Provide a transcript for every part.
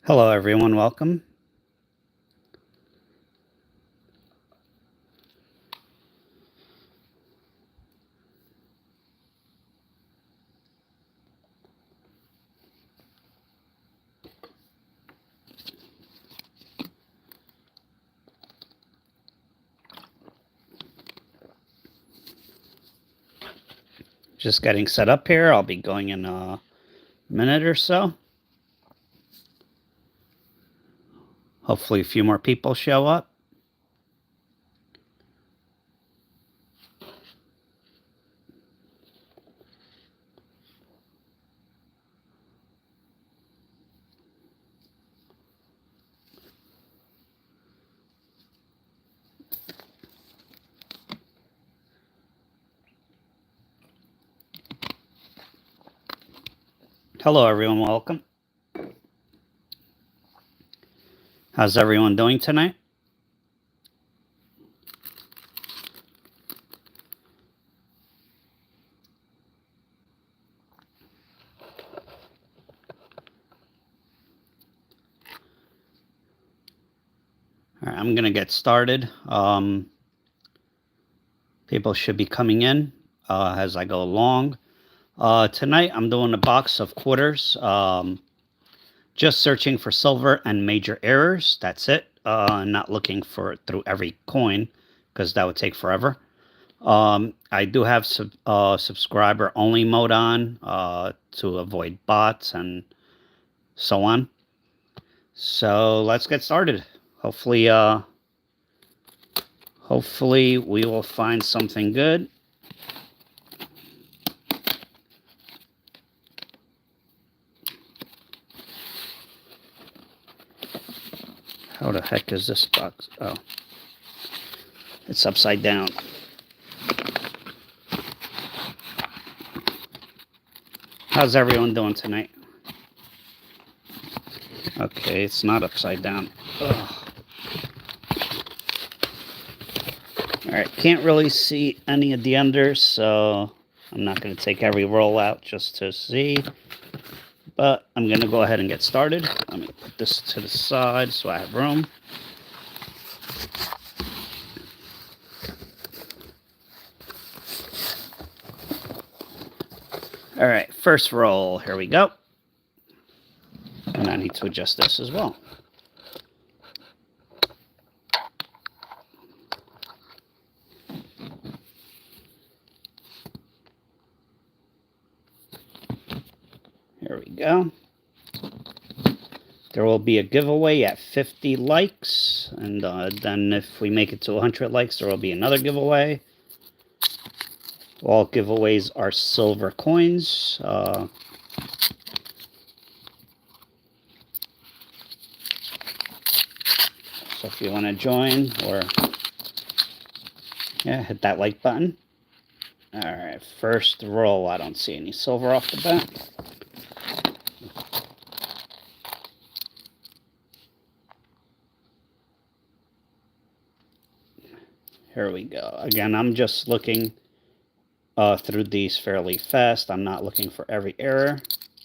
Hello, everyone. Welcome. Just getting set up here. I'll be going in a minute or so. Hopefully, a few more people show up. Hello, everyone. Welcome. How's everyone doing tonight? All right, I'm going to get started. People should be coming in as I go along. Tonight, I'm doing a box of quarters. Just searching for silver and major errors. That's it. Not looking for it through every coin because that would take forever. I do have subscriber only mode on to avoid bots and so on. So let's get started. Hopefully we will find something good. How the heck is this box? Oh, it's upside down. How's everyone doing tonight? Okay, it's not upside down. Ugh. All right, can't really see any of the unders, so I'm not going to take every roll out just to see. But I'm going to go ahead and get started. Let me put this to the side so I have room. All right, first roll. Here we go. And I need to adjust this as well. Here we go. There will be a giveaway at 50 likes. And then if we make it to 100 likes, there will be another giveaway. All giveaways are silver coins. So if you want to join or hit that like button. All right, first roll. I don't see any silver off the bat. Here we go. Again, I'm just looking through these fairly fast. I'm not looking for every error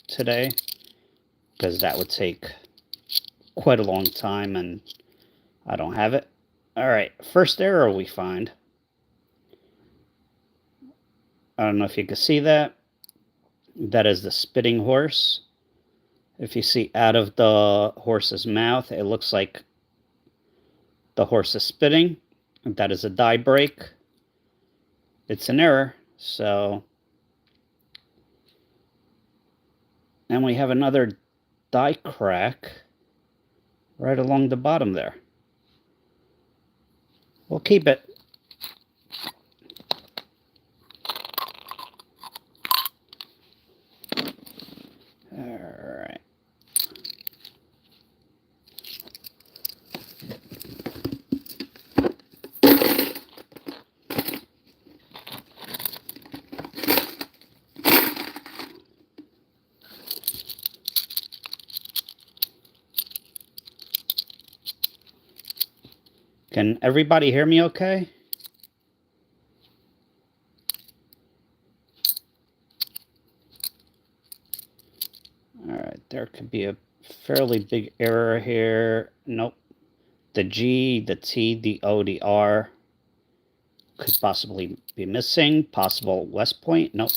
today because that would take quite a long time and I don't have it. All right, first error we find. I don't know if you can see that. That is the spitting horse. If you see out of the horse's mouth, it looks like the horse is spitting. That is a die break. It's an error. So, and we have another die crack right along the bottom there. We'll keep it. All right. Can everybody hear me okay? All right, there could be a fairly big error here. Nope. The G, the T, the O, the R could possibly be missing. Possible West Point. Nope.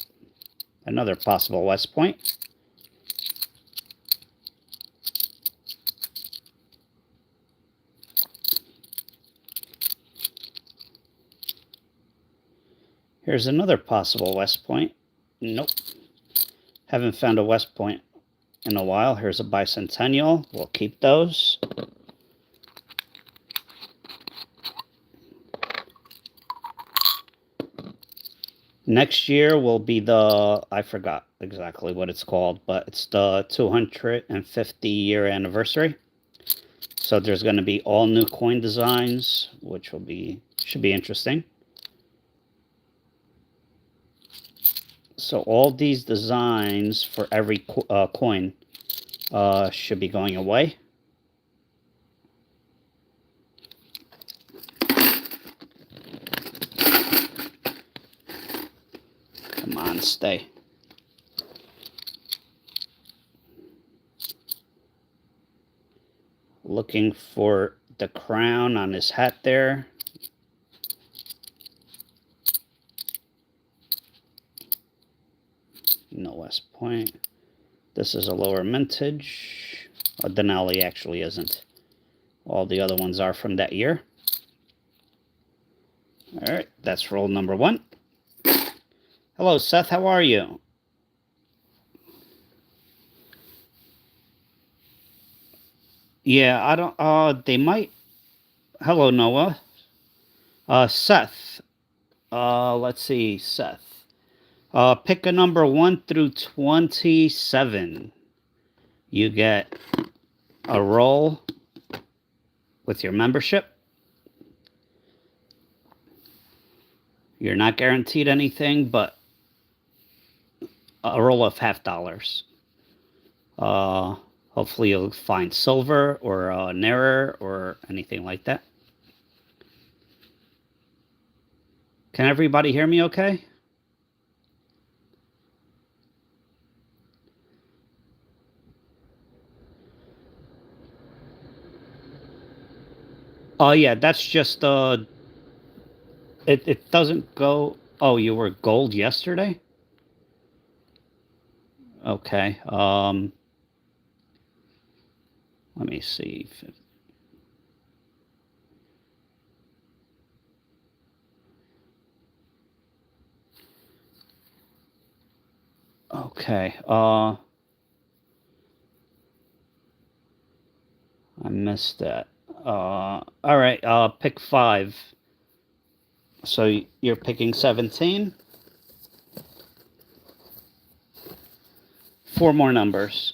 Another possible West Point. Here's another possible West Point. Nope. Haven't found a West Point in a while. Here's a bicentennial. We'll keep those. Next year will be the, I forgot exactly what it's called, but it's the 250-year anniversary. So there's going to be all new coin designs, which should be interesting. So all these designs for every coin should be going away. Come on, stay. Looking for the crown on his hat there. No West Point. This is a lower mintage. Denali actually isn't. All the other ones are from that year. All right, that's roll number 1. Hello, Seth. How are you? Yeah, I don't. They might. Hello, Noah. Seth. Let's see, Seth. Pick a number 1 through 27. You get a roll with your membership. You're not guaranteed anything, but a roll of $50. Hopefully you'll find silver or an error or anything like that. Can everybody hear me okay? Oh, yeah, that's just, it doesn't go, oh, you were gold yesterday? Okay, let me see. Okay, I missed that. All right, pick 5. So you're picking 17. 4 more numbers.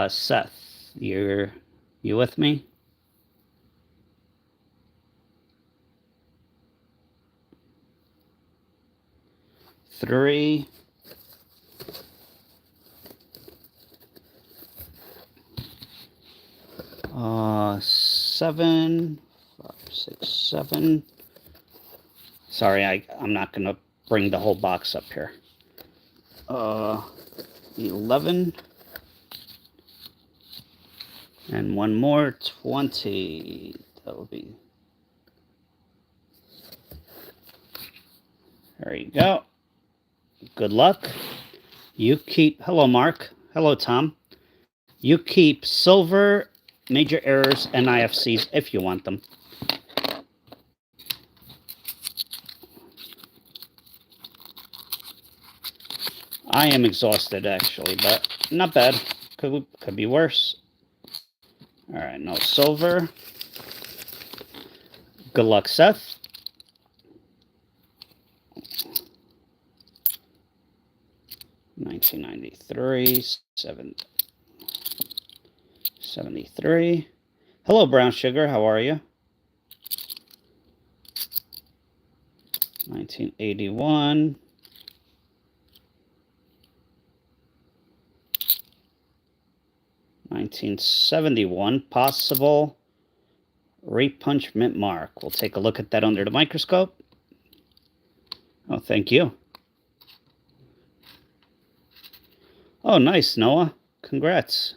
Seth, you with me? Three. Seven. 5, 6, 7. Sorry, I'm not gonna bring the whole box up here. 11. And one more, 20. That will be. There you go. Good luck. You keep. Hello, Mark. Hello, Tom. You keep silver, major errors, and IFCs if you want them. I am exhausted, actually, but not bad. Could be worse. All right, no silver. Good luck, Seth. $19.93, 73. Hello, Brown Sugar. How are you? 1981. 1971, possible Repunched mint mark. We'll take a look at that under the microscope. Oh, thank you. Oh, nice, Noah. Congrats.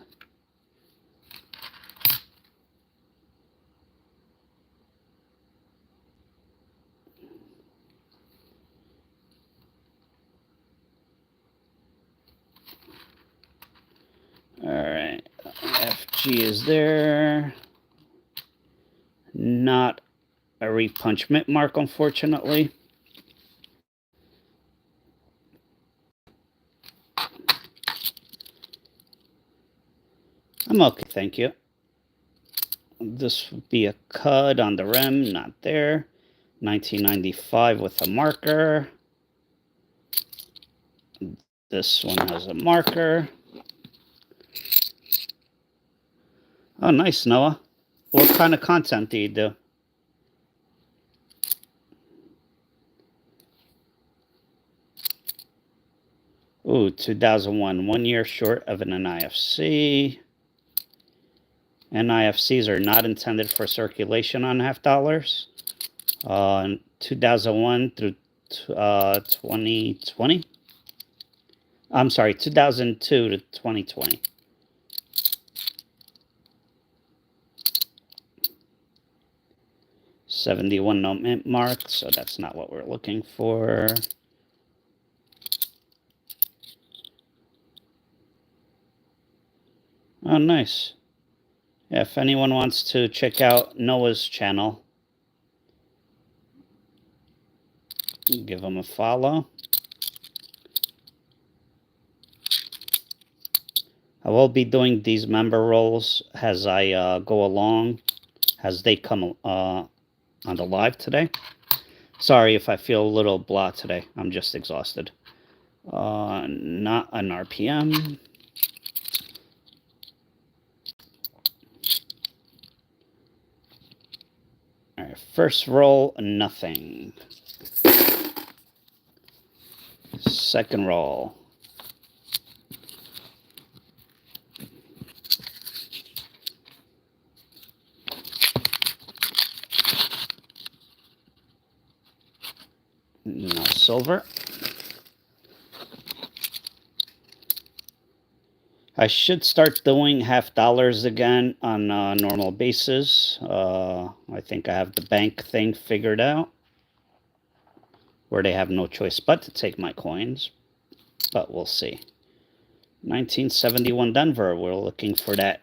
All right, FG is there. Not a Repunched mint mark, unfortunately. I'm okay, thank you. This would be a cud on the rim, not there. 1995 with a marker. This one has a marker. Oh, nice, Noah. What kind of content do you do? Ooh, 2001, 1 year short of an NIFC. NIFCs are not intended for circulation on half dollars. 2001 through 2020. I'm sorry, 2002 to 2020. $71 no mint mark, so that's not what we're looking for. Oh, nice. Yeah, if anyone wants to check out Noah's channel, give him a follow. I will be doing these member roles as I go along, as they come on the live today. Sorry if I feel a little blah today. I'm just exhausted. Not an RPM. All right, first roll, nothing. Second roll. No silver. I should start doing half dollars again on a normal basis. I think I have the bank thing figured out, where they have no choice but to take my coins, but we'll see. 1971 Denver, we're looking for that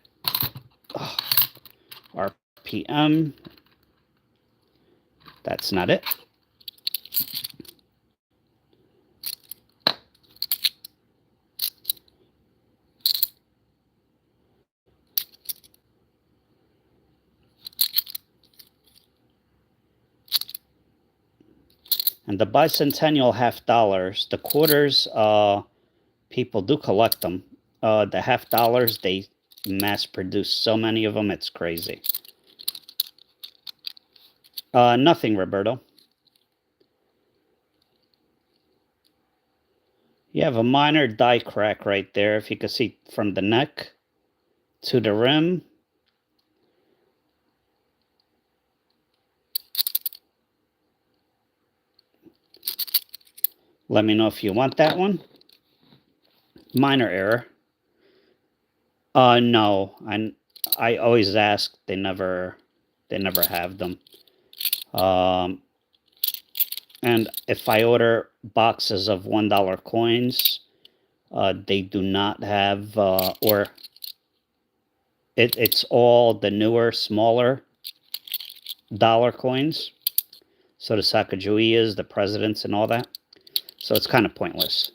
RPM. That's not it. And the bicentennial half dollars, the quarters, people do collect them. The half dollars, they mass produce so many of them, it's crazy. Nothing, Roberto. You have a minor die crack right there, if you can see from the neck to the rim. Let me know if you want that one. Minor error. No, I always ask. They never have them. And if I order boxes of $1 coins, they do not have, or it's all the newer, smaller dollar coins. So the Sacagaweas, the presidents, and all that. So it's kind of pointless.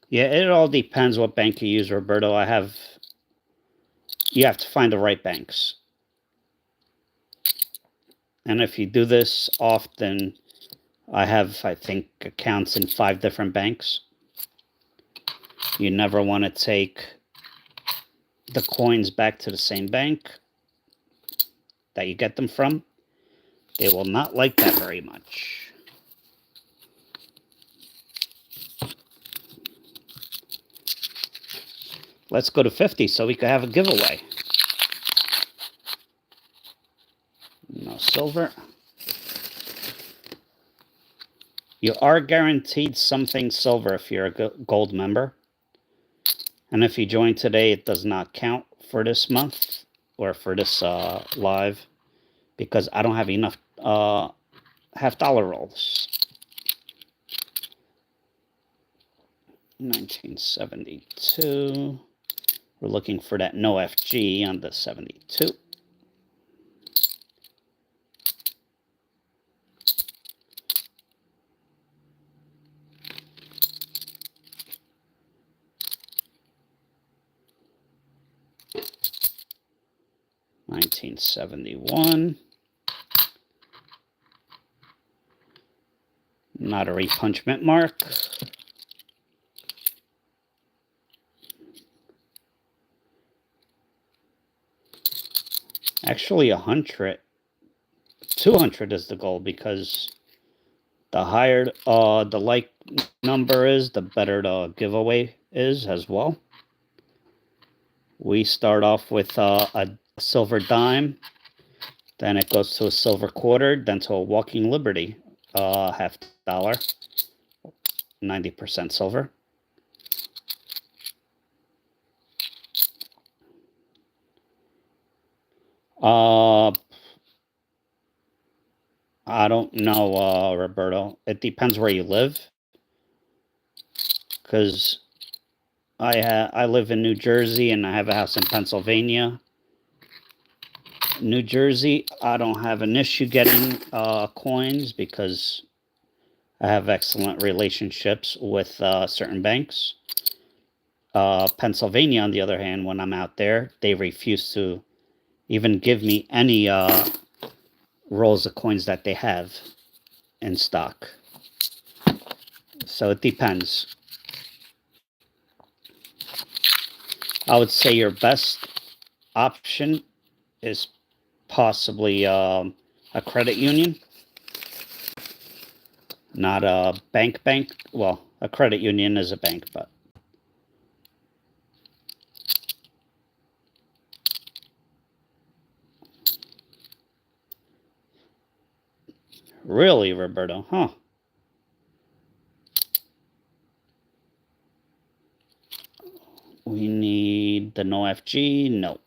Yeah, it all depends what bank you use, Roberto. You have to find the right banks. And if you do this often, I have, I think, accounts in 5 different banks. You never want to take the coins back to the same bank. that you get them from, they will not like that very much. Let's go to 50 so we could have a giveaway. No silver. You are guaranteed something silver if you're a gold member. And if you join today, it does not count for this month or for this live because I don't have enough half-dollar rolls. 1972. We're looking for that no FG on the 72. $1971. Not a repunchment mark. Actually, 100. 200 is the goal because the higher the like number is, the better the giveaway is as well. We start off with a silver dime, then it goes to a silver quarter, then to a walking liberty, $half, 90% silver. I don't know, Roberto. It depends where you live, because I live in New Jersey and I have a house in Pennsylvania. New Jersey, I don't have an issue getting coins because I have excellent relationships with certain banks. Pennsylvania, on the other hand, when I'm out there, they refuse to even give me any rolls of coins that they have in stock. So it depends. I would say your best option is possibly a credit union, not a bank. Well, a credit union is a bank, but really, Roberto, huh? We need the no FG, no.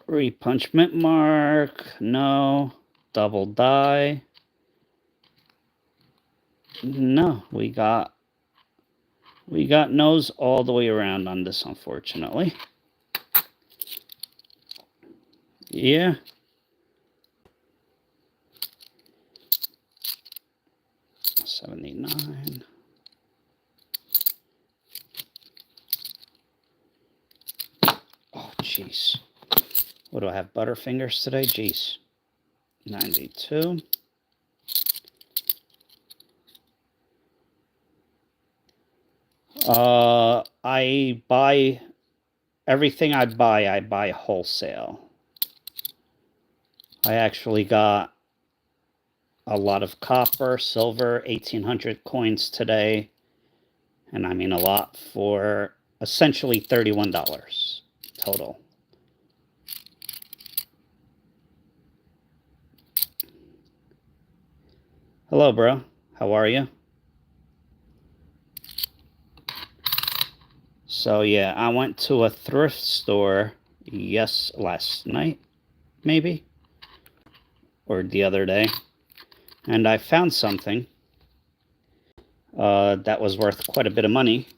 Repunchment mark, no. Double die, no. We got no's all the way around on this, unfortunately. Yeah. $79. Oh, jeez. What do I have? Butterfingers today? Jeez. 92. I buy everything I buy wholesale. I actually got a lot of copper, silver, 1800 coins today. And I mean a lot for essentially $31 total. Hello, bro. How are you? So, yeah, I went to a thrift store, last night, maybe, or the other day, and I found something that was worth quite a bit of money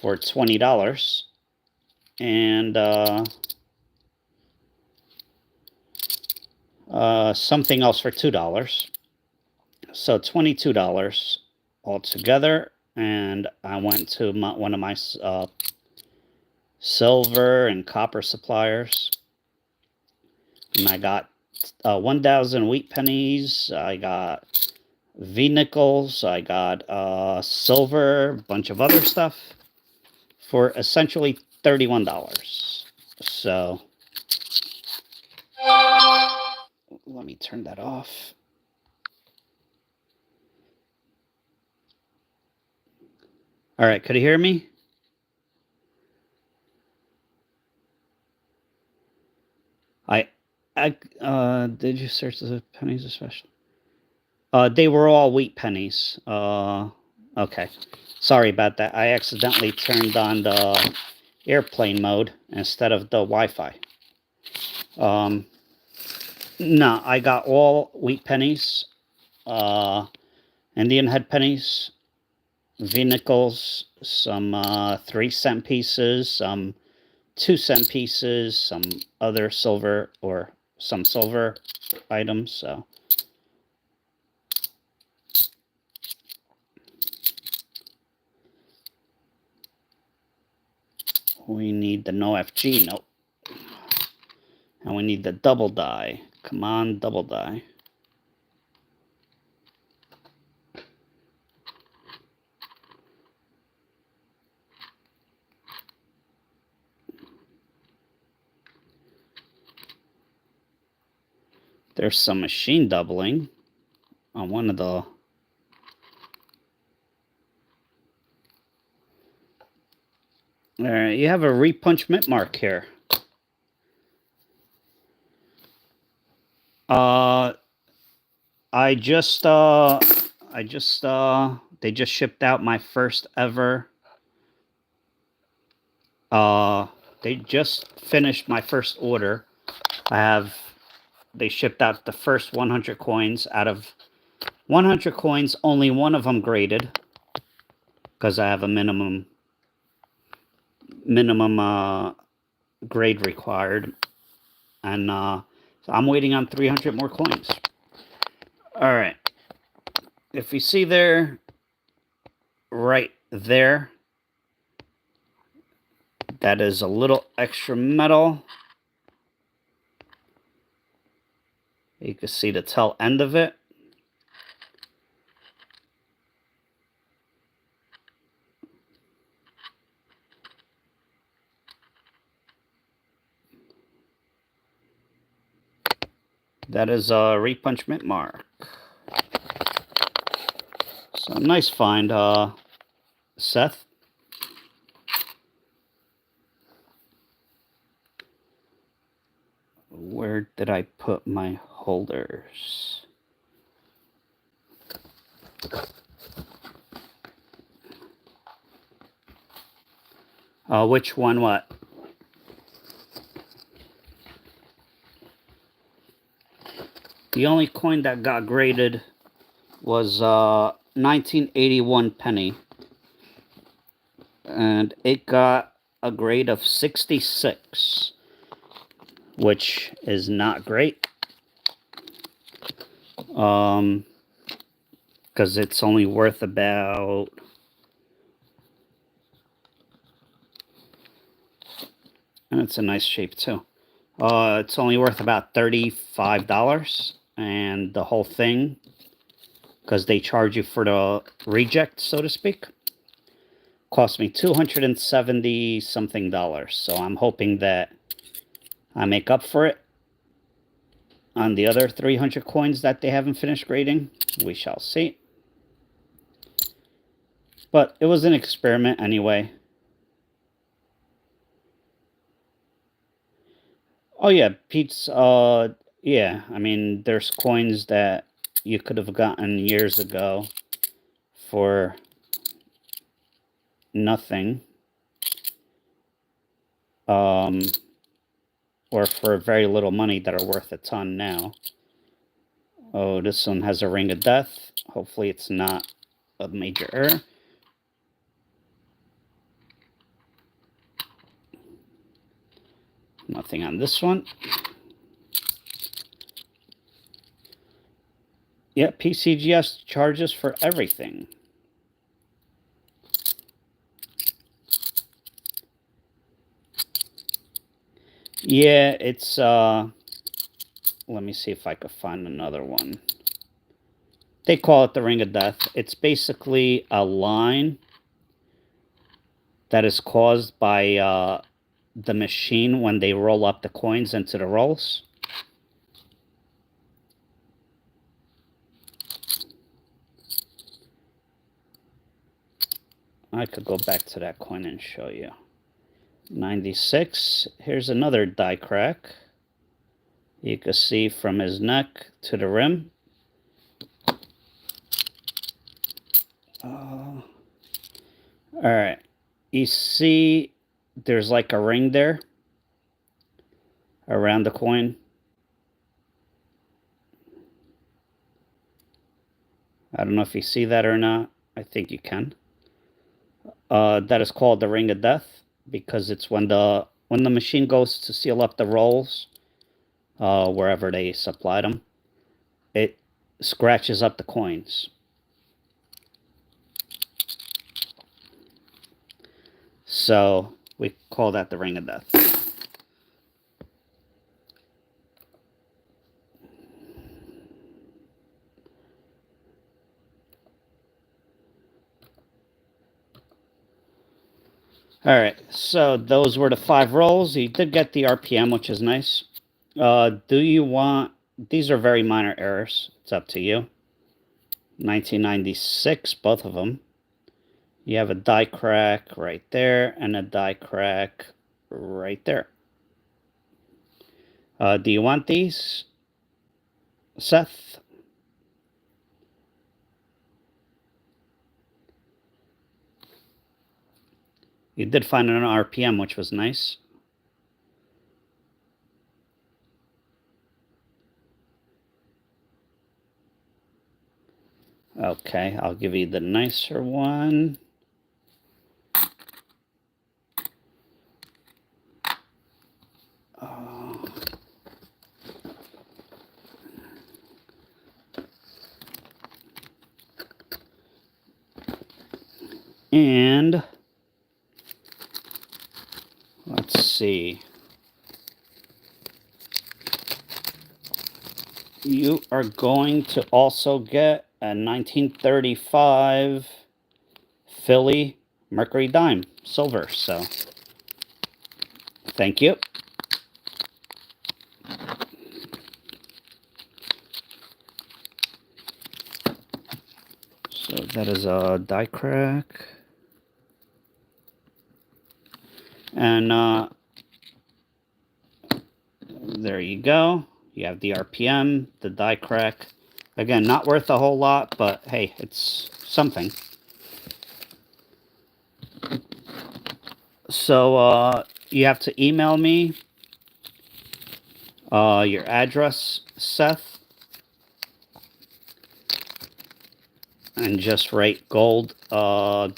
for $20, and something else for $2. So $22 altogether, and I went to one of my silver and copper suppliers, and I got 1,000 wheat pennies, I got V-nickels, I got silver, a bunch of other stuff for essentially $31. So let me turn that off. All right, could you hear me? Did you search the pennies especially? They were all wheat pennies. Okay. Sorry about that. I accidentally turned on the airplane mode instead of the Wi-Fi. No, I got all wheat pennies, Indian head pennies, V-nickels, some 3-cent pieces, some 2-cent pieces, some other silver or some silver items. So we need the no FG, nope. And we need the double die. Come on, double die. There's some machine doubling on one of the... Alright, you have a Repunched mint mark here. They just shipped out my first ever. They just finished my first order. They shipped out the first 100 coins. Out of 100 coins, only one of them graded, because I have a minimum grade required, and so I'm waiting on 300 more coins. All right, if you see there, right there, that is a little extra metal. You can see the tail end of it. That is a Repunched mint mark. So nice find, Seth. Where did I put my holders? Which one what? The only coin that got graded was 1981 penny. And it got a grade of 66, which is not great. Because it's only worth about... And it's a nice shape too. It's only worth about $35, and the whole thing, because they charge you for the reject, so to speak, cost me $270 something. So I'm hoping that I make up for it on the other 300 coins that they haven't finished grading. We shall see. But it was an experiment anyway. Oh yeah, Pete's, yeah, I mean, there's coins that you could have gotten years ago for nothing. Or for very little money that are worth a ton now. Oh, this one has a ring of death. Hopefully it's not a major error. Nothing on this one. Yeah, PCGS charges for everything. Yeah, it's, let me see if I could find another one. They call it the Ring of Death. It's basically a line that is caused by the machine when they roll up the coins into the rolls. I could go back to that coin and show you. 96. Here's another die crack. You can see from his neck to the rim. All right. You see there's like a ring there around the coin. I don't know if you see that or not. I think you can. That is called the ring of death because it's when the machine goes to seal up the rolls, wherever they supplied them, it scratches up the coins. So we call that the ring of death. All right, so those were the 5 rolls. You did get the RPM, which is nice. Do you want... These are very minor errors. It's up to you. 1996, both of them. You have a die crack right there and a die crack right there. Do you want these, Seth? You did find an RPM, which was nice. Okay, I'll give you the nicer one. And let's see. You are going to also get a 1935 Philly Mercury Dime Silver. So, thank you. So that is a die crack. And there you go. You have the RPM, the die crack. Again, not worth a whole lot, but hey, it's something. So you have to email me your address, Seth, and just write gold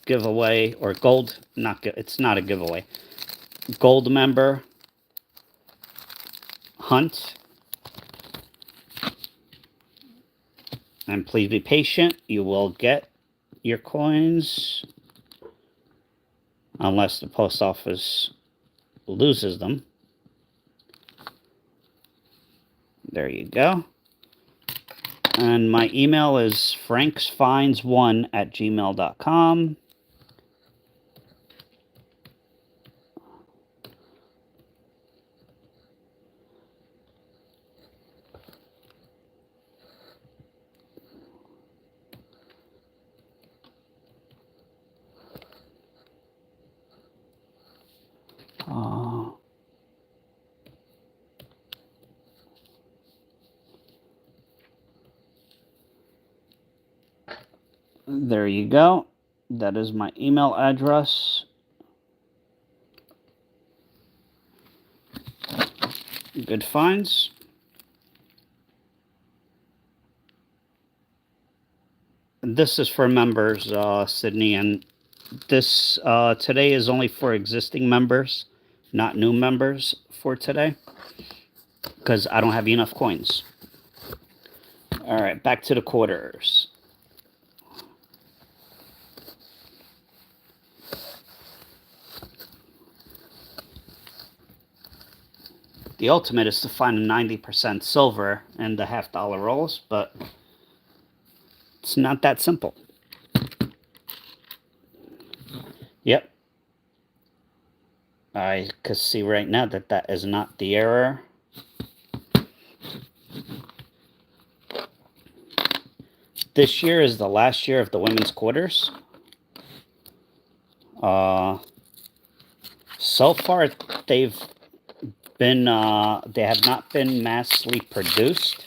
giveaway, or gold, it's not a giveaway, gold member hunt. And please be patient. You will get your coins unless the post office loses them. There you go. And my email is franksfinds1@gmail.com. There you go. That is my email address. Good finds. This is for members, Sydney, and this today is only for existing members, not new members for today, because I don't have enough coins. All right, back to the quarters. The ultimate is to find a 90% silver in the $50 rolls, but it's not that simple. Yep. I could see right now that that is not the error. This year is the last year of the women's quarters. So far, they've been they have not been massively produced.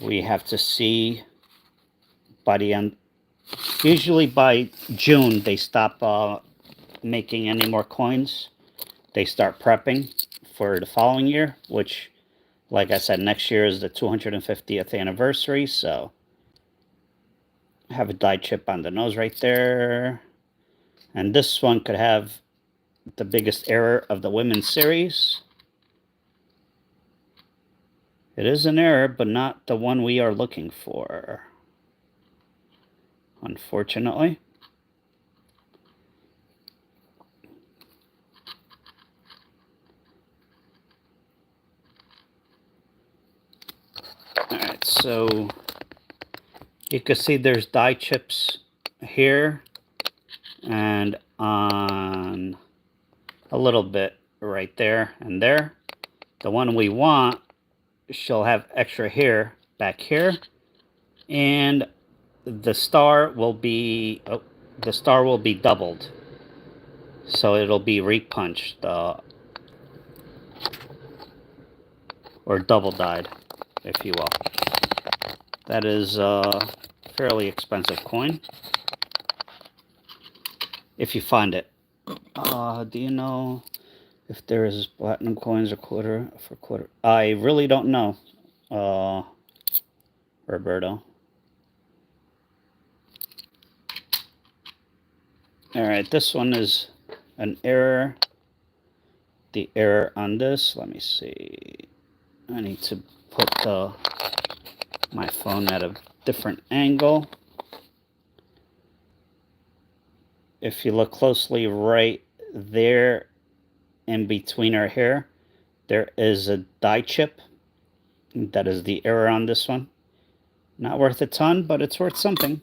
We have to see by the end. Usually by June, they stop making any more coins. They start prepping for the following year, which, like I said, next year is the 250th anniversary, so have a die chip on the nose right there. And this one could have the biggest error of the women's series. It is an error, but not the one we are looking for, unfortunately. Alright, so you can see there's die chips here and on a little bit right there and there. The one we want, she'll have extra here back here, and the star will be doubled, so it'll be repunched or double dyed, if you will. That is a fairly expensive coin if you find it. Do you know if there is platinum coins or quarter? I really don't know, Roberto. Alright, this one is an error. The error on this, let me see. I need to put my phone at a different angle. If you look closely right there in between our hair, there is a die chip. That is the error on this one. Not worth a ton, but it's worth something.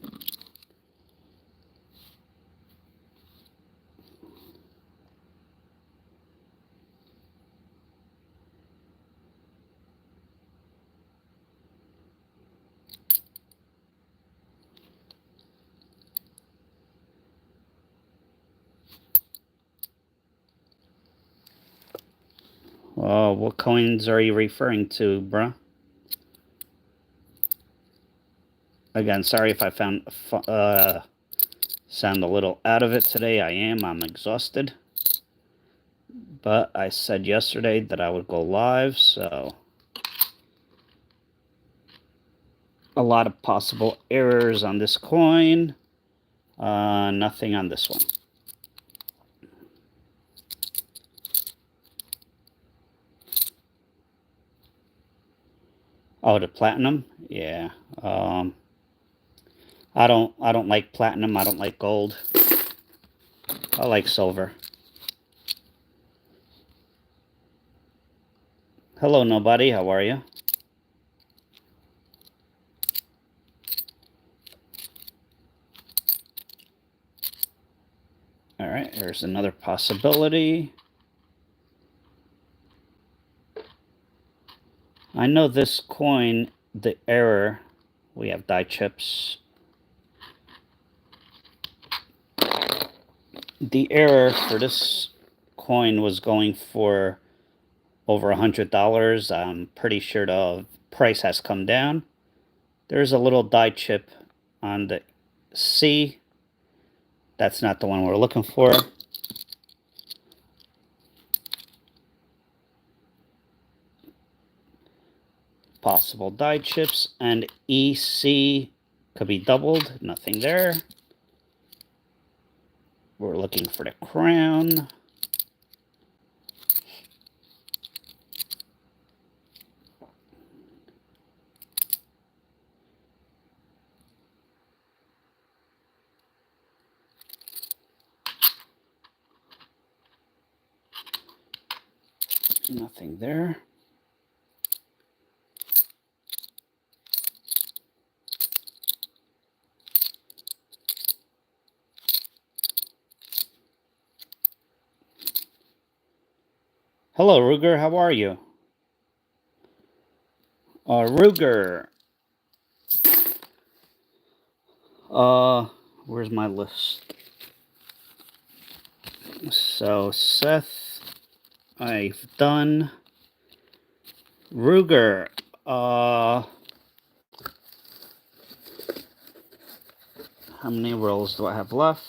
What coins are you referring to, bruh? Again, sorry if I sound a little out of it today. I'm exhausted. But I said yesterday that I would go live, so a lot of possible errors on this coin. Nothing on this one. Oh, the platinum? Yeah. I don't like platinum. I don't like gold. I like silver. Hello, nobody. How are you? All right, here's another possibility. I know this coin, the error, we have die chips. The error for this coin was going for over $100. I'm pretty sure the price has come down. There's a little die chip on the C. That's not the one we're looking for. Possible die chips, and EC could be doubled. Nothing there. We're looking for the crown. Nothing there. Hello, Ruger. How are you? Ruger. Where's my list? So, Seth, I've done. Ruger. How many rolls do I have left?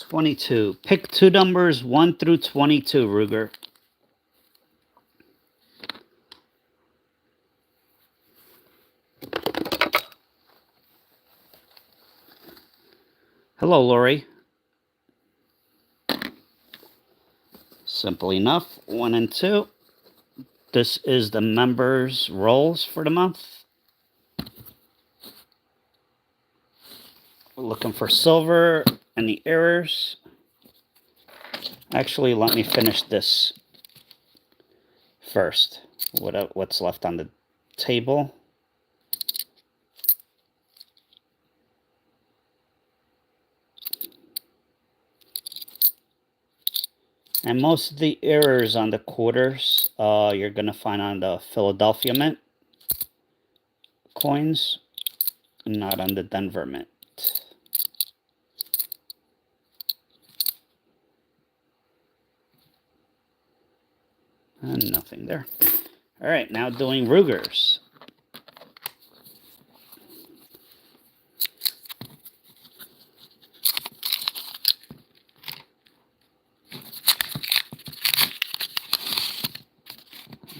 $22. Pick two numbers 1 through 22, Ruger. Hello, Lori. Simple enough. 1 and 2. This is the members' rolls for the month. We're looking for silver and the errors. Actually, let me finish this first. What's left on the table? And most of the errors on the quarters, you're going to find on the Philadelphia Mint coins, not on the Denver Mint. And nothing there. All right, now doing Rugers.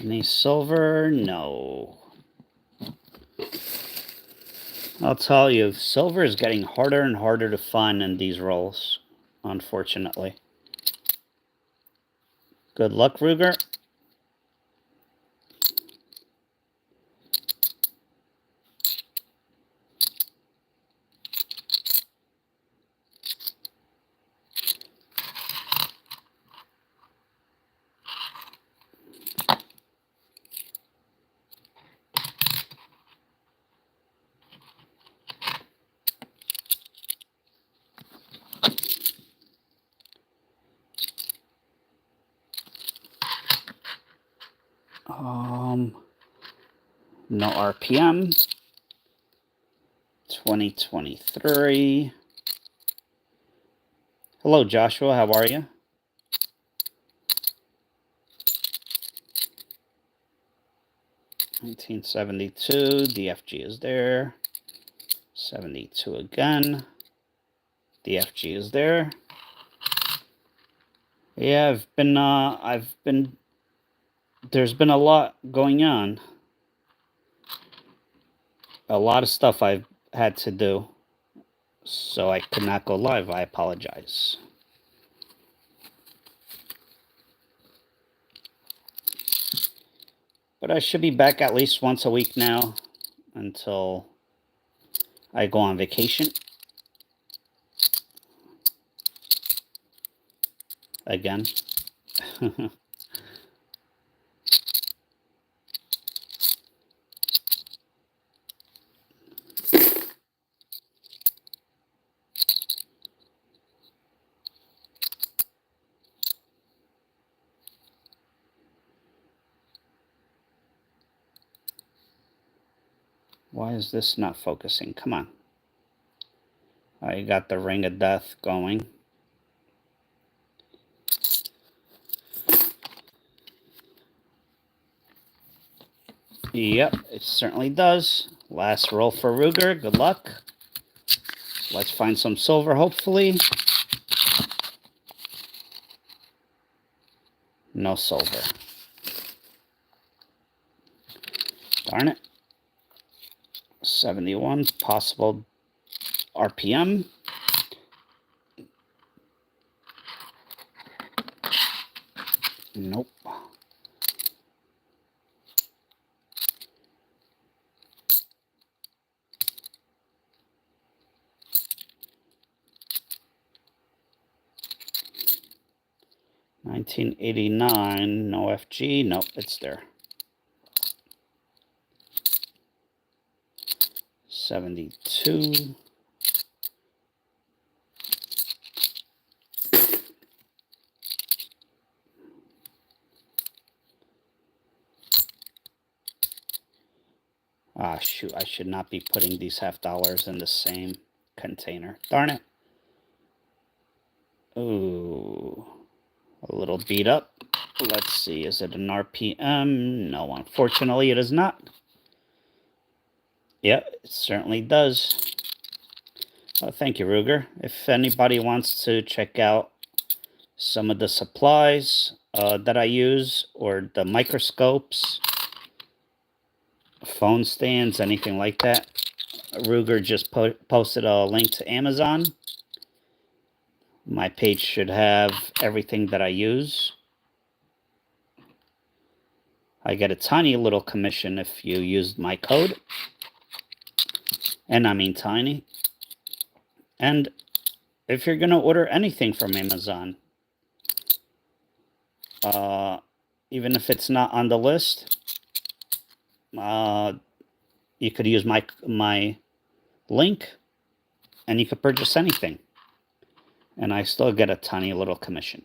Any silver? No. I'll tell you, silver is getting harder and harder to find in these rolls, unfortunately. Good luck, Ruger. No RPM. 2023. Hello, Joshua. How are you? $19.72. DFG is there. 72 again. DFG is there. Yeah, there's been a lot going on. A lot of stuff I've had to do, so I could not go live. I apologize. But I should be back at least once a week now until I go on vacation. Again. Why is this not focusing? Come on. I got the Ring of Death going. Yep, it certainly does. Last roll for Ruger. Good luck. Let's find some silver, hopefully. No silver. Darn it. 71 possible RPM. Nope. $19.89. No FG. Nope, it's there. 72. Ah, shoot, I should not be putting these $half in the same container. Darn it. Ooh, a little beat up. Let's see, is it an RPM? No, unfortunately it is not. Yep, it certainly does. Thank you, Ruger. If anybody wants to check out some of the supplies that I use, or the microscopes, phone stands, anything like that, Ruger just posted a link to Amazon. My page should have everything that I use. I get a tiny little commission if you use my code. And I mean tiny. And if you're going to order anything from Amazon, even if it's not on the list, you could use my link and you could purchase anything. And I still get a tiny little commission.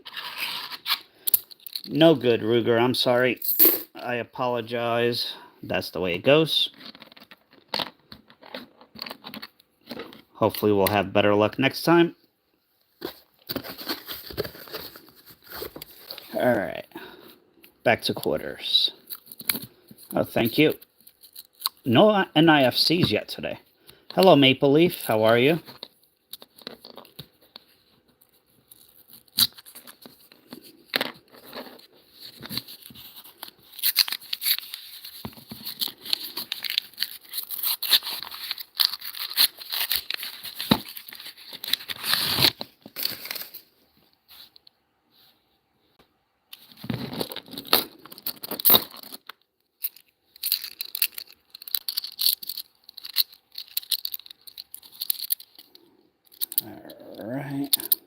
No good, Ruger. I'm sorry. I apologize. That's the way it goes. Hopefully we'll have better luck next time. Alright. Back to quarters. Oh, thank you. No NIFCs yet today. Hello, Maple Leaf. How are you? Alright.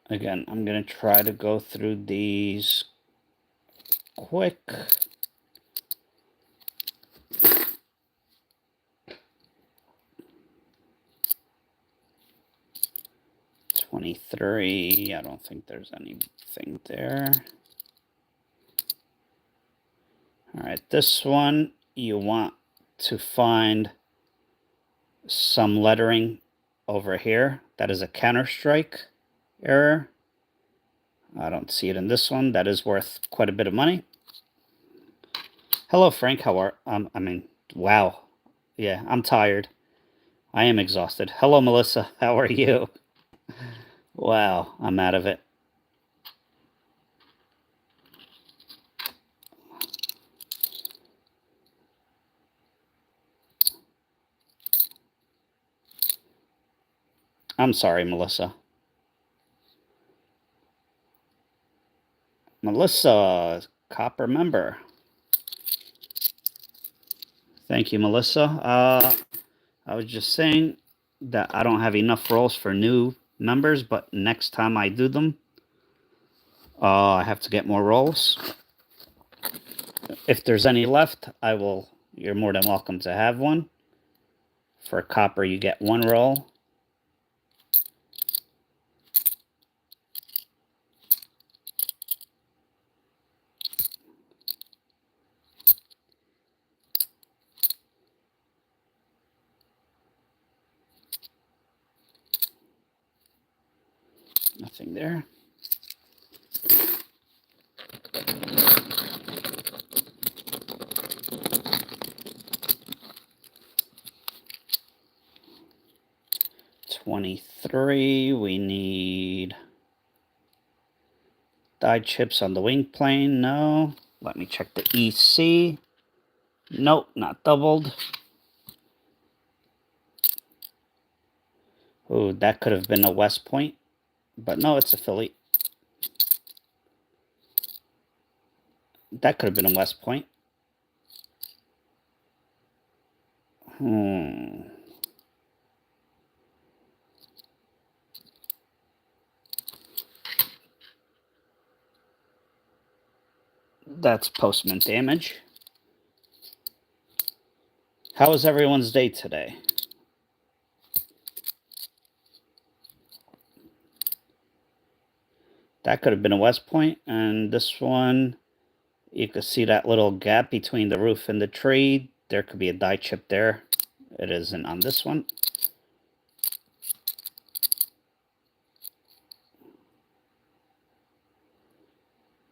Again, I'm going to try to go through these quick. $23. I don't think there's anything there. Alright, this one you want to find some lettering over here. That is a Counter-Strike error. I don't see it in this one. That is worth quite a bit of money. Hello, Frank. How are wow. Yeah, I'm tired. I am exhausted. Hello, Melissa. How are you? Wow, I'm out of it. I'm sorry, Melissa. Melissa, copper member. Thank you, Melissa. I was just saying that I don't have enough rolls for new members, but next time I do them, I have to get more rolls. If there's any left, you're more than welcome to have one. For copper, you get one roll. Nothing there. $23. We need die chips on the wing plane. No. Let me check the EC. Nope, not doubled. Oh, that could have been a West Point, but no, it's a Philly. That could have been a West Point. That's postman damage. How was everyone's day today? That could have been a West Point, and this one, you could see that little gap between the roof and the tree. There could be a die chip there. It isn't on this one.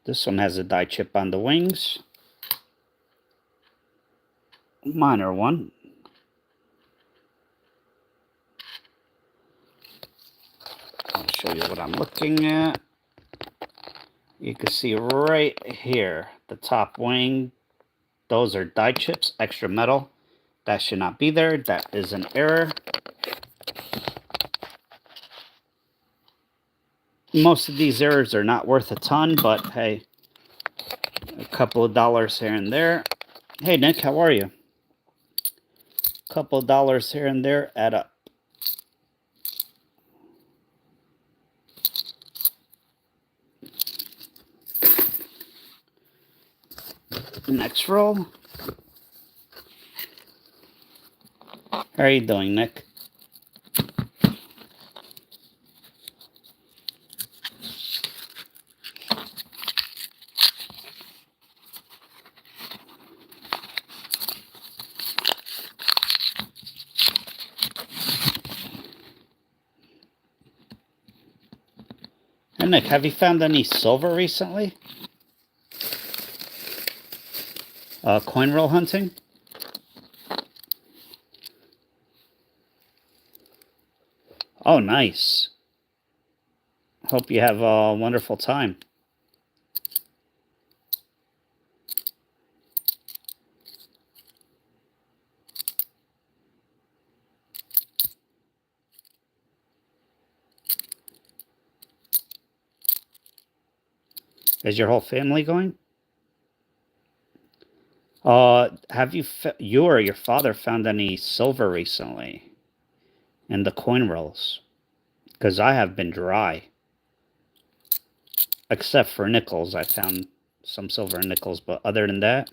This one has a die chip on the wings. Minor one. I'll show you what I'm looking at. You can see right here, the top wing, those are die chips, extra metal. That should not be there. That is an error. Most of these errors are not worth a ton, but hey, a couple of dollars here and there. Hey, Nick, how are you? A couple of dollars here and there add up. Next roll. How are you doing, Nick? Hey, Nick, have you found any silver recently? Coin roll hunting? Oh, nice. Hope you have a wonderful time. Is your whole family going? Have you or your father found any silver recently in the coin rolls? Because I have been dry. Except for nickels. I found some silver and nickels, but other than that,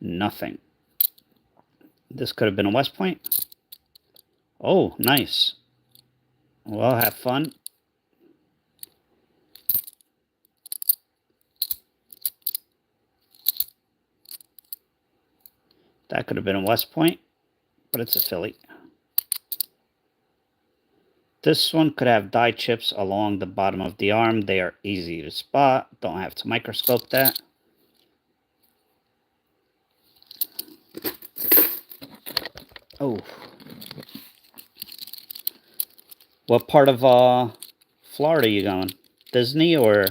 nothing. This could have been a West Point. Oh, nice. Well, have fun. That could have been a West Point, but it's a Philly. This one could have die chips along the bottom of the arm. They are easy to spot. Don't have to microscope that. Oh. What part of Florida are you going? Disney or...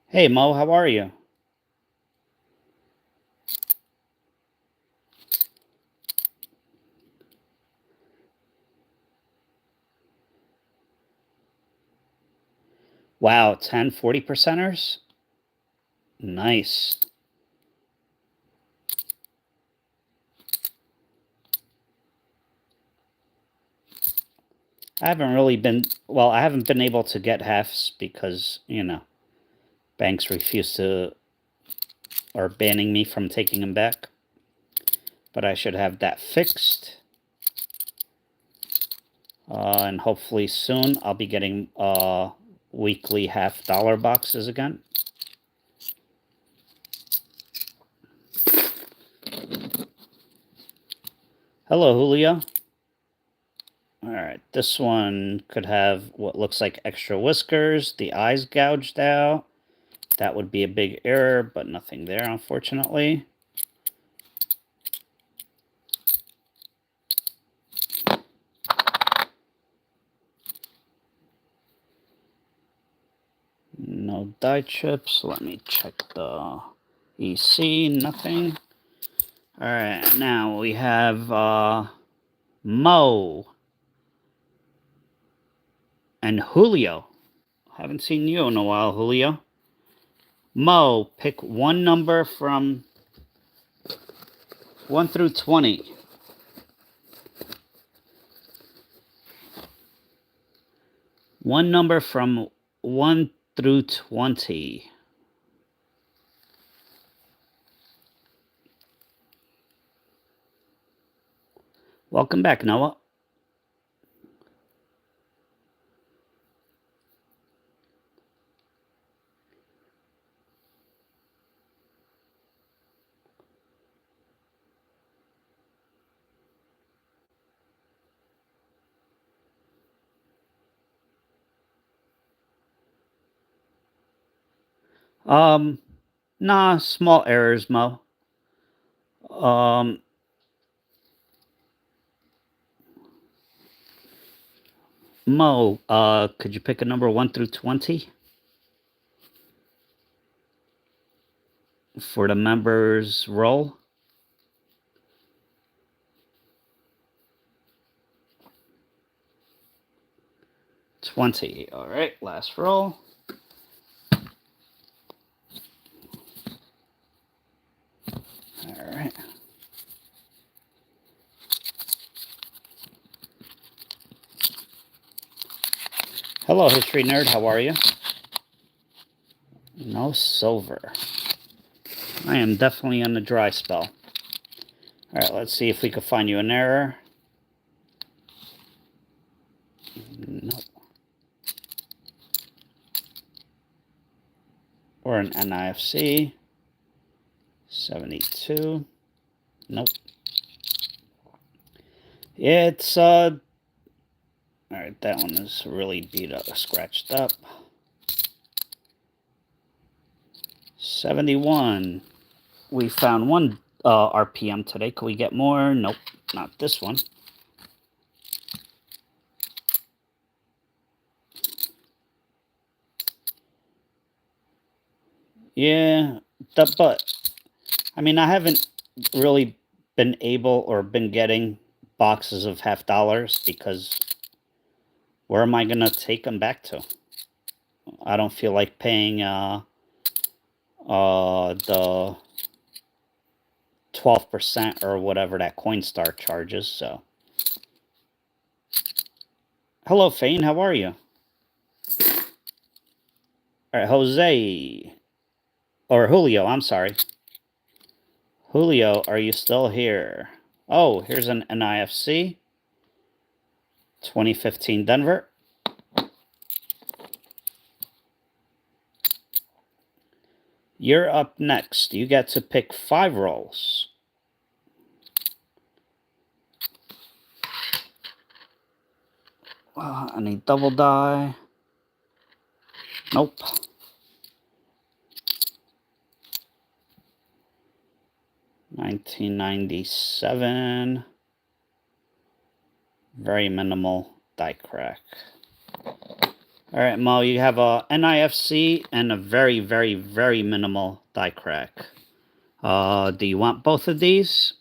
Hey, Mo, how are you? Wow, 10 40%ers? Nice. I haven't really been... Well, I haven't been able to get halves because, you know, banks refuse to... Or banning me from taking them back. But I should have that fixed. And hopefully soon I'll be getting weekly $half boxes again. Hello, Julio. Alright, this one could have what looks like extra whiskers, the eyes gouged out. That would be a big error, but nothing there, unfortunately. No die chips. Let me check the EC. Nothing. Alright, now we have Mo and Julio. Haven't seen you in a while, Julio. Mo, pick one number from 1 through 20. One number from 1 through 20. Welcome back, Noah. Nah, small errors, Mo. Mo, could you pick a number 1 through 20? For the members roll. $20. All right, last roll. All right. Hello, History Nerd. How are you? No silver. I am definitely on the dry spell. All right, let's see if we can find you an error. Nope. Or an NIFC. 72. Nope. It's, all right, that one is really beat up, scratched up. 71. We found one RPM today. Could we get more? Nope, not this one. Yeah, but I mean, I haven't really been able or been getting boxes of $50 because where am I gonna take them back to? I don't feel like paying the 12% or whatever that Coinstar charges. So, hello, Fain. How are you? All right, Jose or Julio. I'm sorry. Julio, are you still here? Oh, here's an NIFC. 2015 Denver. You're up next. You get to pick 5 rolls. I need double die. Nope. $19.97. Very minimal die crack. All right, Mo, you have a NIFC and a very, very, very minimal die crack. Do you want both of these?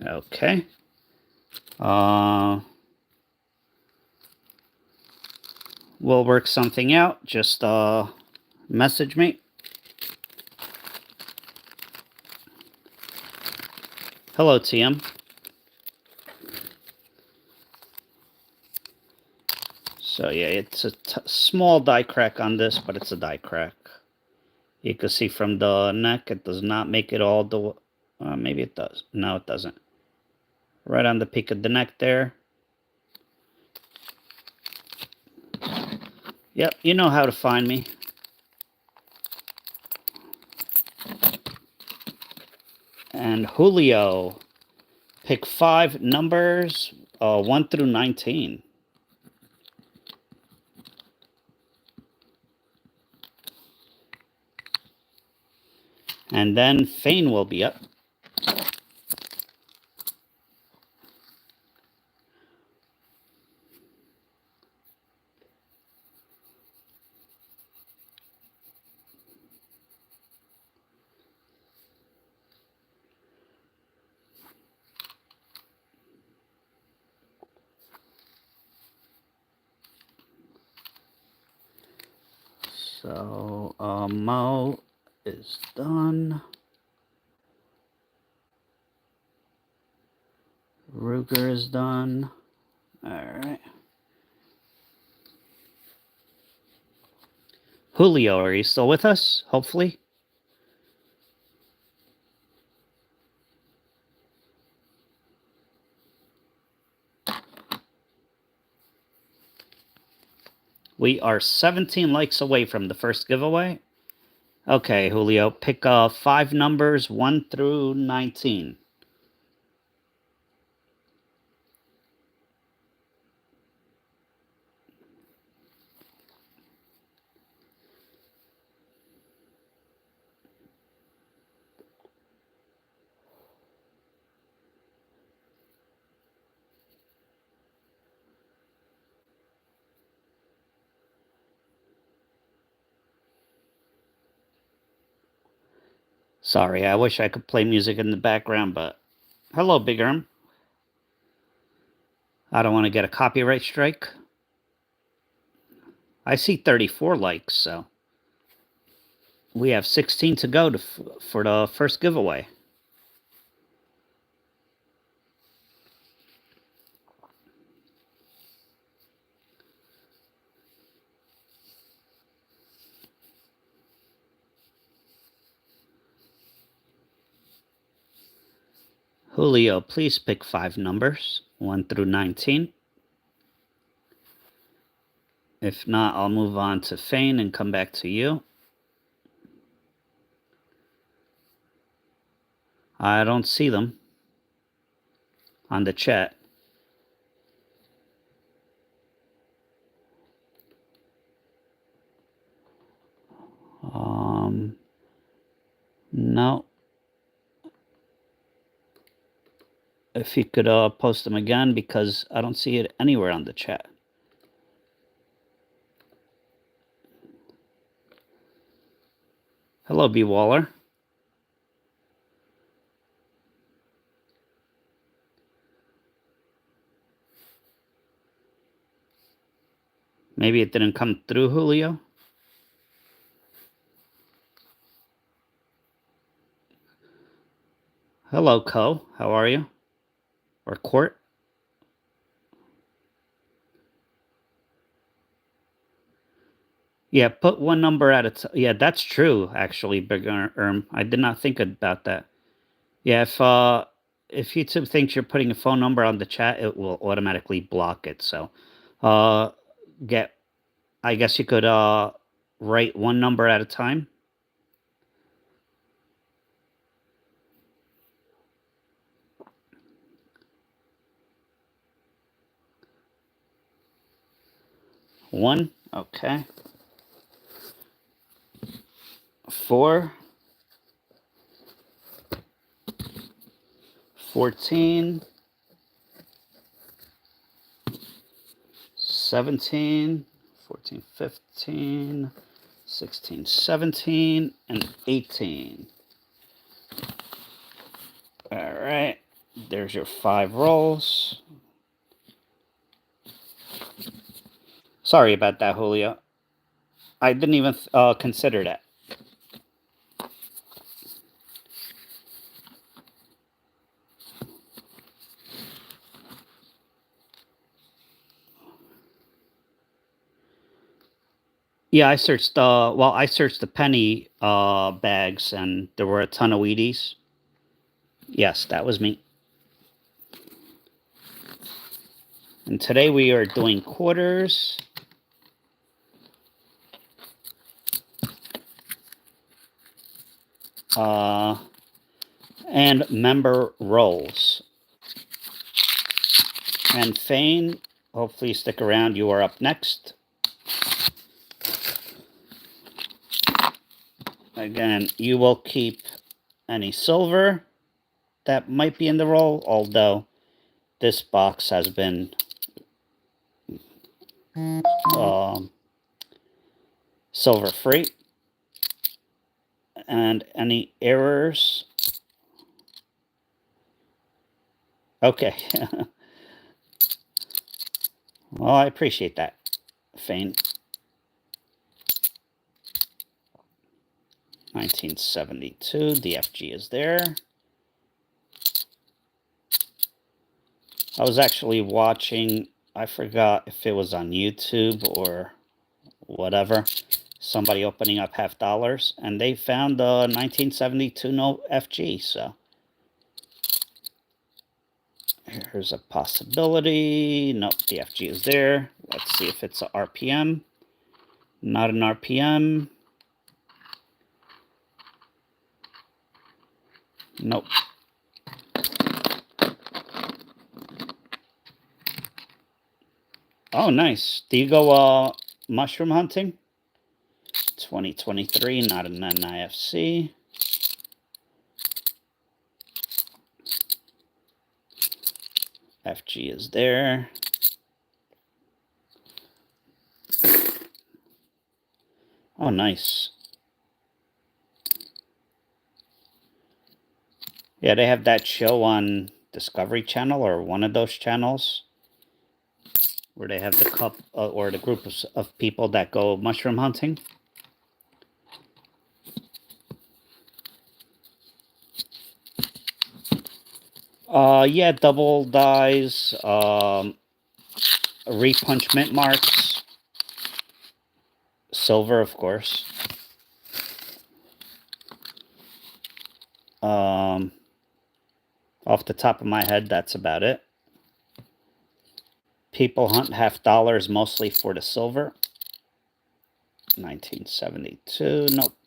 Okay. We'll work something out. Just message me. Hello, TM. So yeah, it's a small die crack on this, but it's a die crack. You can see from the neck, it does not make it all the... maybe it does. No, it doesn't. Right on the peak of the neck there. Yep, you know how to find me. And Julio, pick 5 numbers, 1 through 19. And then Fain will be up. So, Mo is done. Ruger is done. All right. Julio, are you still with us? Hopefully. We are 17 likes away from the first giveaway. Okay, Julio, pick 5 numbers 1 through 19. Sorry, I wish I could play music in the background, but hello, Big Erm. I don't want to get a copyright strike. I see 34 likes, so we have 16 to go for the first giveaway. Julio, please pick 5 numbers 1 through 19. If not, I'll move on to Fain and come back to you. I don't see them on the chat. No. If you could post them again, because I don't see it anywhere on the chat. Hello, B. Waller. Maybe it didn't come through, Julio. Hello, Co. How are you? Or Court? Yeah, put one number at a time. Yeah, that's true, actually, Big Erm. I did not think about that. Yeah, if YouTube thinks you're putting a phone number on the chat, it will automatically block it. So, I guess you could write one number at a time. One, okay. 4, 14, 17, 14, 15, 16, 17, and 18. All right, there's your 5 rolls. Sorry about that, Julio. I didn't even consider that. Yeah, I searched. I searched the penny bags, and there were a ton of Wheaties. Yes, that was me. And today we are doing quarters. And member rolls. And Fain, hopefully stick around. You are up next. Again, you will keep any silver that might be in the roll, although this box has been silver free. And any errors? Okay. Well, I appreciate that, Fain. 1972. The FG is there. I was actually watching, I forgot if it was on YouTube or whatever, somebody opening up $50, and they found the 1972 no FG. So here's a possibility. Nope, the FG is there. Let's see if it's a RPM. Not an RPM. Nope. Oh, nice. Do you go mushroom hunting? 2023, not an NIFC. FG is there. Oh, nice. Yeah, they have that show on Discovery Channel or one of those channels where they have the cup or the group of people that go mushroom hunting. Yeah, double dies, repunch mint marks, silver, of course. Off the top of my head, that's about it. People hunt $50 mostly for the silver. 1972, nope.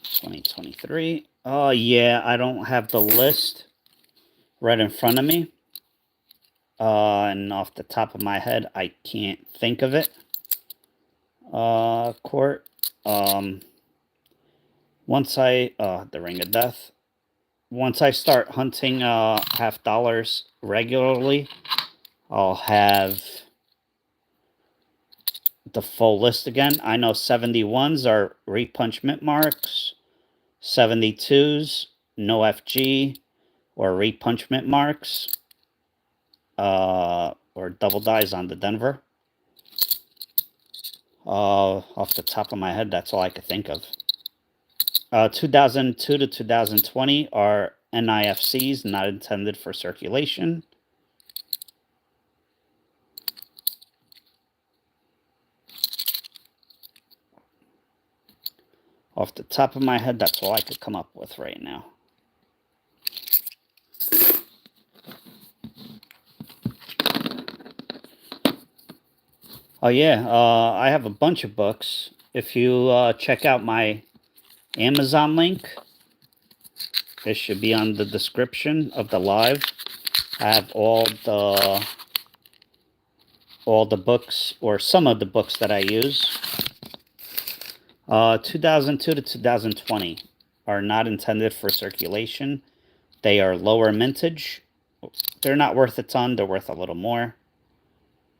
$2023. Oh, yeah, I don't have the list right in front of me. And off the top of my head, I can't think of it. Court. Once I, the Ring of Death. Once I start hunting $50 regularly, I'll have the full list again. I know 71s are repunch mint marks, 72s, no FG, or repunch mint marks, or double dies on the Denver. Off the top of my head, that's all I could think of. 2002 to 2020 are NIFCs, not intended for circulation. Off the top of my head, that's all I could come up with right now. Oh, yeah, I have a bunch of books. If you check out my Amazon link, it should be on the description of the live. I have all the books, or some of the books that I use. 2002 to 2020 are not intended for circulation. They are lower mintage. They're not worth a ton. They're worth a little more.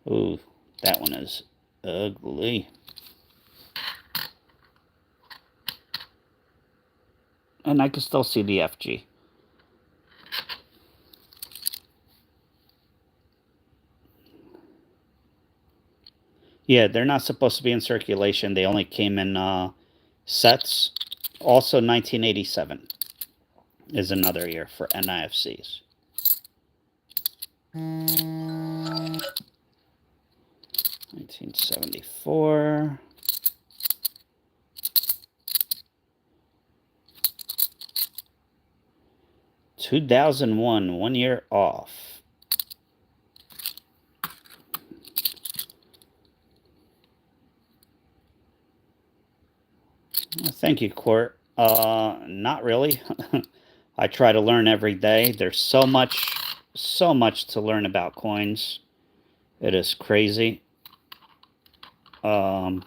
Ooh, that one is ugly. And I can still see the FG. Yeah, they're not supposed to be in circulation. They only came in sets. Also, 1987 is another year for NIFCs. 1974. $2001, 1 year off. Thank you, Court. Not really. I try to learn every day. There's so much to learn about coins. It is crazy. No,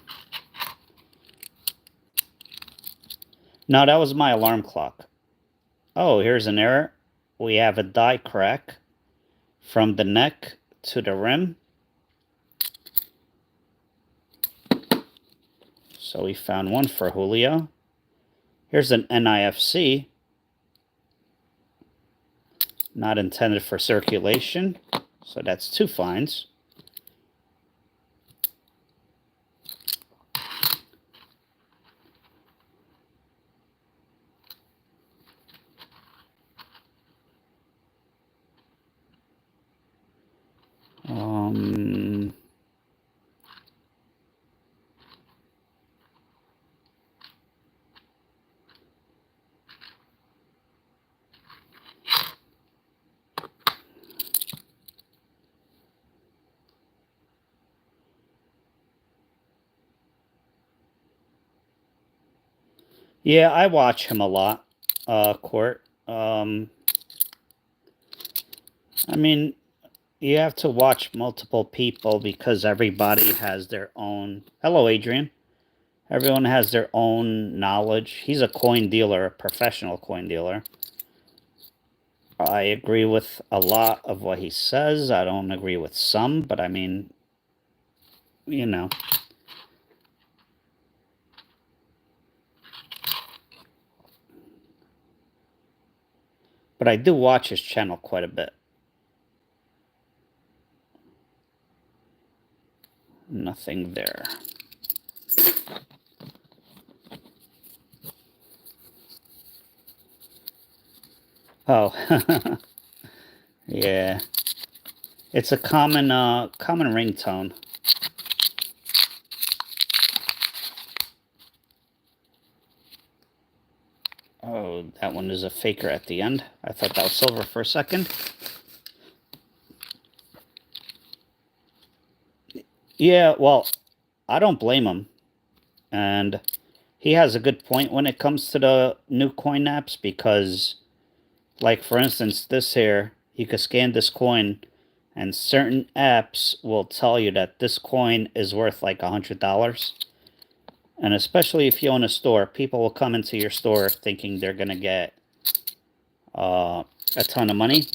that was my alarm clock. Oh, here's an error. We have a die crack from the neck to the rim. So we found one for Julio. Here's an NIFC, not intended for circulation. So that's 2 fines. Yeah, I watch him a lot, Court. I mean, you have to watch multiple people because everybody has their own... Hello, Adrian. Everyone has their own knowledge. He's a coin dealer, a professional coin dealer. I agree with a lot of what he says. I don't agree with some, but I mean, you know. But I do watch his channel quite a bit. Nothing there. Oh, yeah. It's a common ringtone. Oh, that one is a faker at the end. I thought that was silver for a second. Yeah, well, I don't blame him. And he has a good point when it comes to the new coin apps because, like, for instance, this here, you could scan this coin and certain apps will tell you that this coin is worth like $100. And especially if you own a store, people will come into your store thinking they're going to get a ton of money.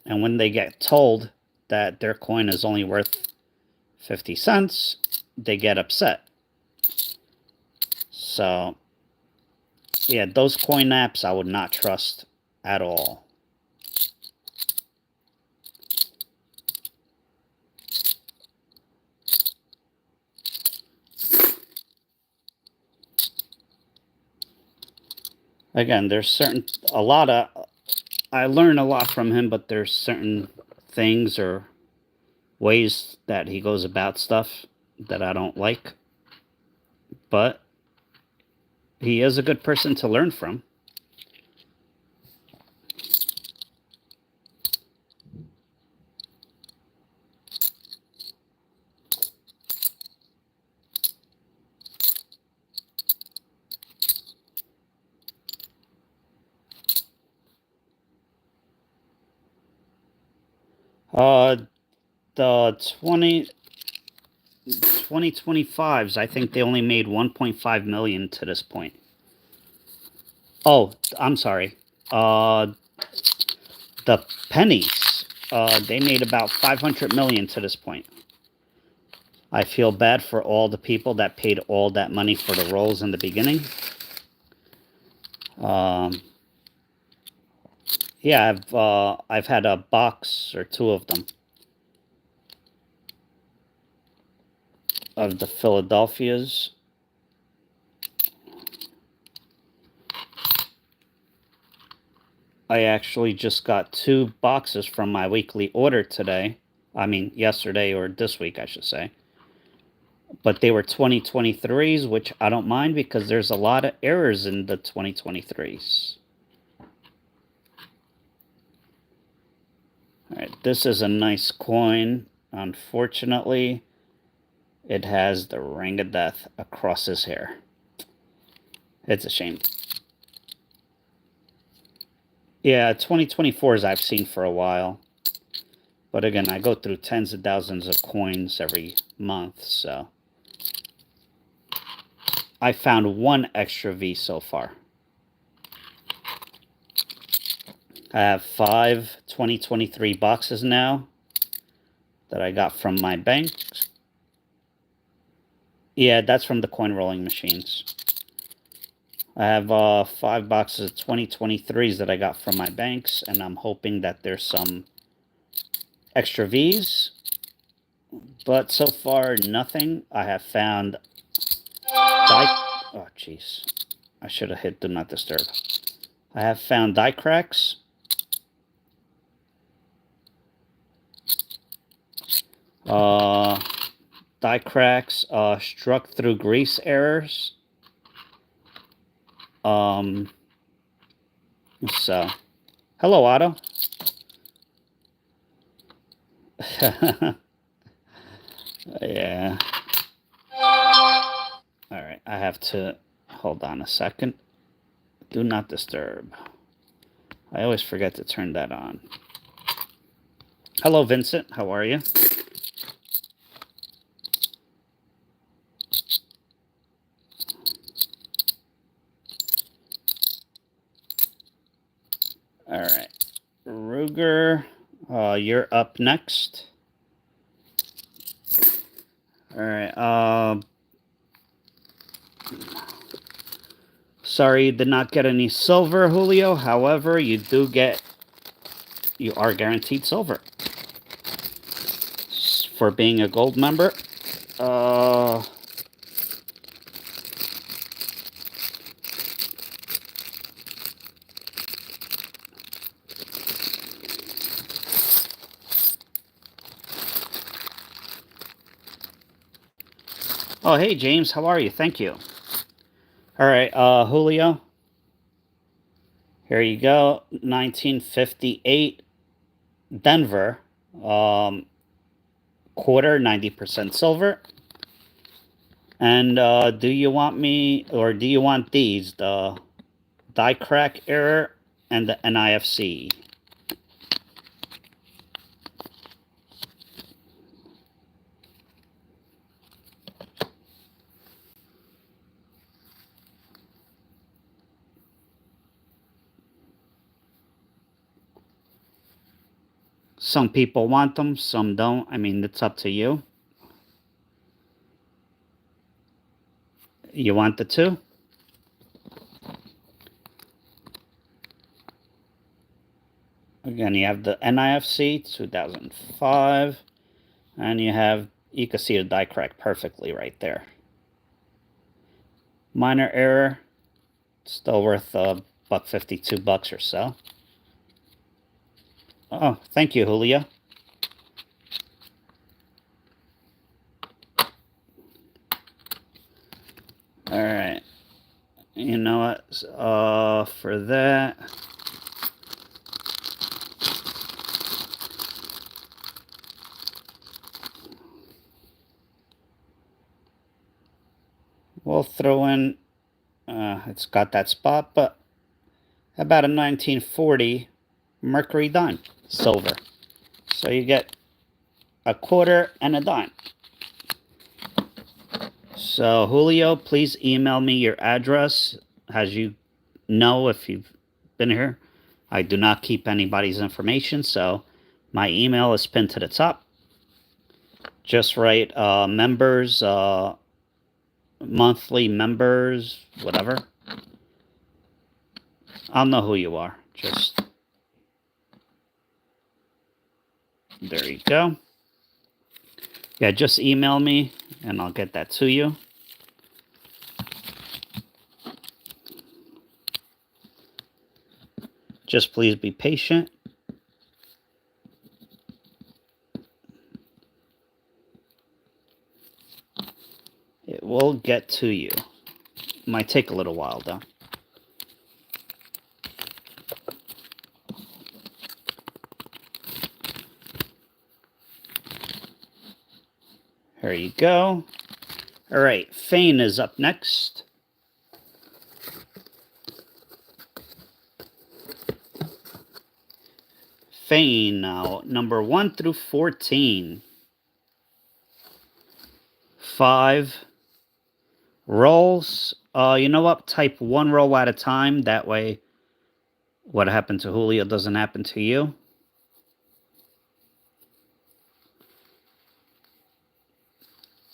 And when they get told that their coin is only worth 50 cents, they get upset. So, yeah, those coin apps I would not trust at all. Again, there's I learn a lot from him, but there's certain things or ways that he goes about stuff that I don't like. But he is a good person to learn from. The 2025s, I think they only made 1.5 million to this point. Oh, I'm sorry. The pennies, they made about 500 million to this point. I feel bad for all the people that paid all that money for the rolls in the beginning. Yeah, I've had a box or 2 of them. Of the Philadelphias. I actually just got 2 boxes from my weekly order today. I mean, yesterday or this week, I should say. But they were 2023s, which I don't mind because there's a lot of errors in the 2023s. Alright, this is a nice coin. Unfortunately, it has the ring of death across his hair. It's a shame. Yeah, 2024s I've seen for a while. But again, I go through tens of thousands of coins every month, so... I found 1 extra V so far. I have 5 2023 boxes now that I got from my bank. Yeah, that's from the coin rolling machines. I have 5 boxes of 2023s that I got from my banks, and I'm hoping that there's some extra Vs. But so far, nothing. I have found oh, jeez. I should have hit Do Not Disturb. I have found die cracks. Die cracks, struck through grease errors. So, hello, Otto. Yeah. All right, I have to hold on a second. Do not disturb. I always forget to turn that on. Hello, Vincent. How are you? All right. Ruger, you're up next. All right. Sorry you did not get any silver, Julio. However, you are guaranteed silver for being a gold member. Oh, hey, James. How are you? Thank you. All right, Julio. Here you go. 1958 Denver. Quarter, 90% silver. And do you want me, or do you want these? The die crack error and the NIFC. Some people want them, some don't. I mean, it's up to you. You want the two? Again, you have the NIFC 2005, and you can see the die crack perfectly right there. Minor error, still worth $1.50, $2 or so. Oh, thank you, Julio. All right. You know what? For that, we'll throw in. It's got that spot, but about a 1940 Mercury dime, silver. So you get a quarter and a dime. So, Julio, please email me your address. As you know, if you've been here, I do not keep anybody's information, so my email is pinned to the top. Just write members, monthly members, whatever. I'll know who you are. Just there you go. Yeah, just email me and I'll get that to you. Just please be patient. It will get to you. It might take a little while though. There you go. All right, Fain is up next. Fain now, number 1 through 14. 5 rolls. You know what? Type 1 roll at a time. That way, what happened to Julio doesn't happen to you.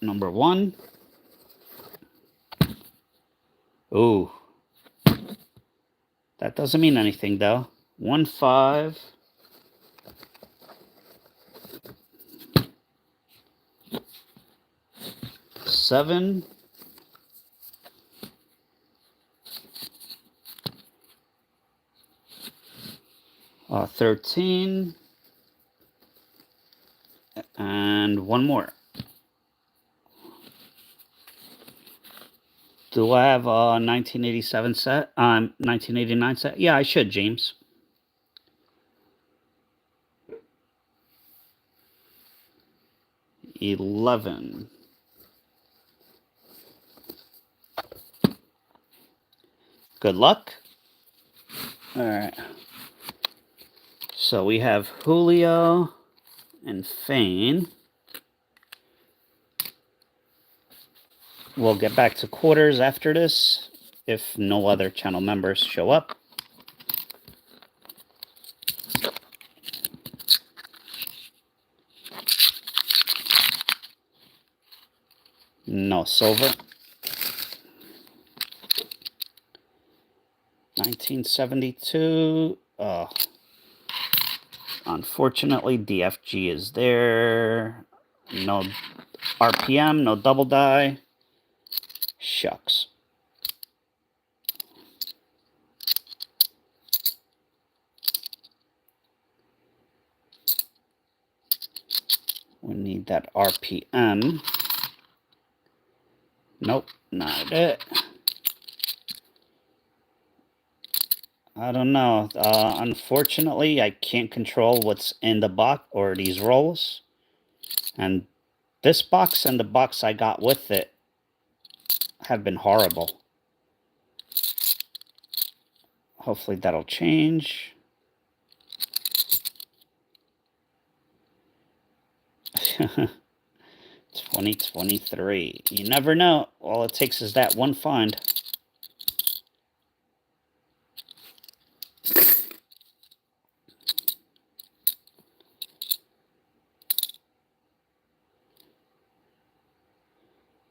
Number 1. Ooh. That doesn't mean anything, though. 1, 5. 7. 13. And one more. Do I have a 1987 set? 1989 set? Yeah, I should, James. 11. Good luck. All right. So we have Julio and Fain. We'll get back to quarters after this if no other channel members show up. No silver. 1972. Unfortunately, DFG is there. No RPM, no double die. Shucks. We need that RPM. Nope, not it. I don't know. Unfortunately, I can't control what's in the box or these rolls. And this box and the box I got with it have been horrible. Hopefully that'll change. $20.23. You never know. All it takes is that one find.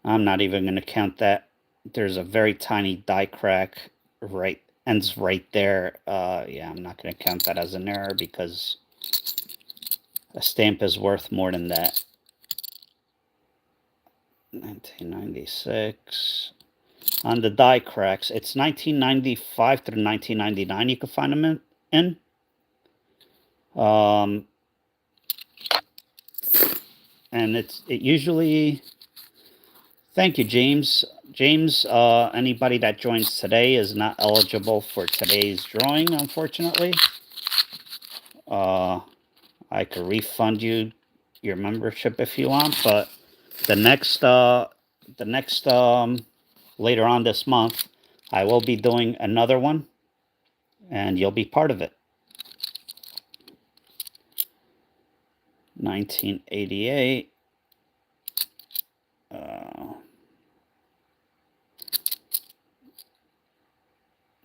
I'm not even going to count that. There's a very tiny die crack ends right there. Yeah, I'm not going to count that as an error because a stamp is worth more than that. 1996. On the die cracks, it's 1995 through 1999 you can find them in. And it usually... Thank you, James. James, anybody that joins today is not eligible for today's drawing, unfortunately. I could refund you your membership if you want, but the next later on this month, I will be doing another one, and you'll be part of it. 1988.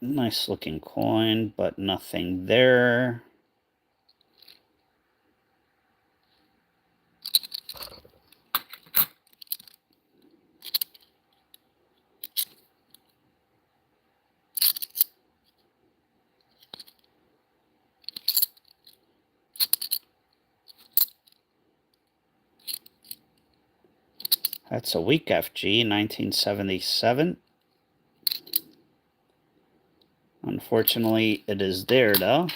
Nice looking coin, but nothing there. That's a weak FG, 1977. Unfortunately, it is there, though.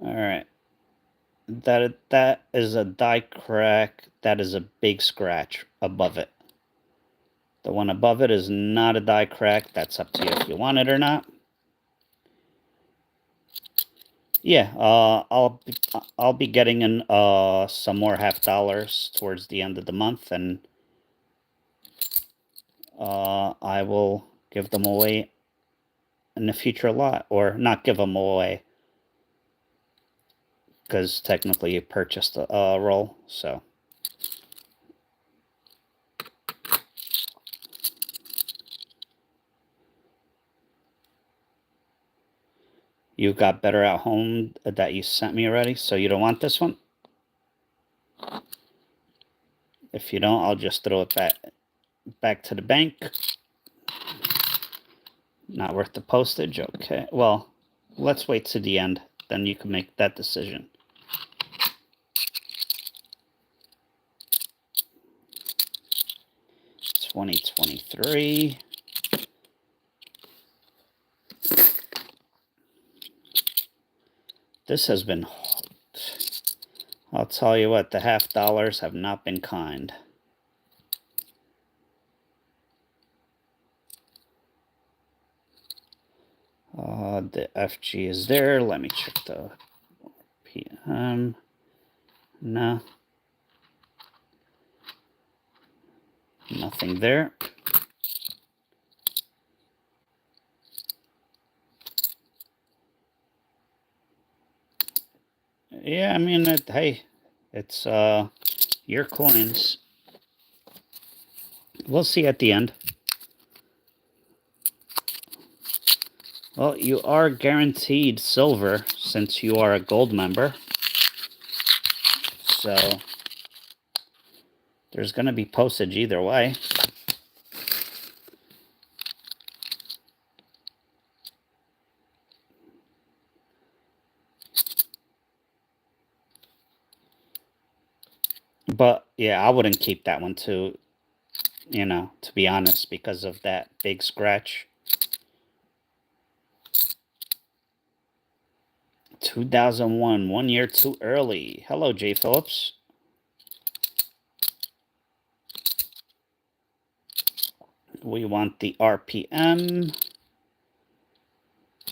All right. That is a die crack. That is a big scratch above it. The one above it is not a die crack. That's up to you if you want it or not. Yeah, I'll be getting in some more $50 towards the end of the month, and I will give them away in the future lot, or not give them away, because technically you purchased a roll, so. You got better at home that you sent me already, so you don't want this one? If you don't, I'll just throw it back to the bank. Not worth the postage. Okay, well, let's wait to the end. Then you can make that decision. $20.23. This has been... I'll tell you what, the $half have not been kind. The FG is there. Let me check the PM. No. Nothing there. Yeah, I mean, hey, it's your coins. We'll see at the end. Well, you are guaranteed silver since you are a gold member. So there's going to be postage either way. But yeah, I wouldn't keep that one too, you know, to be honest, because of that big scratch. 2001, 1 year too early. Hello, J. Phillips. We want the RPM.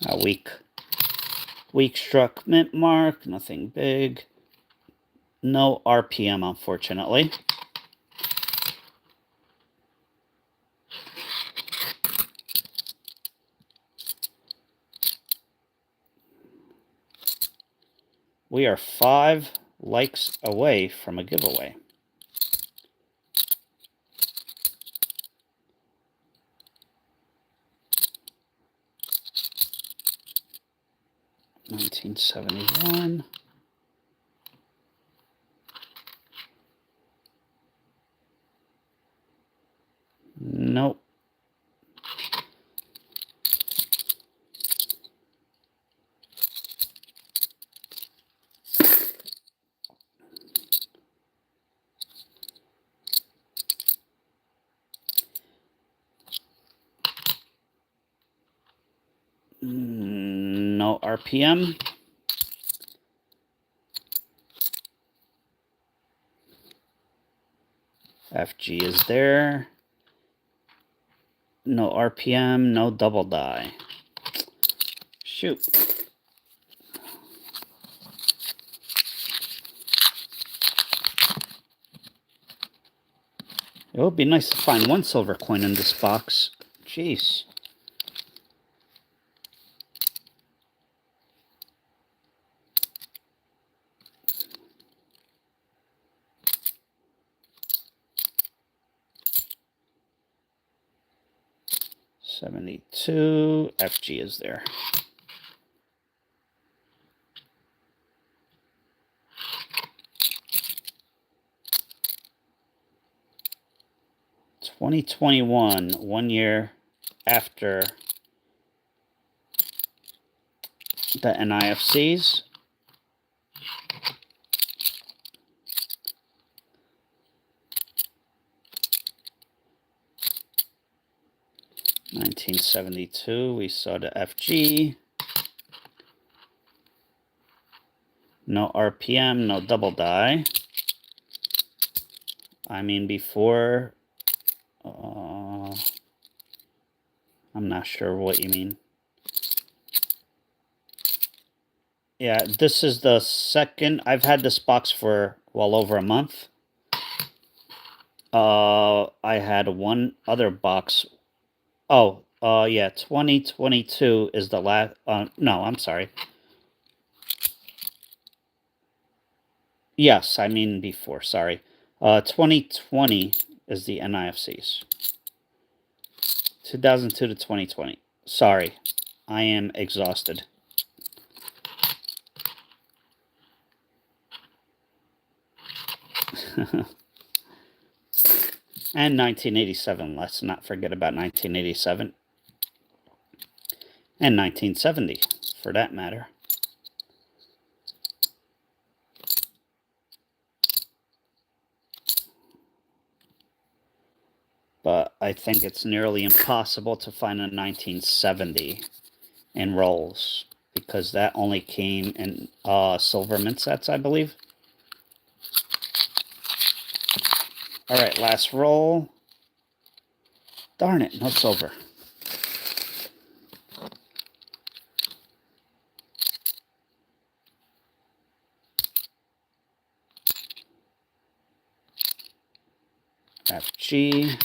A week struck mint mark. Nothing big. No RPM, unfortunately. We are 5 likes away from a giveaway. $19.71. Nope. No RPM. FG is there. No RPM, no double die. Shoot. It would be nice to find one silver coin in this box. Jeez. $72. FG is there. $20.21, 1 year after the NIFCs. $19.72, we saw the FG. No RPM, no double die. I mean, before, I'm not sure what you mean. Yeah, this is the second. I've had this box for well over a month. I had one other box. Oh, yeah, 2022 is the last. No, I'm sorry. Yes, I mean before. Sorry. 2020 is the NIFCs. 2002 to 2020. Sorry, I am exhausted. And 1987. Let's not forget about 1987. And 1970, for that matter. But I think it's nearly impossible to find a 1970 in rolls, because that only came in silver mint sets, I believe. Alright, last roll. Darn it, no silver. FG.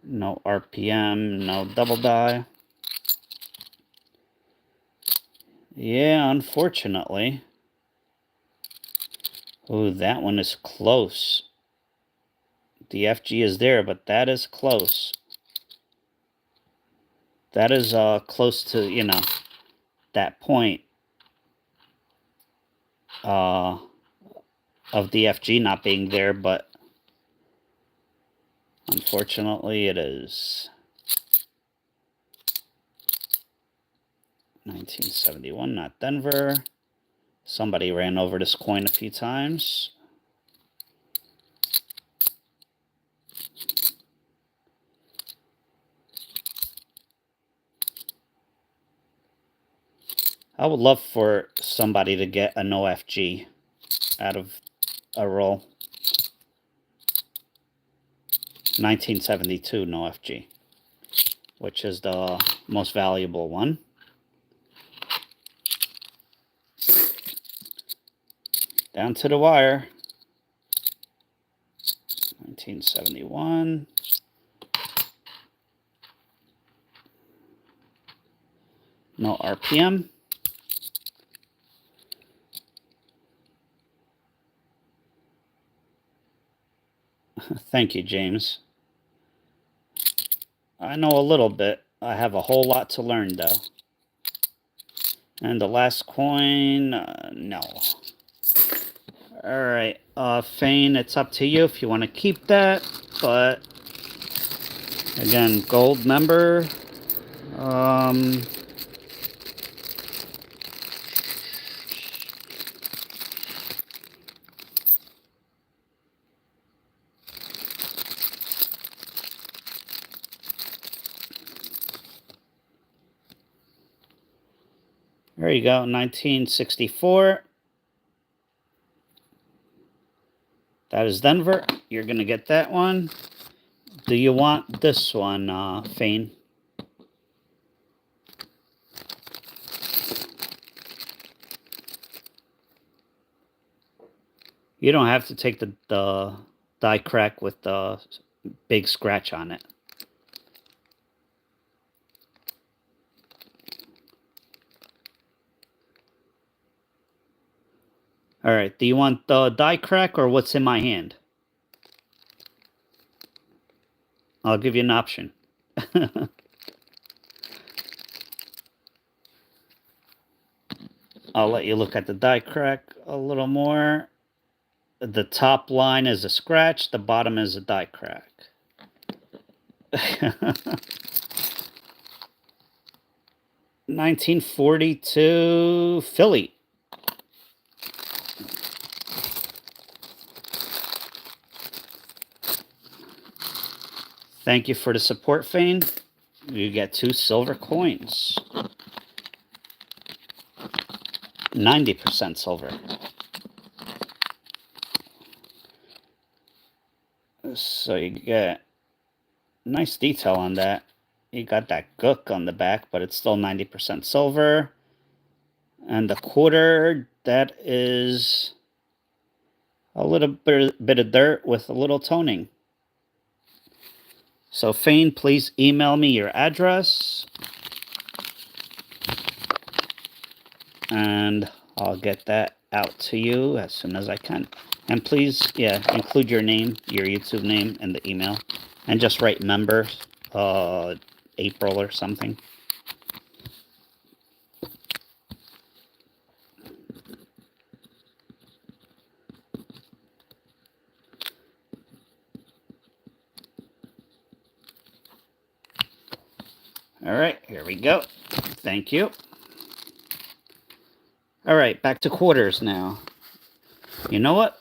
No RPM, no double die. Yeah, unfortunately. Ooh, that one is close. The FG is there, but that is close. That is close to, you know, that point of the FG not being there, but unfortunately it is. 1971, not Denver. Somebody ran over this coin a few times. I would love for somebody to get a no FG out of a roll. 1972 no FG, which is the most valuable one. Down to the wire. 1971. No RPM. Thank you, James. I know a little bit. I have a whole lot to learn, though. And the last coin, no. Alright, Fain, it's up to you if you want to keep that, but again, gold member. There you go, 1964. That is Denver. You're going to get that one. Do you want this one, Fain? You don't have to take the die crack with the big scratch on it. Alright, do you want the die crack or what's in my hand? I'll give you an option. I'll let you look at the die crack a little more. The top line is a scratch, the bottom is a die crack. 1942 Philly. Thank you for the support, Fain. You get 2 silver coins. 90% silver. So you get nice detail on that. You got that gook on the back, but it's still 90% silver. And the quarter, that is a little bit of dirt with a little toning. So Fain, please email me your address. And I'll get that out to you as soon as I can. And please, yeah, include your name, your YouTube name, in the email. And just write member, April or something. All right, here we go. Thank you. All right, back to quarters now. You know what?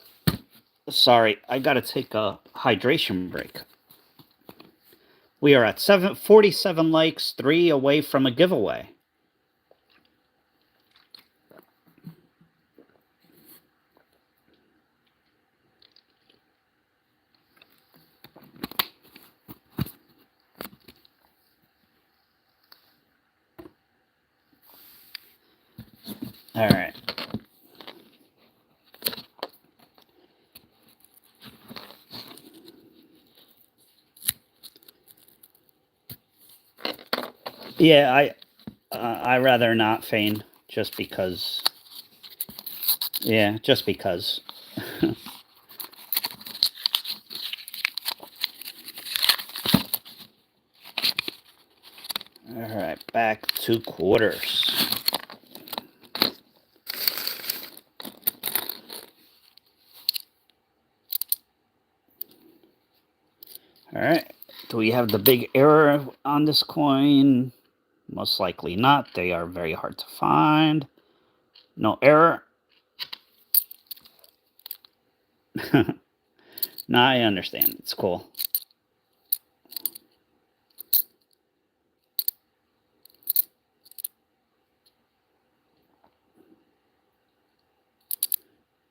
Sorry, I gotta take a hydration break. We are at 47 likes, 3 away from a giveaway. All right. Yeah, I rather not Fain, just because. Yeah, just because. All right, back to quarters. All right, do we have the big error on this coin? Most likely not. They are very hard to find. No error. No, I understand. It's cool.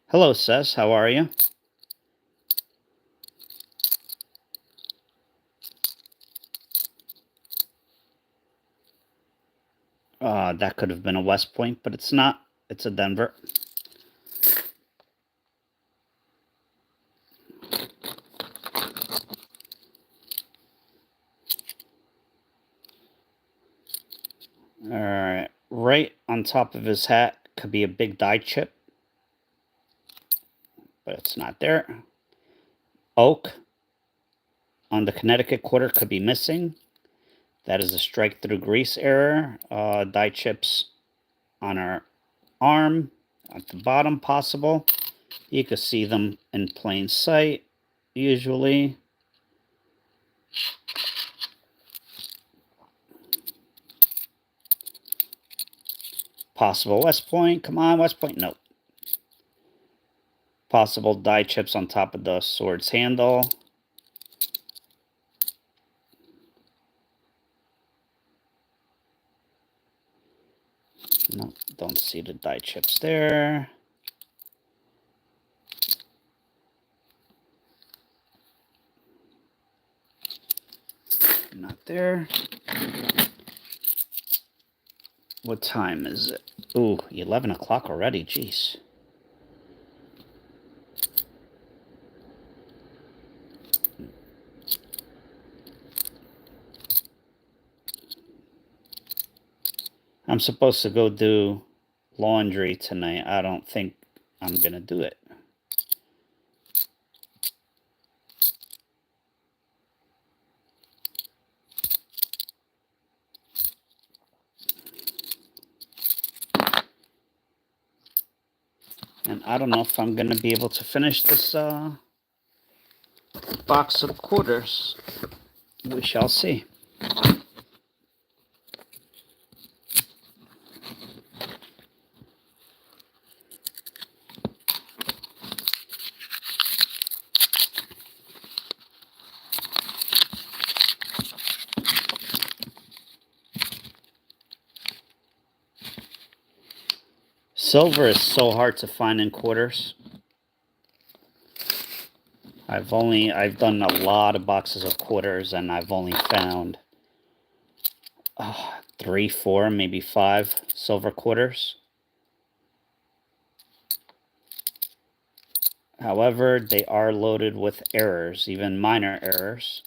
Hello, Seth. How are you? That could have been a West Point, but it's not. It's a Denver. All right. Right on top of his hat could be a big die chip, but it's not there. Oak on the Connecticut quarter could be missing. That is a strike through grease error. Die chips on our arm at the bottom possible. You can see them in plain sight usually. Possible West Point. Come on, West Point. Nope. Possible die chips on top of the sword's handle. No, don't see the die chips there. Not there. What time is it? Ooh, 11 o'clock already. Jeez. I'm supposed to go do laundry tonight. I don't think I'm going to do it. And I don't know if I'm going to be able to finish this box of quarters. We shall see. Silver is so hard to find in quarters. I've done a lot of boxes of quarters, and I've only found 3, 4, maybe 5 silver quarters. However, they are loaded with errors, even minor errors.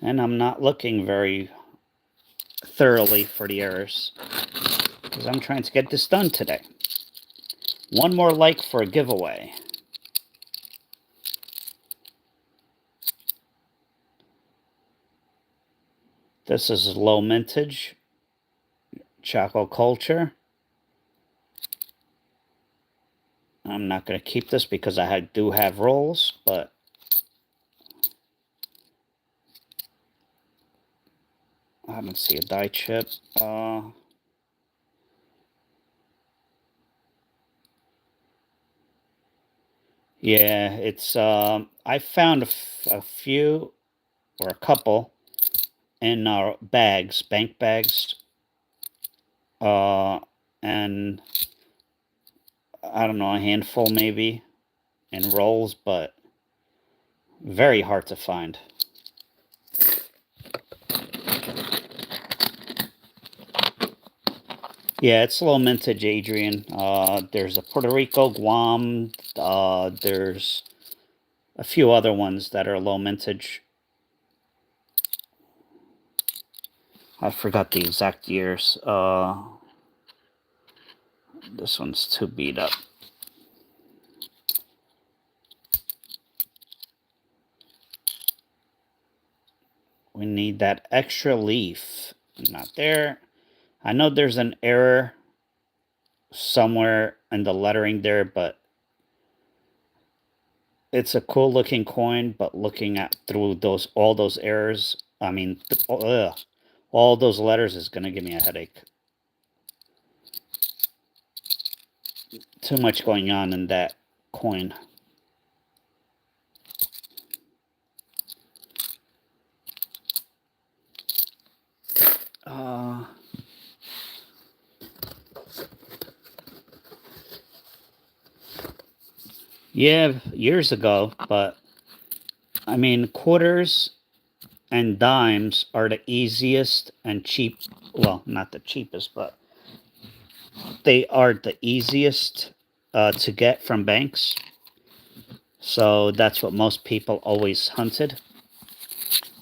And I'm not looking very thoroughly for the errors, because I'm trying to get this done today. One more like for a giveaway. This is low mintage. Choco culture. I'm not going to keep this because I do have rolls, but I don't see a die chip. Yeah, it's I found a few or a couple in our bags, bank bags, and I don't know, a handful maybe in rolls, but very hard to find. Yeah, it's low mintage, Adrian. There's a Puerto Rico, Guam. There's a few other ones that are low mintage. I forgot the exact years. This one's too beat up. We need that extra leaf. Not there. I know there's an error somewhere in the lettering there, but it's a cool looking coin. But looking at through all those errors, I mean, all those letters is gonna give me a headache. Too much going on in that coin. Yeah, years ago, but I mean, quarters and dimes are the easiest and cheap. Well, not the cheapest, but they are the easiest to get from banks. So that's what most people always hunted.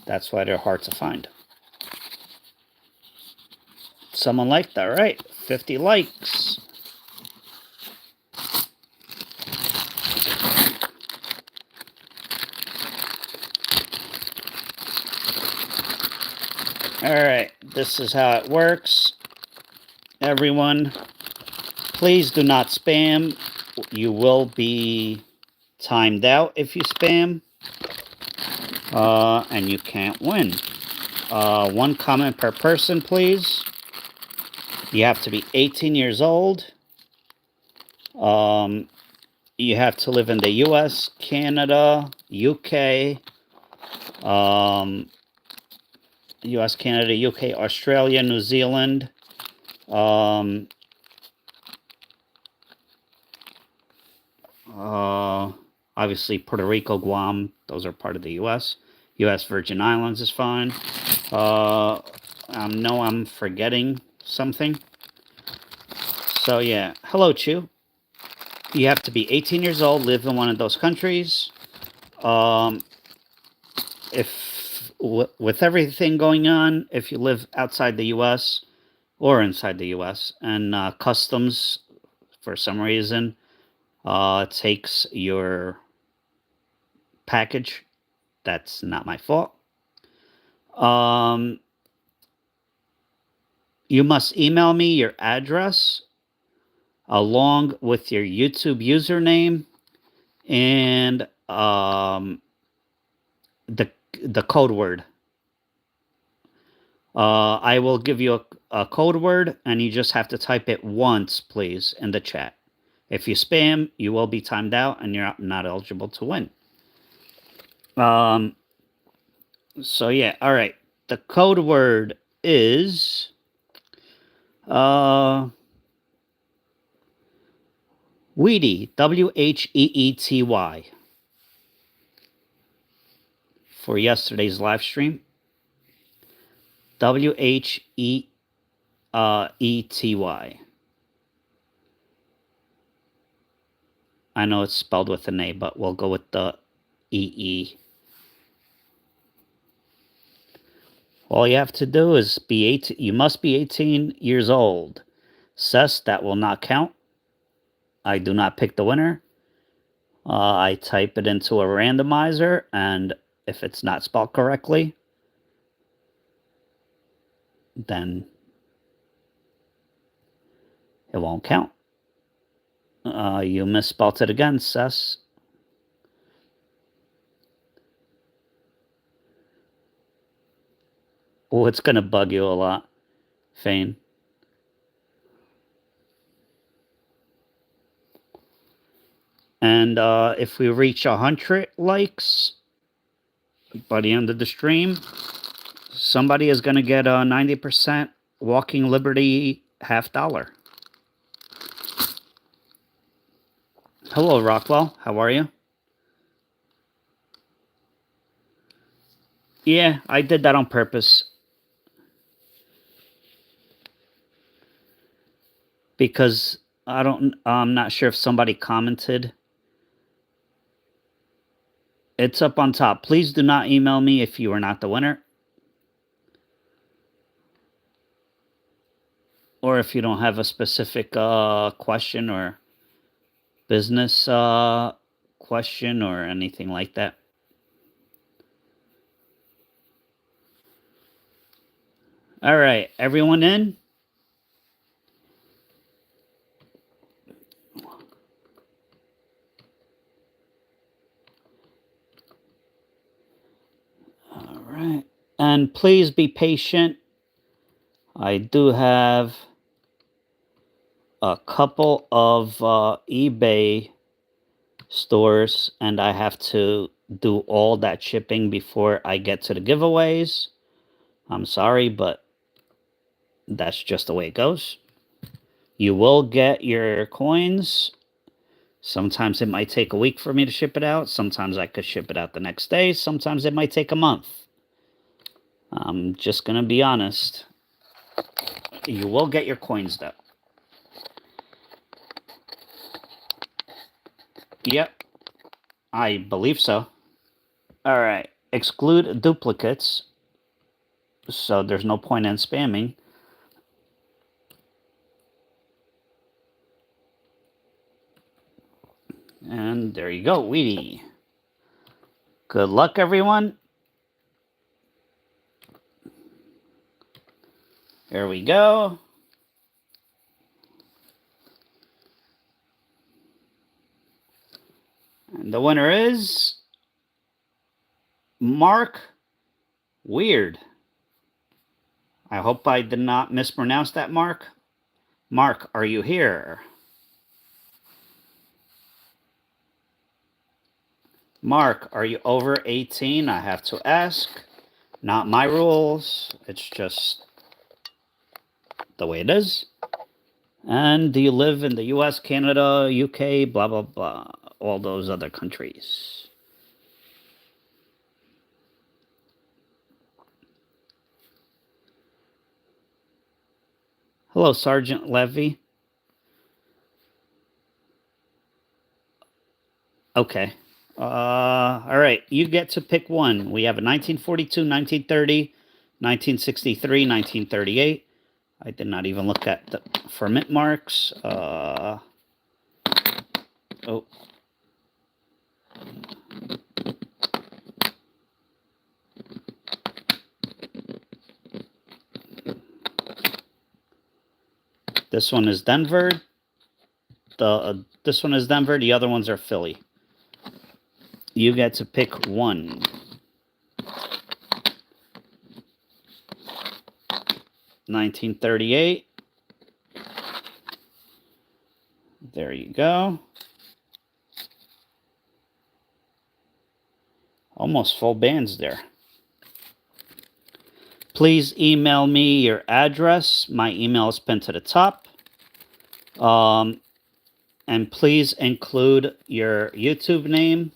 That's why they're hard to find. Someone liked that, right? 50 likes. Alright, this is how it works. Everyone, please do not spam. You will be timed out if you spam. And you can't win. One comment per person, please. You have to be 18 years old. You have to live in the US, Canada, UK, US, Canada, UK, Australia, New Zealand, obviously Puerto Rico, Guam, those are part of the US. US Virgin Islands is fine. I know I'm forgetting something. So yeah, hello Chu. You have to be 18 years old, live in one of those countries. If with everything going on, if you live outside the U.S. or inside the U.S. and customs, for some reason, takes your package, that's not my fault. You must email me your address along with your YouTube username and the code word. I will give you a code word, and you just have to type it once, please, in the chat. If you spam, you will be timed out, and you're not eligible to win. So yeah, all right. The code word is Wheaty, WHEETY, for yesterday's live stream. WHEETY. I know it's spelled with an A, but we'll go with the EE. All you have to do is be 18. You must be 18 years old. Seth, that will not count. I do not pick the winner. I type it into a randomizer, and if it's not spelled correctly, then It won't count. You misspelled it again, Seth. Oh, it's going to bug you a lot, Fain. And if we reach 100 likes by the end of the stream, somebody is going to get a 90% Walking Liberty $50. Hello, Rockwell. How are you? Yeah, I did that on purpose. Because I'm not sure if somebody commented. It's up on top. Please do not email me if you are not the winner. Or if you don't have a specific question or business question or anything like that. All right, everyone in? All right. And please be patient. I do have a couple of eBay stores, and I have to do all that shipping before I get to the giveaways. I'm sorry, but that's just the way it goes. You will get your coins. Sometimes it might take a week for me to ship it out. Sometimes I could ship it out the next day. Sometimes it might take a month. I'm just going to be honest. You will get your coins, though. Yep. I believe so. All right. Exclude duplicates. So there's no point in spamming. And there you go, Weedy. Good luck, everyone. Here we go. And the winner is Mark Weird. I hope I did not mispronounce that, Mark. Mark, are you here? Mark, are you over 18? I have to ask. Not my rules. It's just the way it is. And do you live in the US, Canada, UK, blah, blah, blah, all those other countries? Hello, Sergeant Levy. Okay. All right. You get to pick one. We have a 1942, 1930, 1963, 1938. I did not even look at the for mint marks. Oh. This one is Denver. This one is Denver. The other ones are Philly. You get to pick one. $1938. There you go. Almost full bands there. Please email me your address. My email is pinned to the top. And please include your YouTube name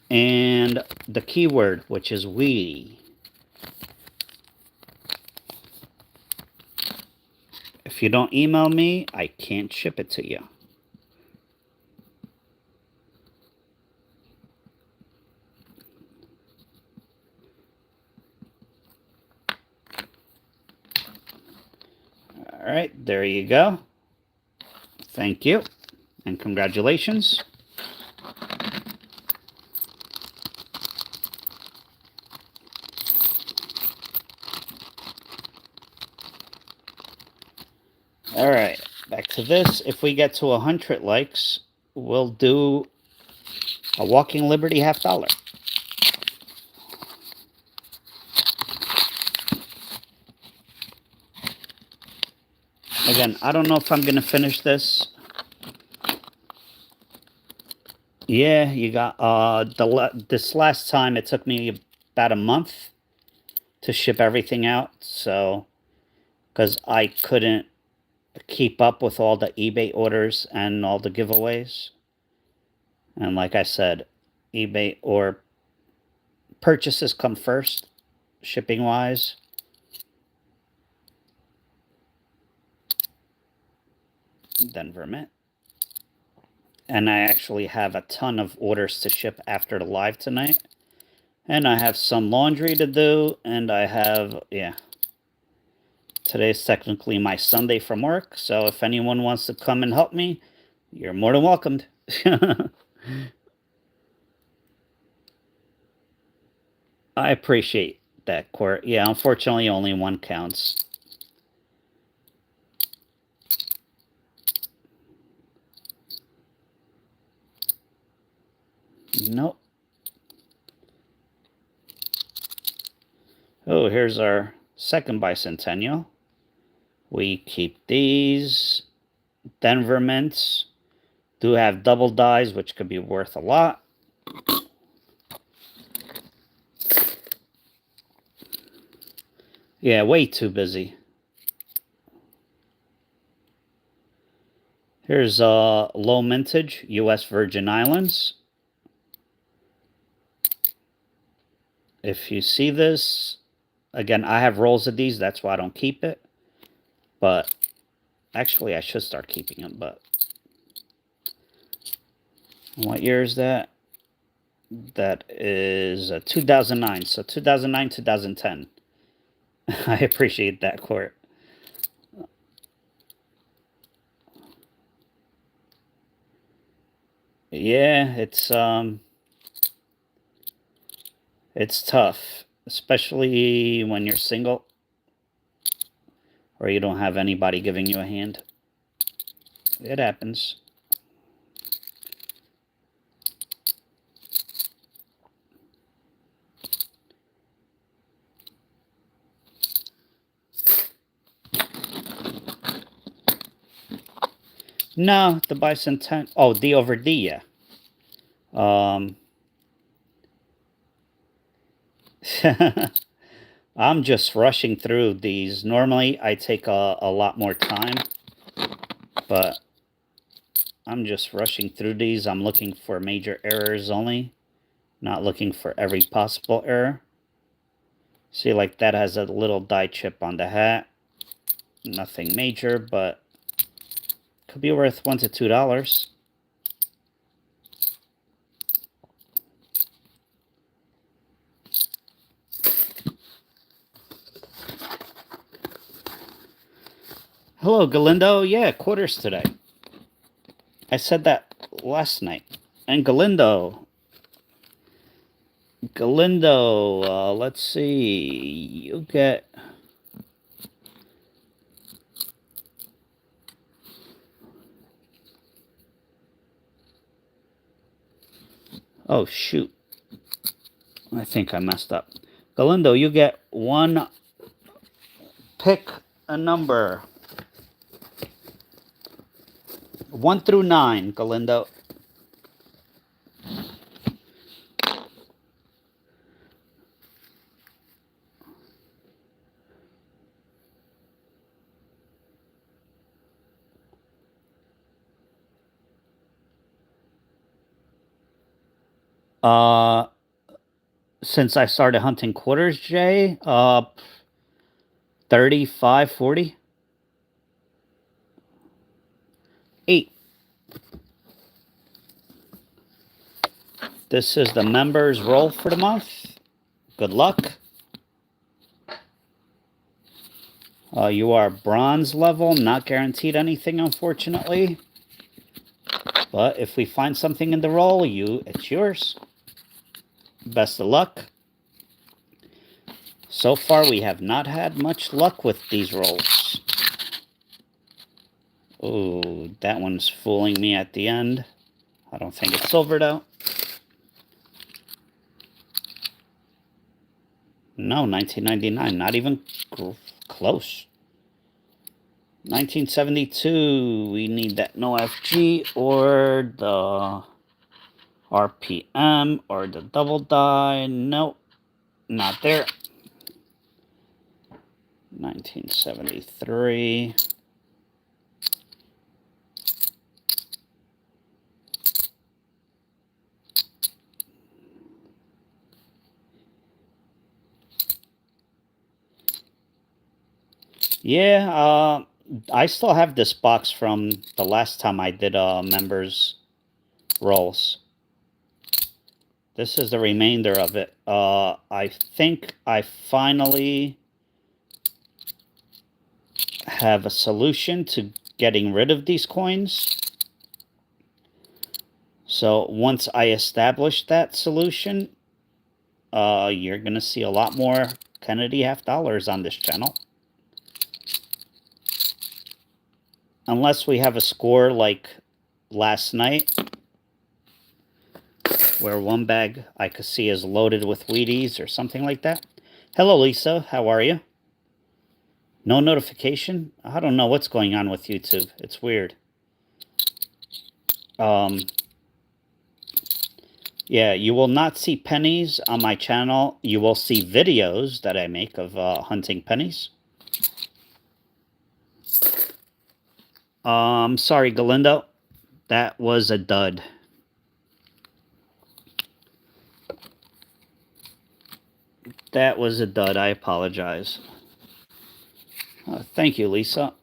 and the keyword, which is we. If you don't email me, I can't ship it to you. All right, there you go. Thank you, and congratulations. All right, back to this. If we get to 100 likes, we'll do a Walking Liberty $50. Again, I don't know if I'm going to finish this. Yeah, you got this last time it took me about a month to ship everything out, so because I couldn't keep up with all the eBay orders and all the giveaways. And like I said, eBay or purchases come first, shipping wise. Denver Mint. And I actually have a ton of orders to ship after the live tonight. And I have some laundry to do, and I have, yeah. Today's technically my Sunday from work, so if anyone wants to come and help me, you're more than welcomed. I appreciate that, Court. Yeah, unfortunately, only one counts. Nope. Oh, here's our second bicentennial. We keep these. Denver Mints do have double dies, which could be worth a lot. Yeah, way too busy. Here's low mintage, U.S. Virgin Islands. If you see this, again, I have rolls of these. That's why I don't keep it. But actually, I should start keeping them. But what year is that? That is 2009. So 2009, 2010. I appreciate that, Court. Yeah, it's tough, especially when you're single or you don't have anybody giving you a hand. It happens. No, the bicentennial. Oh, D over D, yeah. I'm just rushing through these. Normally, I take a lot more time, but I'm just rushing through these. I'm looking for major errors only, not looking for every possible error. See, like that has a little die chip on the hat. Nothing major, but could be worth $1 to $2. Hello, Galindo. Yeah, quarters today. I said that last night. And Galindo, let's see. You get... Oh, shoot. I think I messed up. Galindo, you get one. Pick a number. 1 through 9, Galindo. Since I started hunting quarters, Jay, 35, 40. 8. This is the members roll for the month. Good luck. You are bronze level, not guaranteed anything, unfortunately. But if we find something in the roll, it's yours. Best of luck. So far, we have not had much luck with these rolls. Oh, that one's fooling me at the end. I don't think it's silver, though. No, 1999. Not even close. 1972. We need that no FG or the RPM or the double die. Nope, not there. 1973. Yeah, I still have this box from the last time I did members rolls. This is the remainder of it. I think I finally have a solution to getting rid of these coins. So once I establish that solution, you're going to see a lot more Kennedy half dollars on this channel. Unless we have a score like last night, where one bag I could see is loaded with Wheaties or something like that. Hello, Lisa. How are you? No notification? I don't know what's going on with YouTube. It's weird. Yeah, you will not see pennies on my channel. You will see videos that I make of hunting pennies. Sorry, Galindo. That was a dud. That was a dud. I apologize. Thank you, Lisa.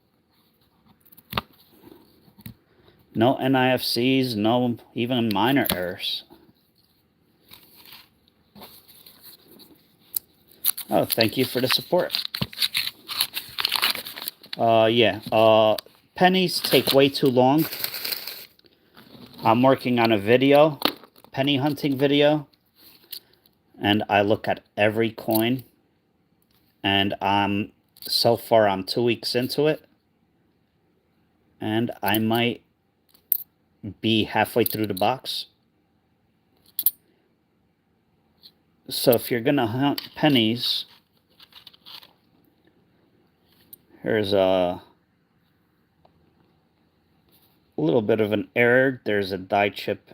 No NIFCs, no even minor errors. Oh, thank you for the support. Yeah. Pennies take way too long. I'm working on a video, penny hunting video, and I look at every coin, and so far I'm 2 weeks into it, and I might be halfway through the box. So if you're gonna hunt pennies, here's a little bit of an error. There's a die chip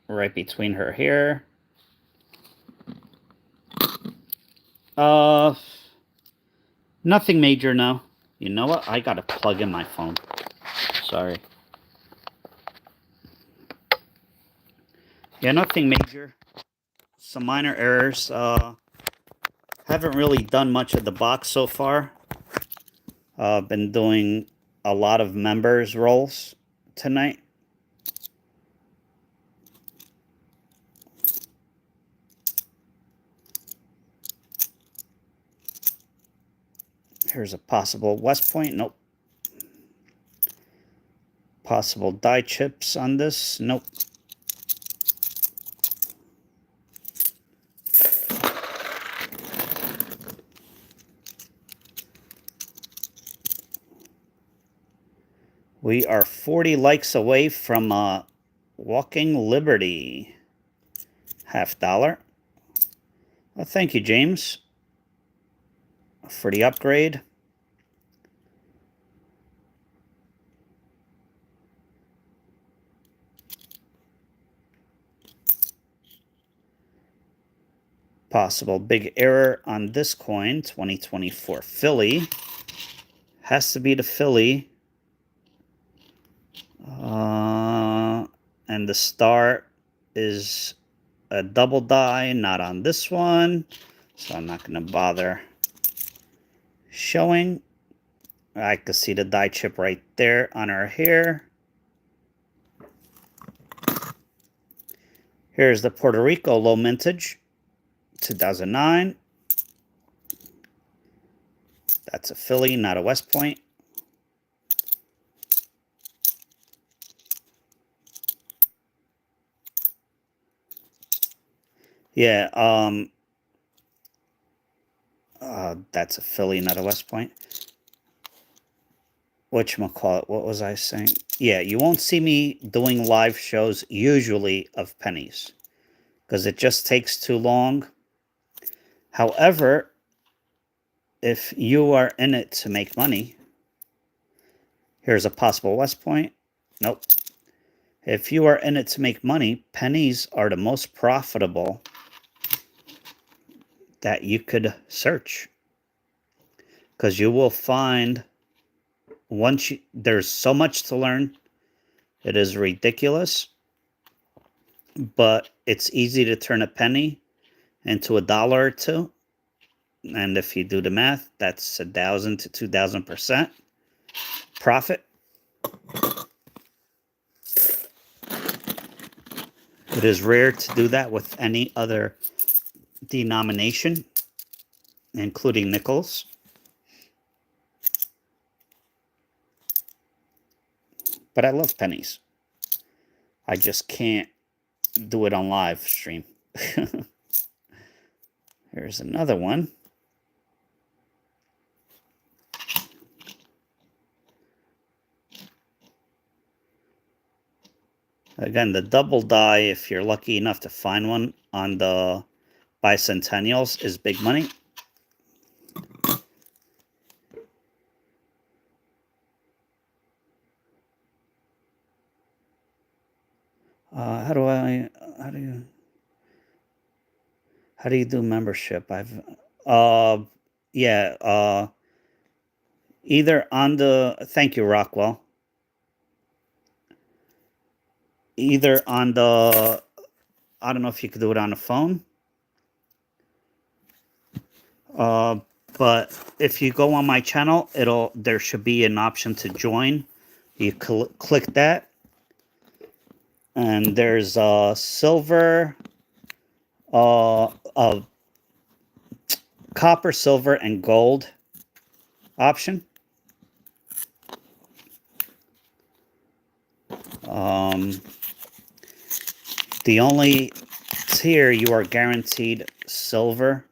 right between her here. Nothing major, no. You know what? I gotta plug in my phone. Sorry. Yeah, nothing major. Some minor errors. Haven't really done much of the box so far. Been doing a lot of members rolls tonight. Here's a possible West Point. Nope. Possible die chips on this. Nope. We are 40 likes away from Walking Liberty. $50. Well, thank you, James, for the upgrade. Possible big error on this coin, 2024 Philly. Has to be the Philly. And the star is a double die, not on this one. So I'm not going to bother showing. I can see the die chip right there on her hair. Here's the Puerto Rico low mintage, 2009. That's a Philly, not a West Point. Yeah, that's a Philly, not a West Point. whatchamacallit, what was I saying? Yeah, you won't see me doing live shows usually of pennies because it just takes too long. However, if you are in it to make money, here's a possible West Point. Nope. If you are in it to make money, pennies are the most profitable that you could search because you will find there's so much to learn. It is ridiculous, but it's easy to turn a penny into $1 or $2. And if you do the math, that's 1,000 to 2,000% profit. It is rare to do that with any other denomination, including nickels. But I love pennies. I just can't do it on live stream. Here's another one. Again, the double die, if you're lucky enough to find one on the bicentennials, is big money. How do you do membership? Either on the, thank you, Rockwell. Either on the, I don't know if you could do it on the phone. But if you go on my channel, there should be an option to join. You click that, and there's a silver, a copper, silver, and gold option. The only tier you are guaranteed silver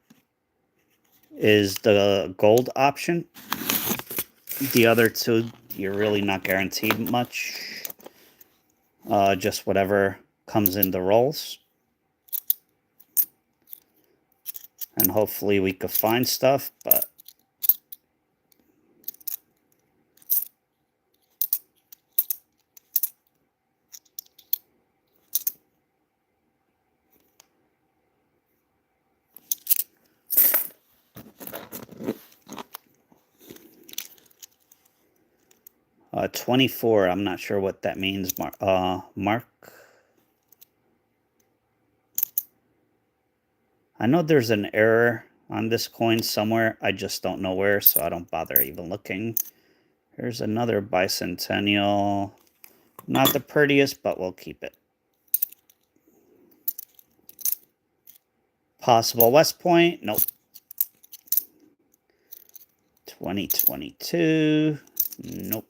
is the gold option. The other two, you're really not guaranteed much. Just whatever comes in the rolls. And hopefully we could find stuff, but $24, I'm not sure what that means, Mark. I know there's an error on this coin somewhere. I just don't know where, so I don't bother even looking. Here's another bicentennial. Not the prettiest, but we'll keep it. Possible West Point. Nope. 2022. Nope.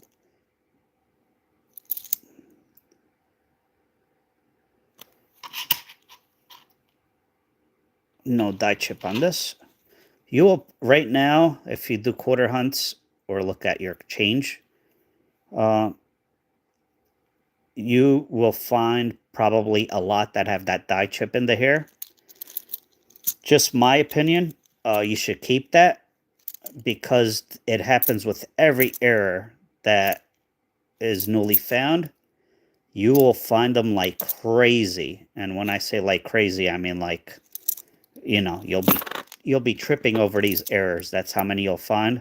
No die chip on this. You will, right now, if you do quarter hunts or look at your change, you will find probably a lot that have that die chip in the hair. Just my opinion, you should keep that because it happens with every error that is newly found. You will find them like crazy. And when I say like crazy, I mean like, you know, you'll be tripping over these errors. That's how many you'll find.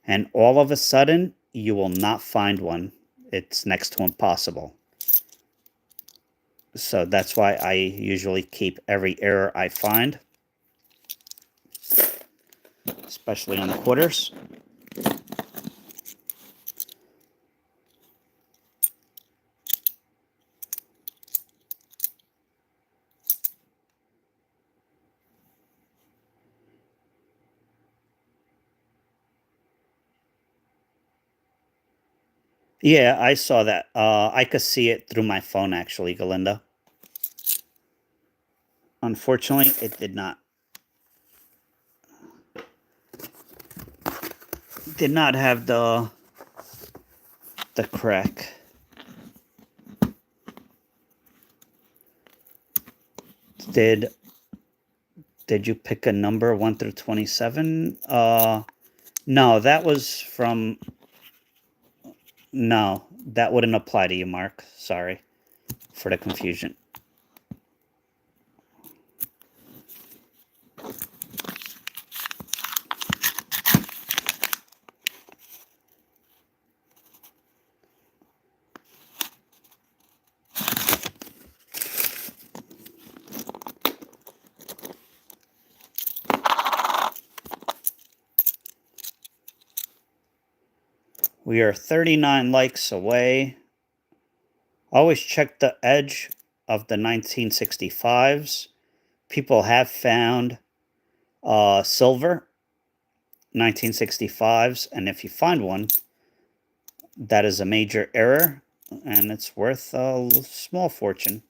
And all of a sudden, you will not find one. It's next to impossible. So that's why I usually keep every error I find, especially on the quarters. Yeah, I saw that. I could see it through my phone, actually, Galinda. Unfortunately, it did not. Did not have the the crack. Did you pick a number 1 through 27? No, that was from... No, that wouldn't apply to you, Mark. Sorry for the confusion. We are 39 likes away. Always check the edge of the 1965s. People have found silver 1965s, and if you find one, that is a major error, and it's worth a small fortune.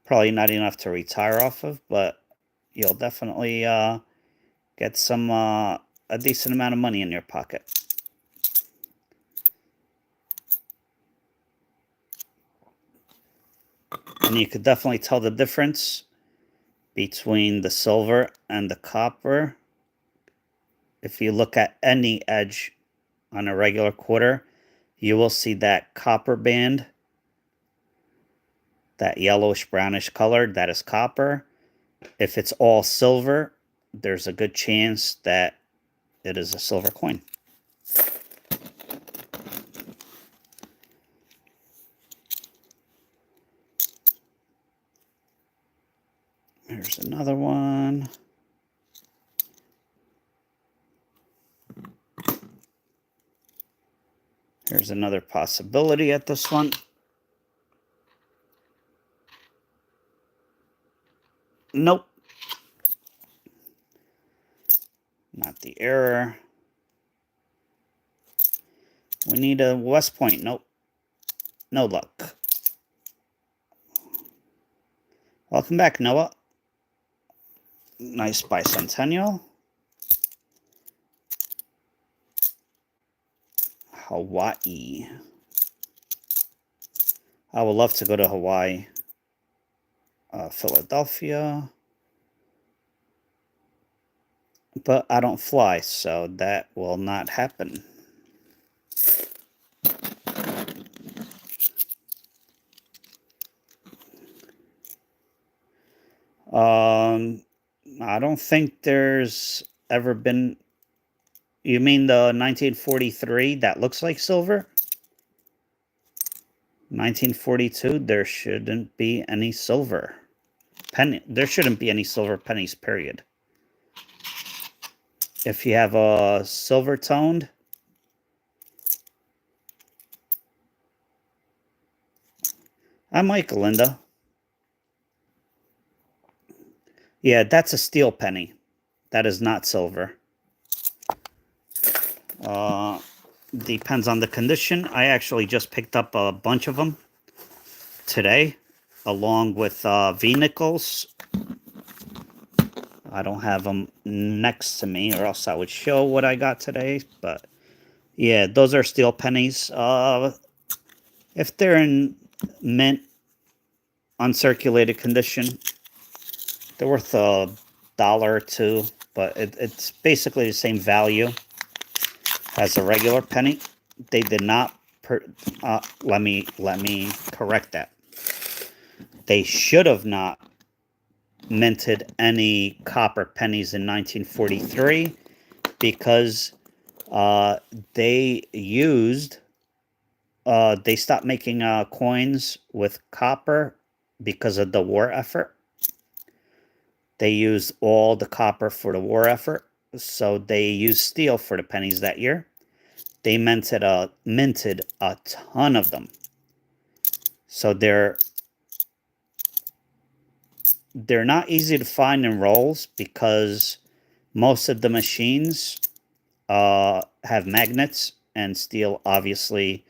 Probably not enough to retire off of, but you'll definitely get some a decent amount of money in your pocket. And you could definitely tell the difference between the silver and the copper. If you look at any edge on a regular quarter, you will see that copper band, that yellowish brownish color, that is copper. If it's all silver, there's a good chance that it is a silver coin. Here's another one. Here's another possibility at this one. Nope. Not the error. We need a West Point. Nope. No luck. Welcome back, Noah. Nice bicentennial. Hawaii. I would love to go to Hawaii. Philadelphia. But I don't fly, so that will not happen. I don't think there's ever been... You mean the 1943 that looks like silver? 1942, there shouldn't be any silver penny. There shouldn't be any silver pennies, period. If you have a silver toned, I might, Linda. Yeah, that's a steel penny. That is not silver. Depends on the condition. I actually just picked up a bunch of them today, along with V-nickels. I don't have them next to me, or else I would show what I got today. But yeah, those are steel pennies. If they're in mint, uncirculated condition, they're worth $1 or $2, but it's basically the same value as a regular penny. They did not. Let me correct that. They should have not minted any copper pennies in 1943 because they stopped making coins with copper because of the war effort. They used all the copper for the war effort, so they used steel for the pennies that year. They minted a ton of them. So they're not easy to find in rolls because most of the machines have magnets, and steel obviously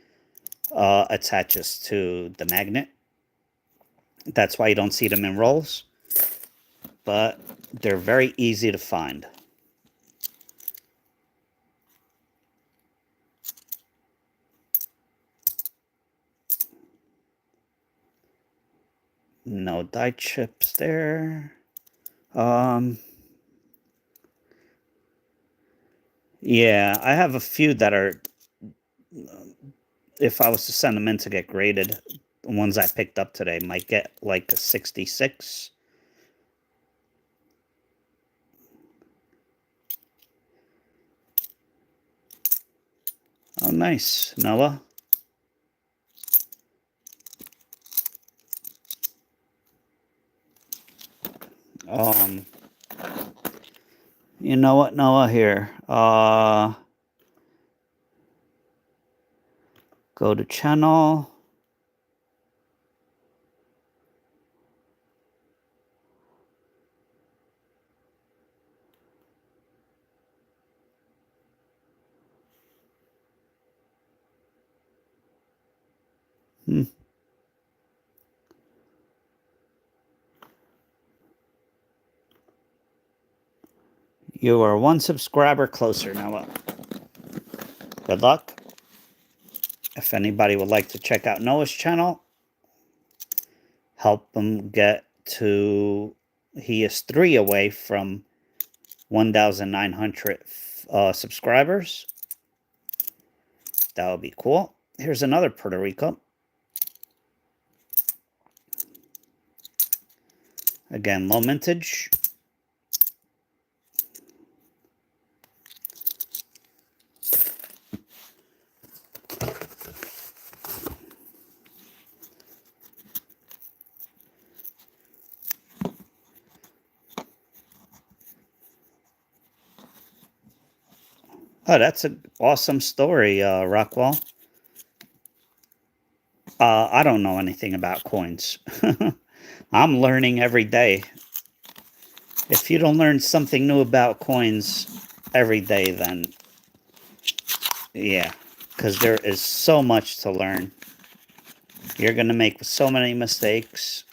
attaches to the magnet. That's why you don't see them in rolls. But they're very easy to find. No die chips there. Yeah, I have a few that are, if I was to send them in to get graded, the ones I picked up today might get like a 66. Oh, nice, Noah. Um, you know what, Noah? Here, go to channel. Hmm. You are one subscriber closer, Noah. Good luck. If anybody would like to check out Noah's channel, help him get to, he is 3 away from 1,900 subscribers. That would be cool. Here's another Puerto Rico. Again, low mintage. Oh, that's an awesome story, Rockwell. I don't know anything about coins. I'm learning every day. If you don't learn something new about coins every day, then yeah, because there is so much to learn. You're going to make so many mistakes.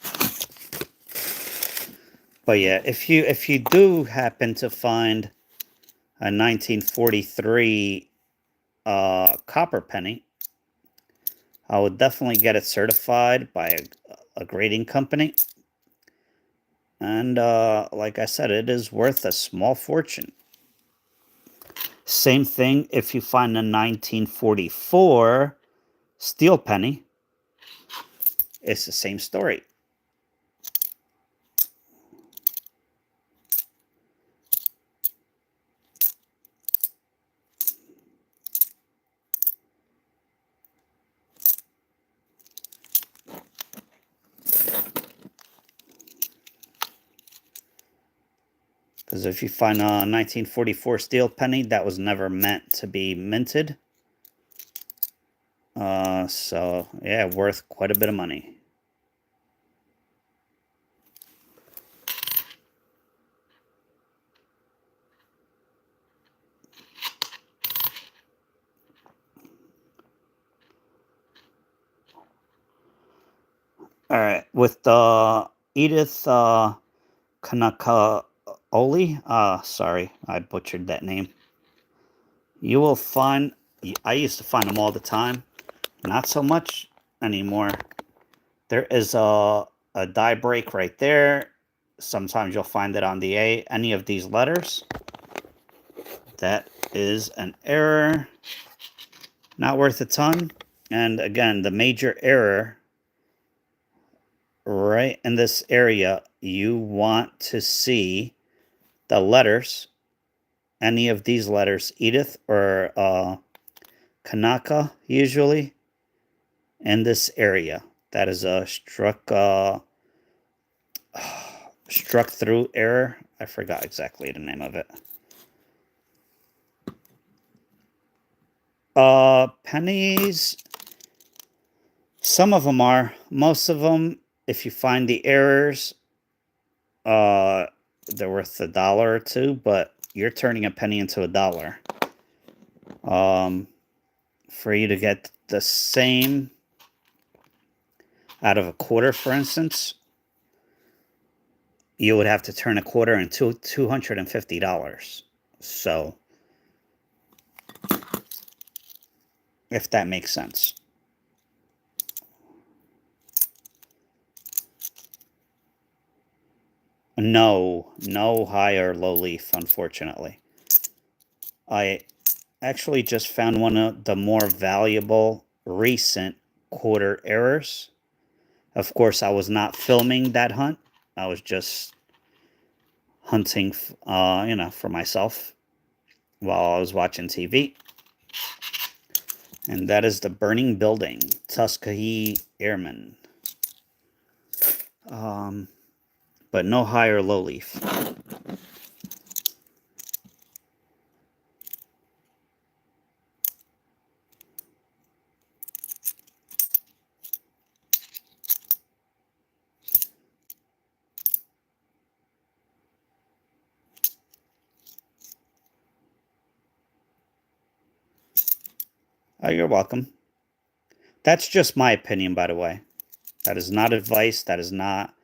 But yeah, if you do happen to find a 1943 copper penny, I would definitely get it certified by a grading company. And like I said, it is worth a small fortune. Same thing if you find a 1944 steel penny. It's the same story. Because if you find a 1944 steel penny, that was never meant to be minted. So, yeah, worth quite a bit of money. All right, with Edith Kanakaoli, sorry, I butchered that name. You will find, I used to find them all the time, not so much anymore. There is a die break right there. Sometimes you'll find it on the A, any of these letters. That is an error. Not worth a ton. And again, the major error right in this area, you want to see the letters, any of these letters, Edith or Kanaka, usually, in this area. That is a struck through error. I forgot exactly the name of it. Pennies, some of them are. Most of them, if you find the errors, they're worth $1 or $2, but you're turning a penny into $1. For you to get the same out of a quarter, for instance, you would have to turn a quarter into $250. So, if that makes sense. No, no high or low leaf, unfortunately. I actually just found one of the more valuable recent quarter errors. Of course, I was not filming that hunt. I was just hunting, for myself while I was watching TV. And that is the Burning Building, Tuskegee Airman. But no high or low leaf. Oh, you're welcome. That's just my opinion, by the way. That is not advice. That is not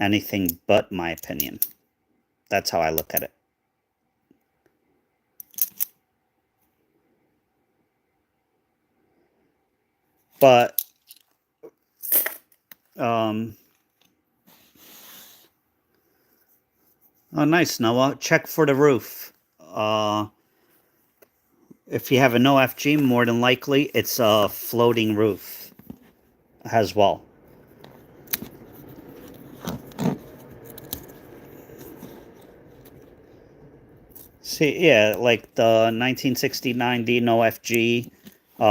anything but my opinion. That's how I look at it. But, oh, nice, Noah. Check for the roof. If you have an OFG, more than likely it's a floating roof as well. See, yeah, like the 1969 D OFG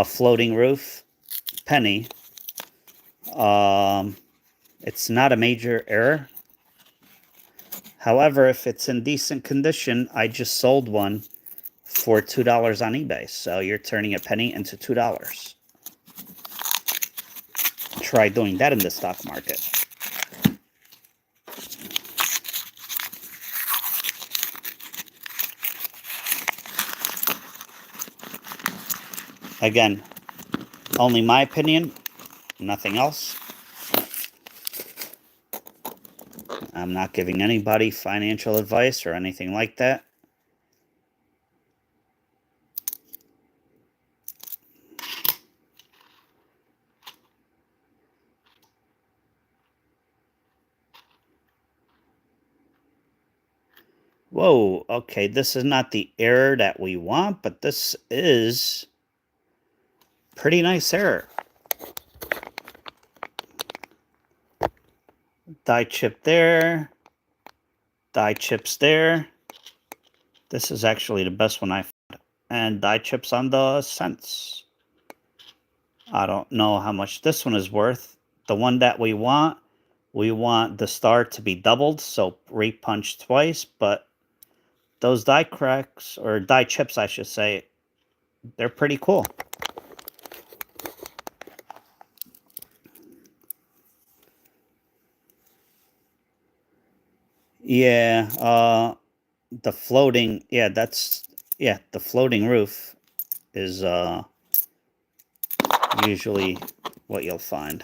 floating roof, penny. It's not a major error. However, if it's in decent condition, I just sold one for $2 on eBay. So you're turning a penny into $2. Try doing that in the stock market. Again, only my opinion, nothing else. I'm not giving anybody financial advice or anything like that. Whoa, okay, this is not the error that we want, but this is pretty nice error. Die chip there, die chips there. This is actually the best one I found. And die chips on the cents. I don't know how much this one is worth. The one that we want the star to be doubled, so repunched twice, but those die cracks, or die chips I should say, they're pretty cool. Yeah, the floating, the floating roof is usually what you'll find.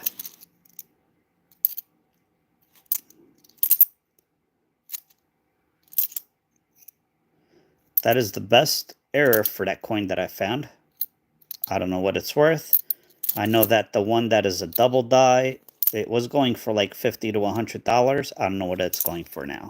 That is the best error for that coin that I found. I don't know what it's worth. I know that the one that is a double die, it was going for like $50 to $100. I don't know what it's going for now.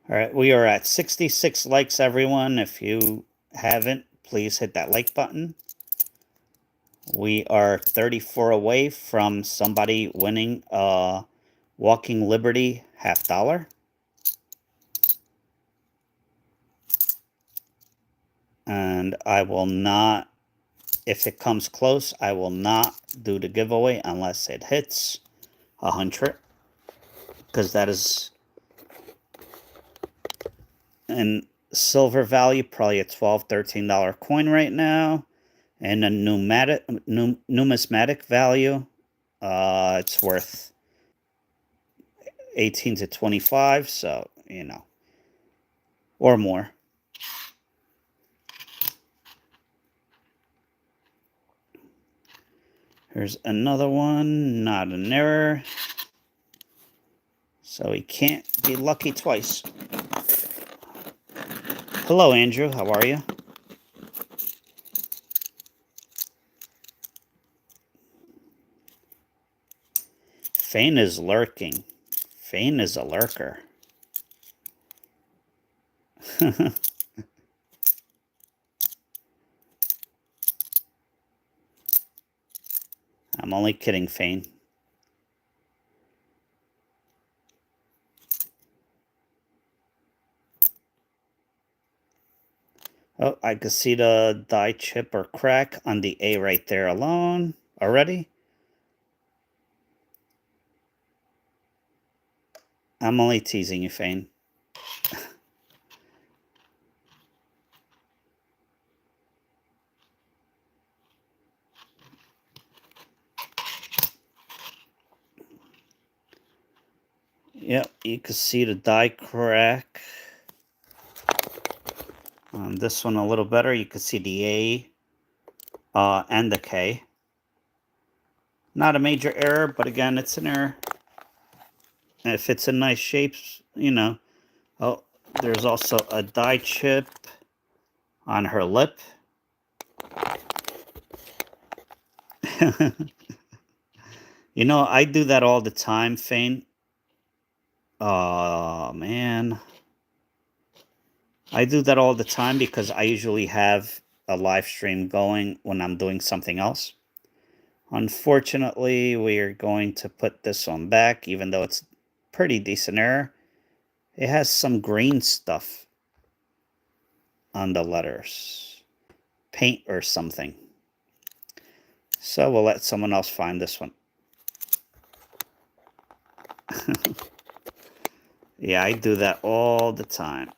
All right, we are at 66 likes, everyone. If you haven't, please hit that like button. We are 34 away from somebody winning a Walking Liberty $50. And I will not, if it comes close, I will not do the giveaway unless it hits 100. Because that is in silver value, probably a $12, $13 coin right now. And a numismatic value, it's worth 18 to 25, so, or more. Here's another one, not an error. So he can't be lucky twice. Hello, Andrew. How are you? Fain is lurking. Fain is a lurker. I'm only kidding, Fain. Oh, I could see the die chip or crack on the A right there alone already. I'm only teasing you, Fain. Yep, you can see the die crack. On this one a little better, you can see the A and the K. Not a major error, but again, it's an error. And if it's in nice shapes, you know. Oh, there's also a die chip on her lip. You know, I do that all the time, Fain. Oh, man. I do that all the time because I usually have a live stream going when I'm doing something else. Unfortunately, we are going to put this one back, even though it's pretty decent error. It has some green stuff on the letters. Paint or something. So we'll let someone else find this one. Yeah, I do that all the time.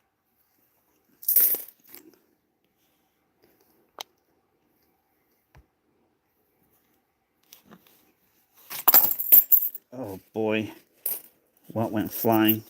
Oh boy, what went flying?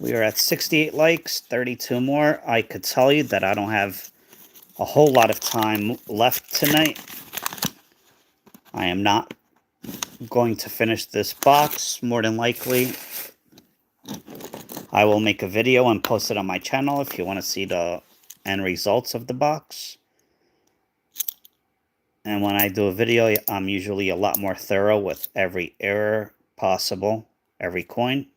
We are at 68 likes, 32 more. I could tell you that I don't have a whole lot of time left tonight. I am not going to finish this box, more than likely. I will make a video and post it on my channel if you want to see the end results of the box. And when I do a video, I'm usually a lot more thorough with every error possible, every coin.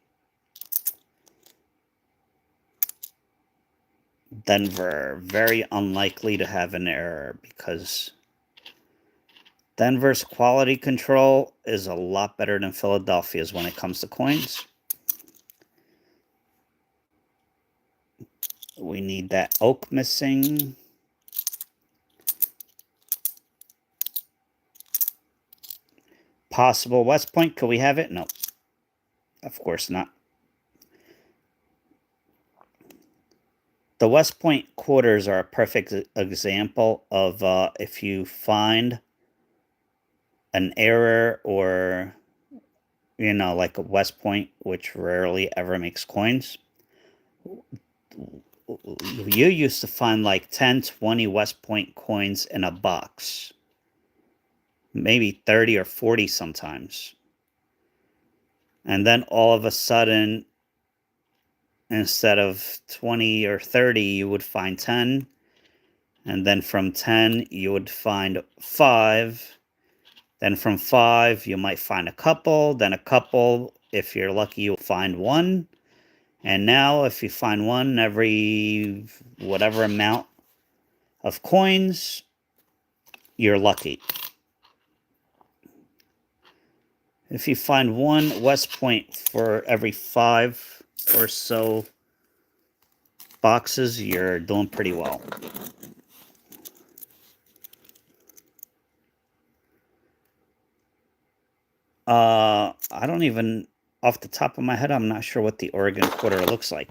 Denver, very unlikely to have an error because Denver's quality control is a lot better than Philadelphia's when it comes to coins. We need that oak missing. Possible West Point. Could we have it? No. Of course not. The West Point quarters are a perfect example of if you find an error or, you know, like a West Point, which rarely ever makes coins. You used to find like 10, 20 West Point coins in a box. Maybe 30 or 40 sometimes. And then all of a sudden, instead of 20 or 30, you would find 10. And then from 10, you would find 5. Then from 5, you might find a couple. Then a couple, if you're lucky, you'll find 1. And now, if you find 1 every whatever amount of coins, you're lucky. If you find 1 West Point for every 5 or so boxes, you're doing pretty well. I don't even off the top of my head, I'm not sure what the Oregon quarter looks like.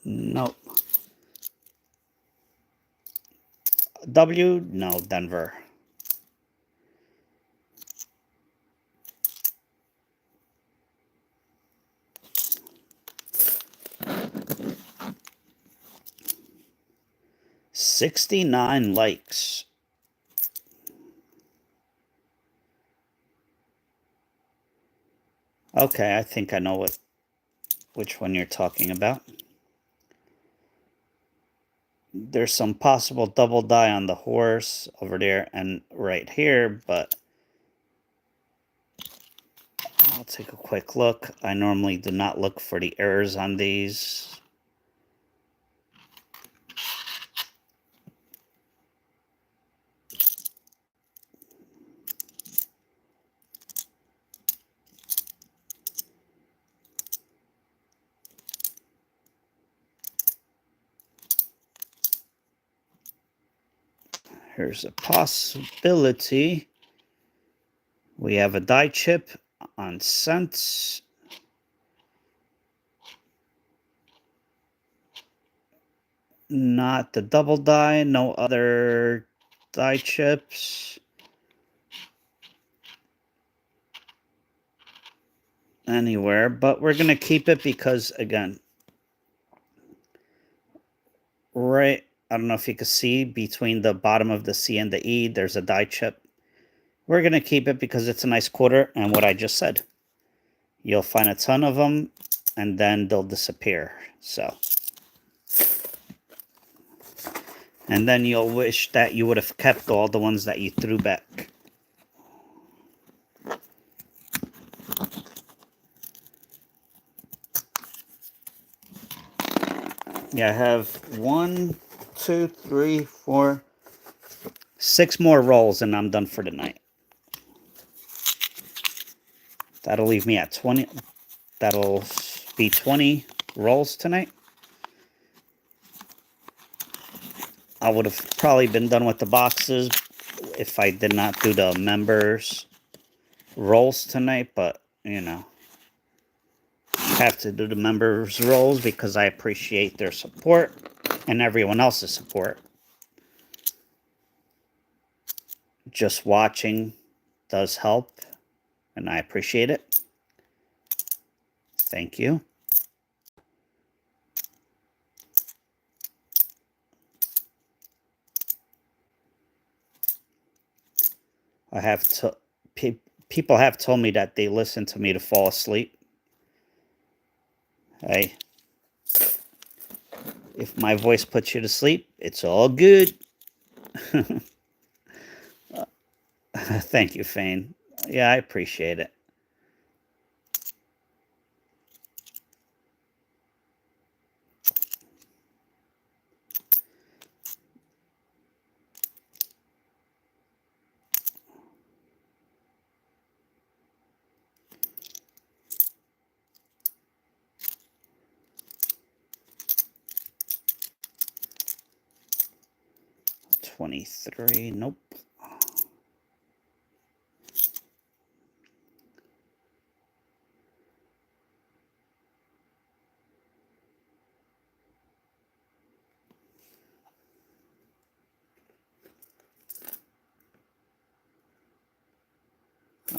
Nope. W? No, Denver. $69 likes. Okay, I think I know which one you're talking about. There's some possible double die on the horse over there and right here, but I'll take a quick look. I normally do not look for the errors on these. Here's a possibility. We have a die chip on cents. Not the double die, no other die chips. Anywhere, but we're going to keep it because, again, right, I don't know if you can see between the bottom of the C and the E, there's a die chip. We're going to keep it because it's a nice quarter, and what I just said. You'll find a ton of them, and then they'll disappear. So, and then you'll wish that you would have kept all the ones that you threw back. Yeah, I have 1, 2, 3, 4, 6 more rolls, and I'm done for the night. That'll leave me at 20. That'll be 20 rolls tonight. I would have probably been done with the boxes if I did not do the members rolls tonight, but, you know, have to do the members rolls because I appreciate their support and everyone else's support. Just watching does help, and I appreciate it. Thank you. I have to. People have told me that they listen to me to fall asleep. Hey, if my voice puts you to sleep, it's all good. Thank you, Fain. Yeah, I appreciate it. $23. Nope.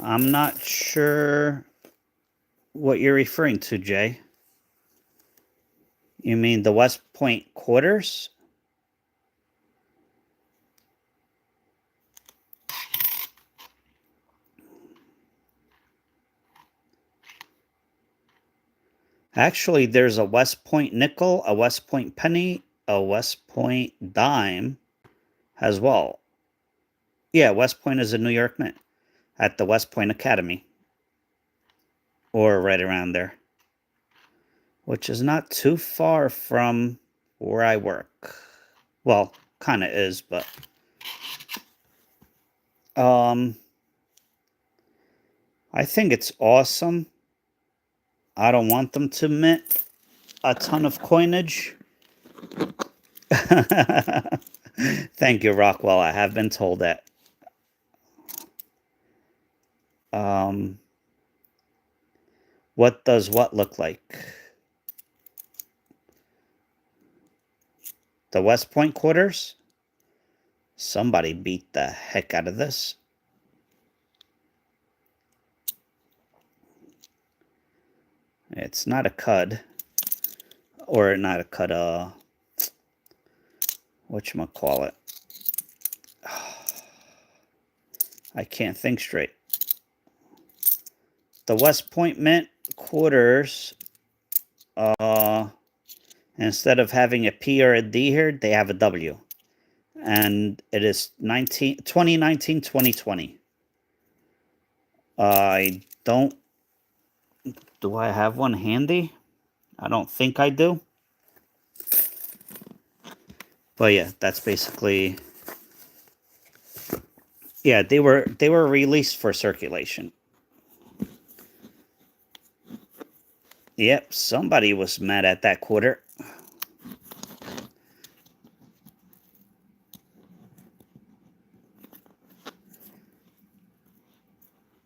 I'm not sure what you're referring to, Jay. You mean the West Point quarters? Actually, there's a West Point nickel, a West Point penny, a West Point dime as well. Yeah, West Point is a New York Mint at the West Point Academy, or right around there, which is not too far from where I work. Well, kind of is, but I think it's awesome. I don't want them to mint a ton of coinage. Thank you, Rockwell. I have been told that. What does what look like? The West Point quarters? Somebody beat the heck out of this. It's not a cud. Or not a cud, whatchamacallit? I can't think straight. The West Point Mint quarters, instead of having a P or a D here, they have a W. And it is 2019-2020. I don't... Do I have one handy? I don't think I do. But yeah, that's basically... Yeah, they were released for circulation. Yep, somebody was mad at that quarter.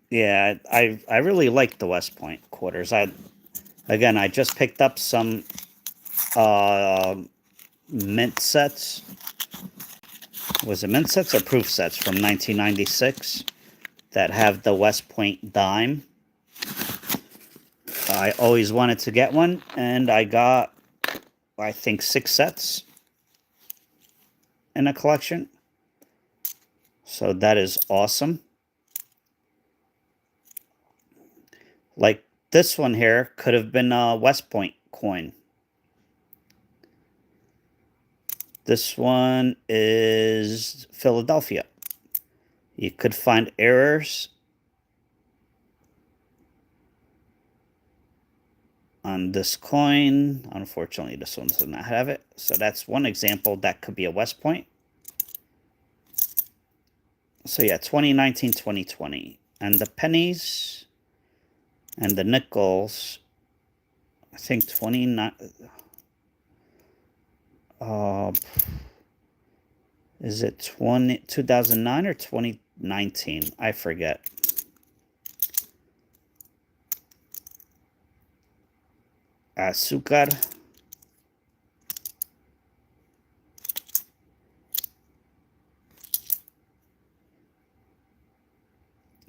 Yeah, I really like the West Point quarters. I just picked up some mint sets. Was it mint sets or proof sets from 1996 that have the West Point dime? I always wanted to get one, and I got, I think, 6 sets in a collection. So that is awesome. Like this one here could have been a West Point coin. This one is Philadelphia. You could find errors on this coin. Unfortunately, this one does not have it. So that's one example that could be a West Point. So yeah, 2019, 2020. And the pennies and the nickels, I think 29... is it 2009 or 2019? I forget. Azúcar.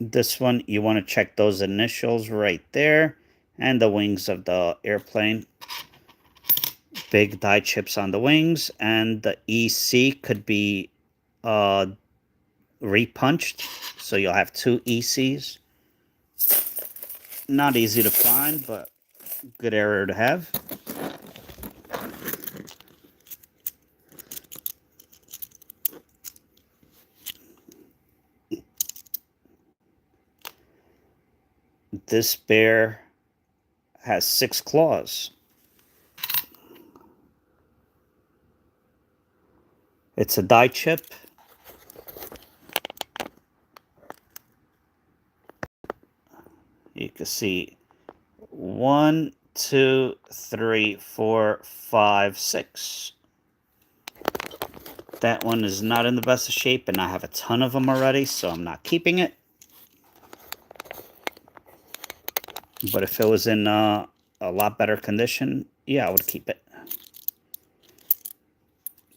This one, you want to check those initials right there and the wings of the airplane. Big die chips on the wings, and the EC could be repunched, so you'll have 2 ECs. Not easy to find, but good error to have. This bear has 6 claws. It's a die chip. You can see 1, 2, 3, 4, 5, 6. That one is not in the best of shape, and I have a ton of them already, so I'm not keeping it. But if it was in a lot better condition, yeah, I would keep it.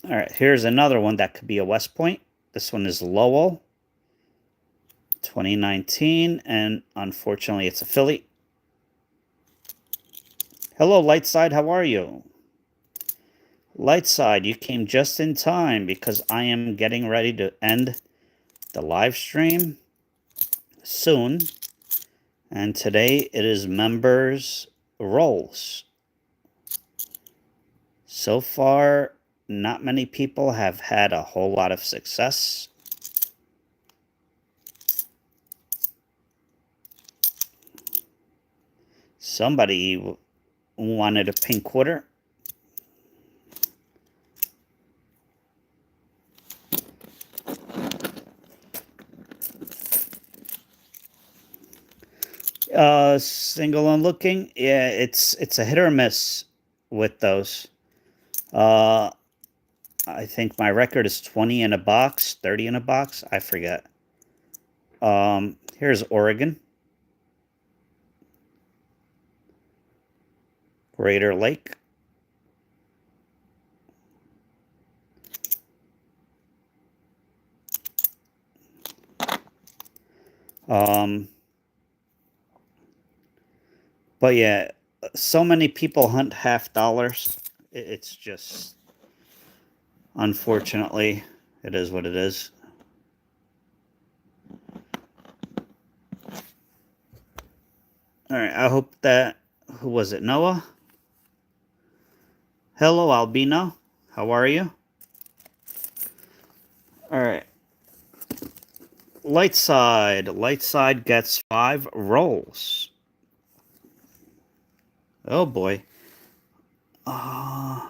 All right, here's another one that could be a West Point. This one is Lowell, 2019, and unfortunately it's a Philly. Hello, Lightside, how are you? Lightside, you came just in time because I am getting ready to end the live stream soon. And today it is members' rolls. So far, not many people have had a whole lot of success. Somebody wanted a pink quarter. Single and looking. Yeah, it's a hit or miss with those. Uh, I think my record is 20 in a box, 30 in a box. I forget. Here's Oregon. Greater Lake. Um, but yeah, so many people hunt half dollars. It's just, unfortunately, it is what it is. All right, I hope that, who was it, Noah? Hello, Albino. How are you? All right. Light side. Light side gets 5 rolls. Oh boy. Oh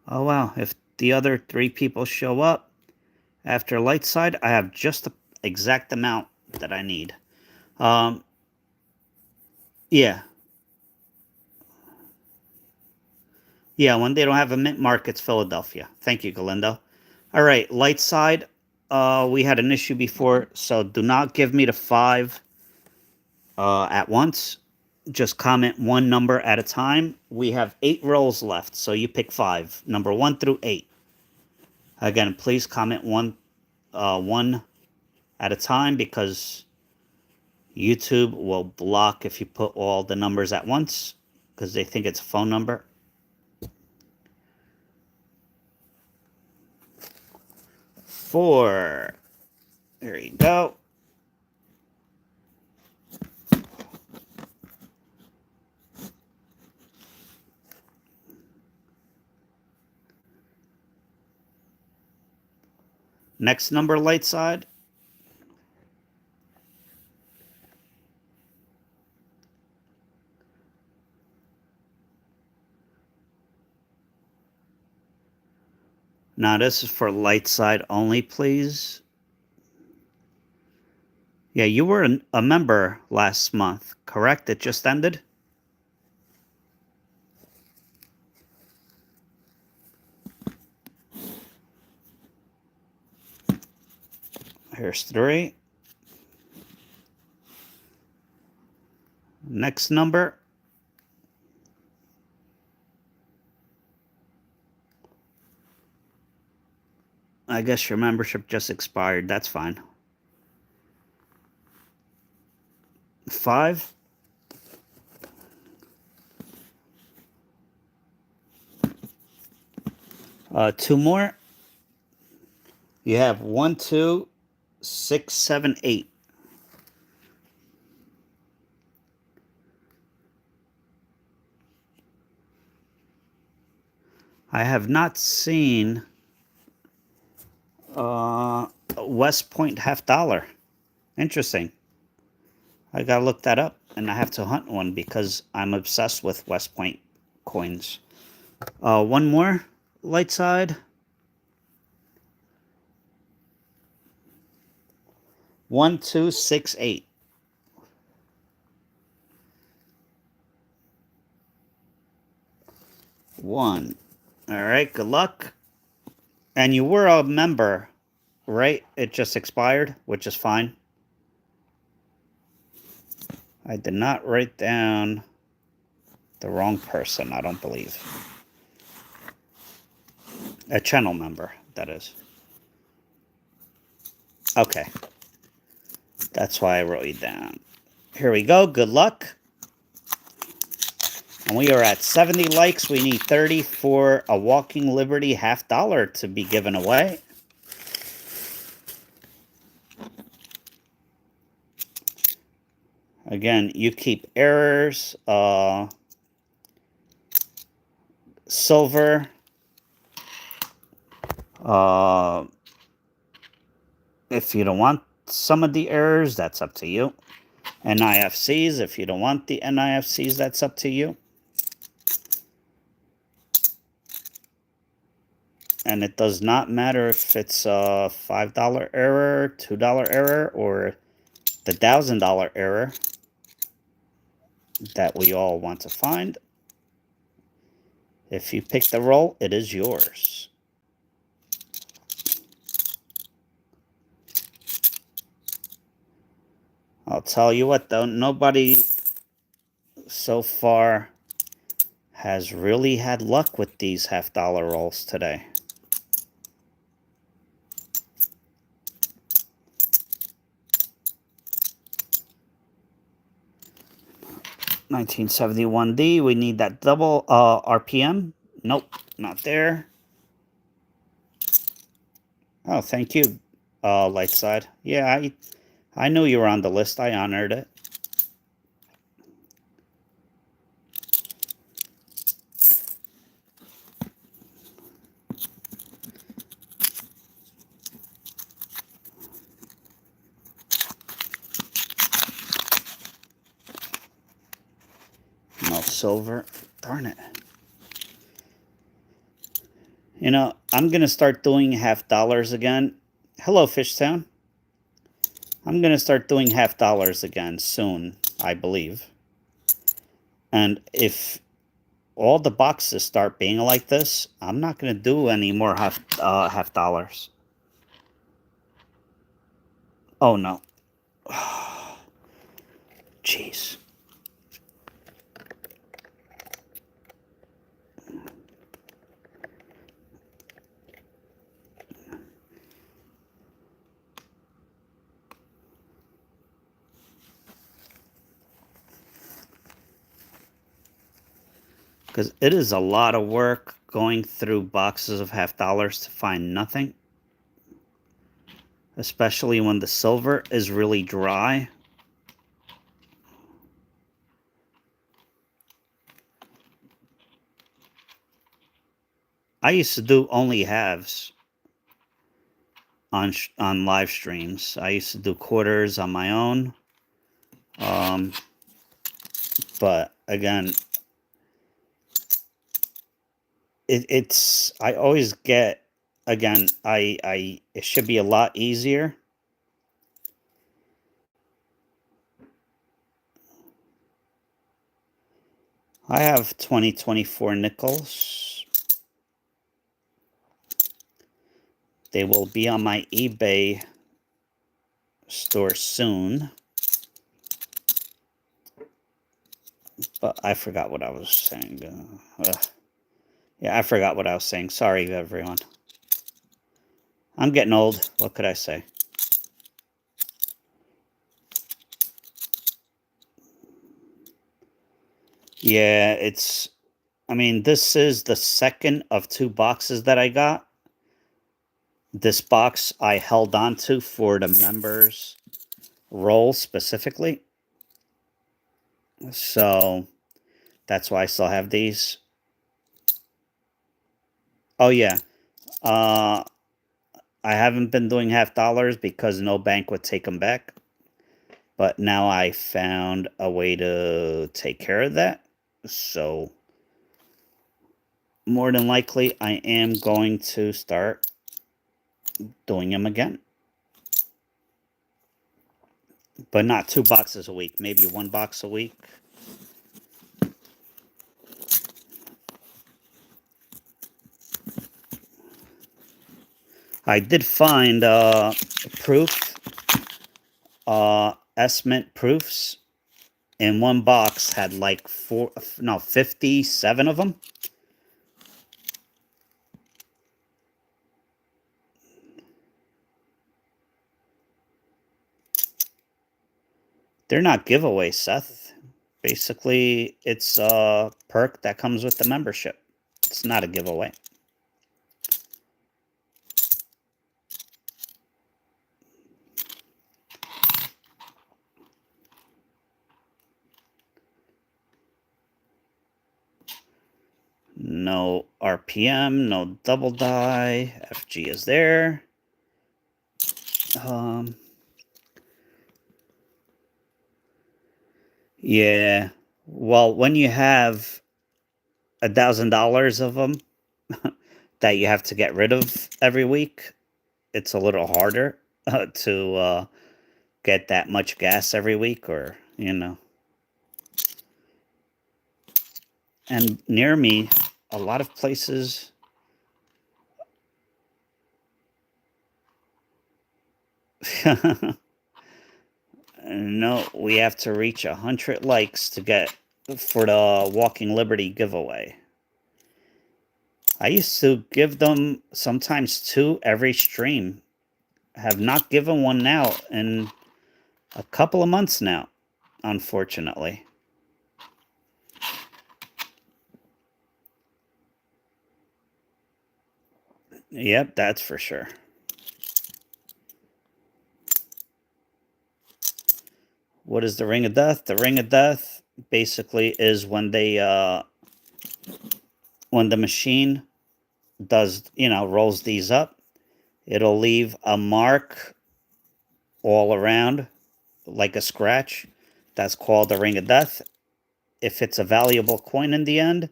wow. If the other 3 people show up after light side, I have just the exact amount that I need. Yeah. Yeah, when they don't have a mint mark, it's Philadelphia. Thank you, Galindo. All right, light side. We had an issue before, so do not give me the 5 at once. Just comment one number at a time. We have 8 rolls left, so you pick 5, number 1 through 8. Again, please comment one at a time because YouTube will block if you put all the numbers at once because they think it's a phone number. 4. There you go. Next number, light side. Now, this is for light side only, please. Yeah, you were a member last month, correct? It just ended? Here's 3. Next number. I guess your membership just expired. That's fine. 5. 2 more. You have 1, 2, 6, 7, 8. I have not seen West Point half dollar. Interesting. I gotta look that up, and I have to hunt one because I'm obsessed with West Point coins. One more light side. 1, 2, 6, 8. 1. All right, good luck. And you were a member, right? It just expired, which is fine. I did not write down the wrong person, I don't believe. A channel member, that is. Okay. That's why I wrote you down. Here we go. Good luck. And we are at 70 likes. We need 30 for a Walking Liberty half dollar to be given away. Again, you keep errors, silver, if you don't want some of the errors, that's up to you. NIFCs, if you don't want the NIFCs, that's up to you. And it does not matter if it's a $5 error, $2 error, or the $1,000 error that we all want to find. If you pick the roll, it is yours. I'll tell you what, though, nobody so far has really had luck with these half-dollar rolls today. $1971D, we need that double RPM. Nope, not there. Oh, thank you, Lightside. Yeah, I knew you were on the list. I honored it. No silver. Darn it. You know, I'm going to start doing half-dollars again. Hello, Fishtown. I'm going to start doing half-dollars again soon, I believe. And if all the boxes start being like this, I'm not going to do any more half-dollars. Oh, no. Jeez. Because it is a lot of work going through boxes of half-dollars to find nothing. Especially when the silver is really dry. I used to do only halves on live streams. I used to do quarters on my own. But again, it's I always get, again, it should be a lot easier. I have 2024 nickels. They will be on my eBay store soon. But I forgot what I was saying. Yeah, I forgot what I was saying. Sorry, everyone. I'm getting old. What could I say? Yeah, I mean, this is the second of 2 boxes that I got. This box I held on to for the members roll specifically. So that's why I still have these. Oh, yeah. I haven't been doing half-dollars because no bank would take them back. But now I found a way to take care of that. So more than likely, I am going to start doing them again. But not 2 boxes a week. Maybe 1 box a week. I did find proof, S-Mint proofs. In 1 box had like 57 of them. They're not giveaways, Seth. Basically, it's a perk that comes with the membership. It's not a giveaway. No RPM, no double die. FG is there. Yeah. Well, when you have $1,000 of them, that you have to get rid of every week, it's a little harder to get that much gas every week, or, you know. And near me, a lot of places. No, we have to reach 100 likes to get for the Walking Liberty giveaway. I used to give them sometimes 2 every stream. I have not given one now in a couple of months now, unfortunately. Yep, that's for sure. What is the Ring of Death? The Ring of Death basically is when when the machine does, rolls these up, it'll leave a mark all around like a scratch. That's called the Ring of Death. If it's a valuable coin in the end,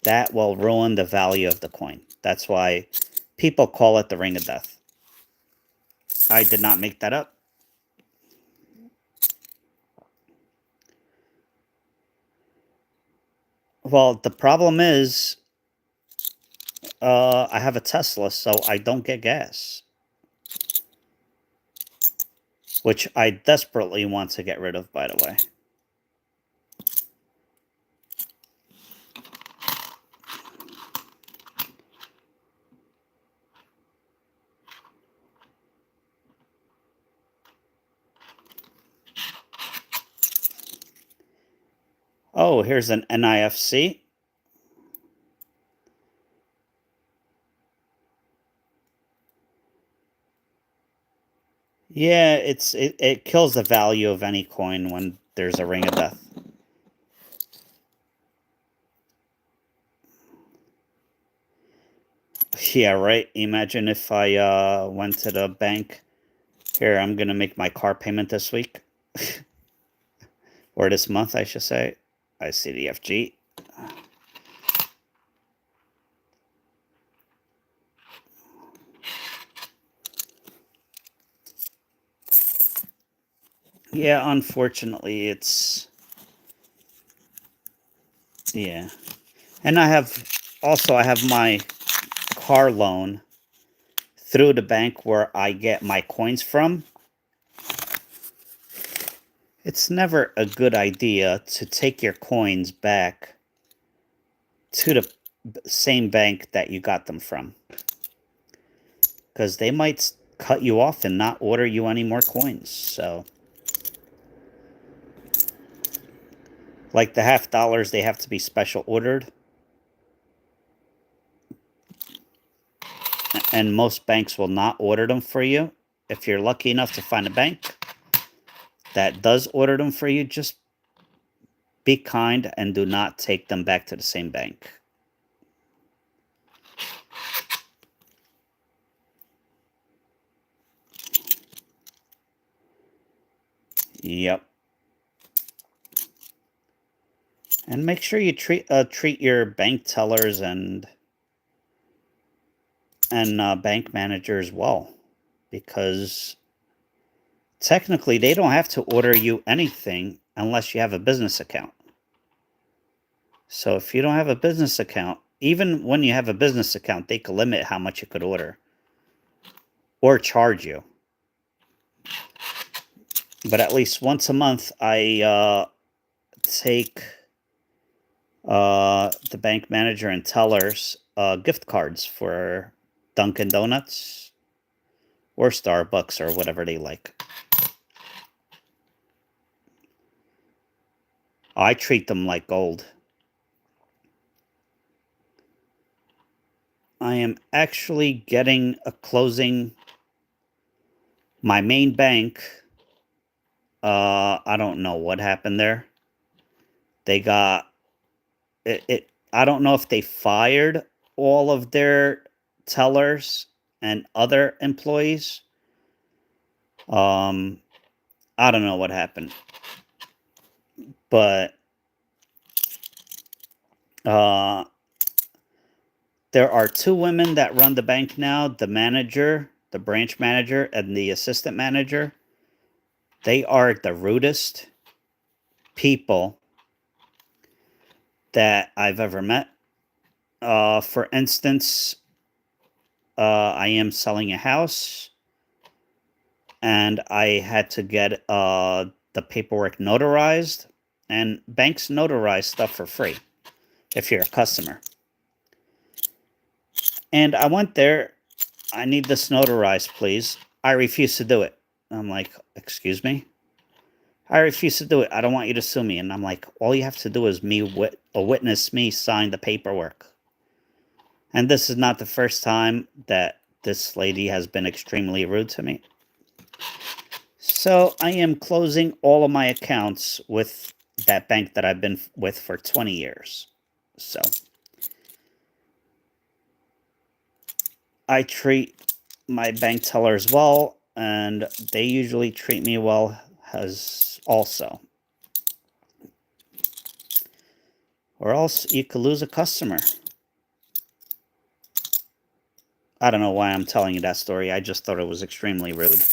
that will ruin the value of the coin. That's why people call it the Ring of Death. I did not make that up. Well, the problem is, I have a Tesla, so I don't get gas, which I desperately want to get rid of, by the way. Oh, here's an NIFC. Yeah, it kills the value of any coin when there's a Ring of Death. Yeah, right. Imagine if I went to the bank. Here, I'm gonna make my car payment this week. Or this month, I should say. ICDFG. Yeah, unfortunately, it's... Yeah. And I have my car loan through the bank where I get my coins from. It's never a good idea to take your coins back to the same bank that you got them from, because they might cut you off and not order you any more coins. So, like the $50, they have to be special ordered. And most banks will not order them for you. If you're lucky enough to find a bank that does order them for you, just be kind and do not take them back to the same bank. Yep. And make sure you treat your bank tellers and bank managers well, because technically they don't have to order you anything unless you have a business account. So if you don't have a business account, even when you have a business account, they can limit how much you could order or charge you. But at least once a month, I take the bank manager and tellers gift cards for Dunkin' Donuts or Starbucks or whatever they like. I treat them like gold. I am actually getting a closing. My main bank, I don't know what happened there. They got it. I don't know if they fired all of their tellers and other employees. I don't know what happened, but There are two women that run the bank now, the manager, the branch manager, and the assistant manager. They are the rudest people that I've ever met. For instance, I am selling a house and I had to get the paperwork notarized, and banks notarize stuff for free if you're a customer. And I went there, I need this notarized, please. I refuse to do it. I'm like, excuse me? I refuse to do it. I don't want you to sue me. And I'm like, all you have to do is witness me sign the paperwork. And this is not the first time that this lady has been extremely rude to me. So I am closing all of my accounts with that bank that I've been with for 20 years. So I treat my bank tellers well, and they usually treat me well as also. Or else you could lose a customer. I don't know why I'm telling you that story. I just thought it was extremely rude.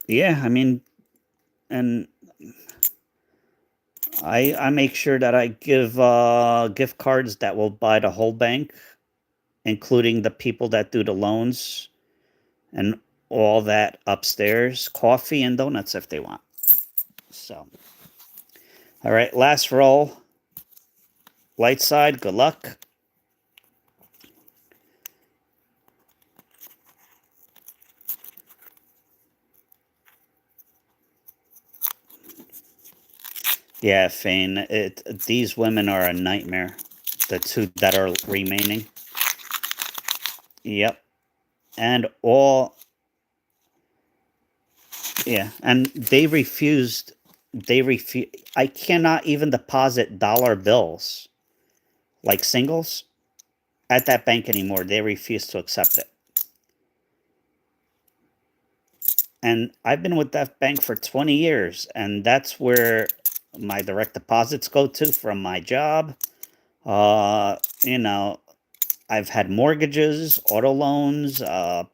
Yeah, I mean, and I make sure that I give gift cards that will buy the whole bank, including the people that do the loans and all that upstairs, coffee and donuts if they want. So, all right, last roll. Light side, good luck. Yeah, Fain, these women are a nightmare. The two that are remaining. Yep. And all, yeah, and they refused. I cannot even deposit dollar bills, like singles, at that bank anymore. They refuse to accept it. And I've been with that bank for 20 years, and that's where my direct deposits go to from my job. You know, I've had mortgages, auto loans,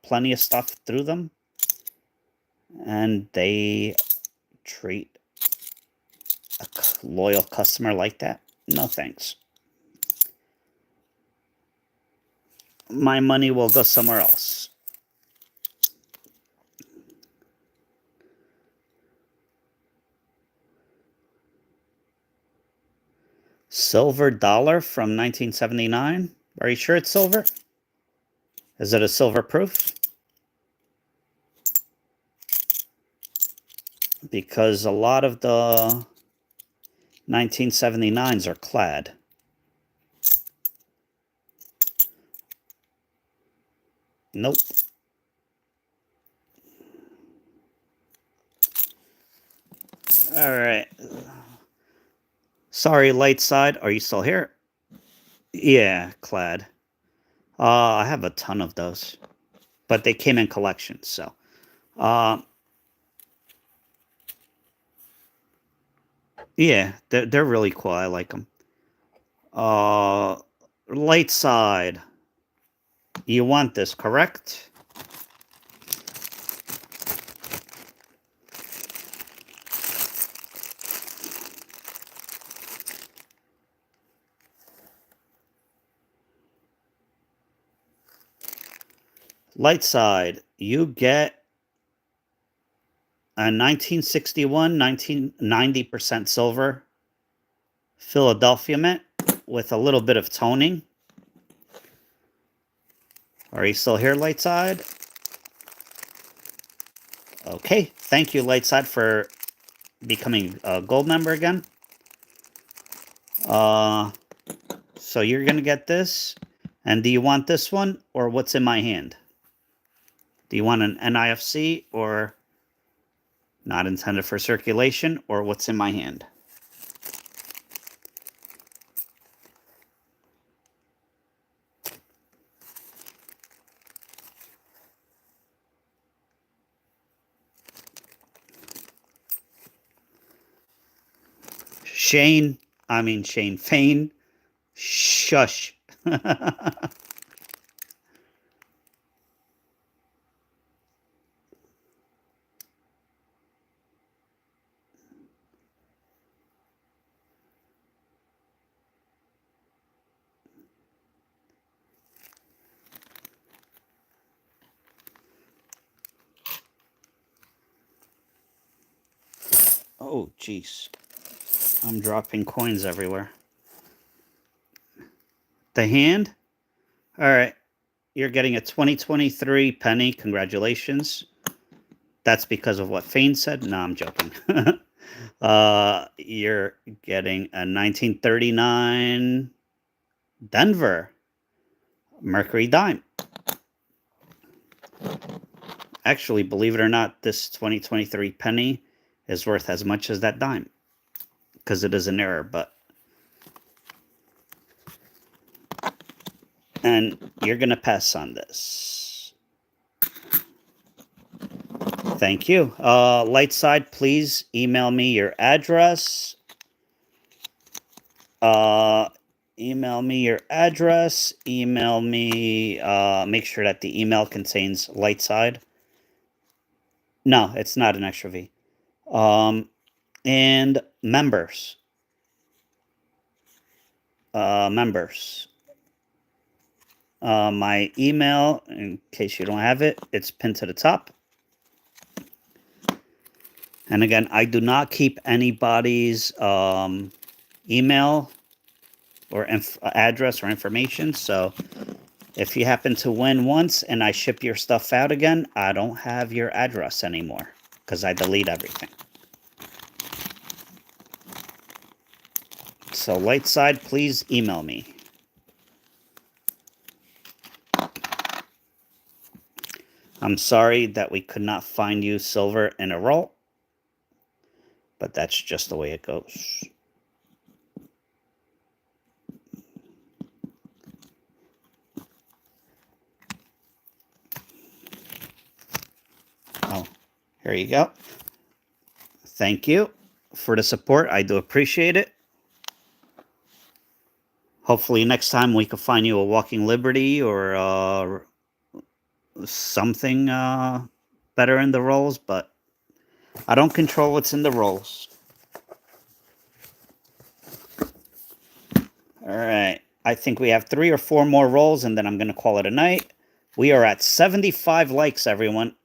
plenty of stuff through them. And they treat a loyal customer like that? No thanks. My money will go somewhere else. Silver dollar from 1979? Are you sure it's silver? Is it a silver proof? Because a lot of the 1979s are clad. Nope. All right. Sorry, light side. Are you still here? Yeah, clad. I have a ton of those, but they came in collections. So, yeah, they're really cool. I like them. Uh, light side. You want this, correct? Light side, you get a 1961, 1990% silver Philadelphia mint with a little bit of toning. Are you still here, light side? Okay, thank you, light side, for becoming a gold member again. So you're gonna get this, and do you want this one or what's in my hand? Do you want an NIFC or not intended for circulation, or what's in my hand? Fain, Shush. Oh, jeez. I'm dropping coins everywhere. The hand? All right. You're getting a 2023 penny. Congratulations. That's because of what Fain said. No, I'm joking. You're getting a 1939 Denver Mercury dime. Actually, believe it or not, this 2023 penny is worth as much as that dime because it is an error, but and you're going to pass on this. Thank you. Light side, please email me your address. Email me your address. Email me. Make sure that the email contains light side. No, it's not an extra V. And members. Members. My email, in case you don't have it, it's pinned to the top. And again, I do not keep anybody's email or address or information. So if you happen to win once and I ship your stuff out again, I don't have your address anymore because I delete everything. So light side, please email me. I'm sorry that we could not find you silver in a roll, but that's just the way it goes. Oh, here you go. Thank you for the support. I do appreciate it. Hopefully next time we can find you a Walking Liberty or something better in the rolls, but I don't control what's in the rolls. All right. I think we have 3 or 4 more rolls, and then I'm going to call it a night. We are at 75 likes, everyone.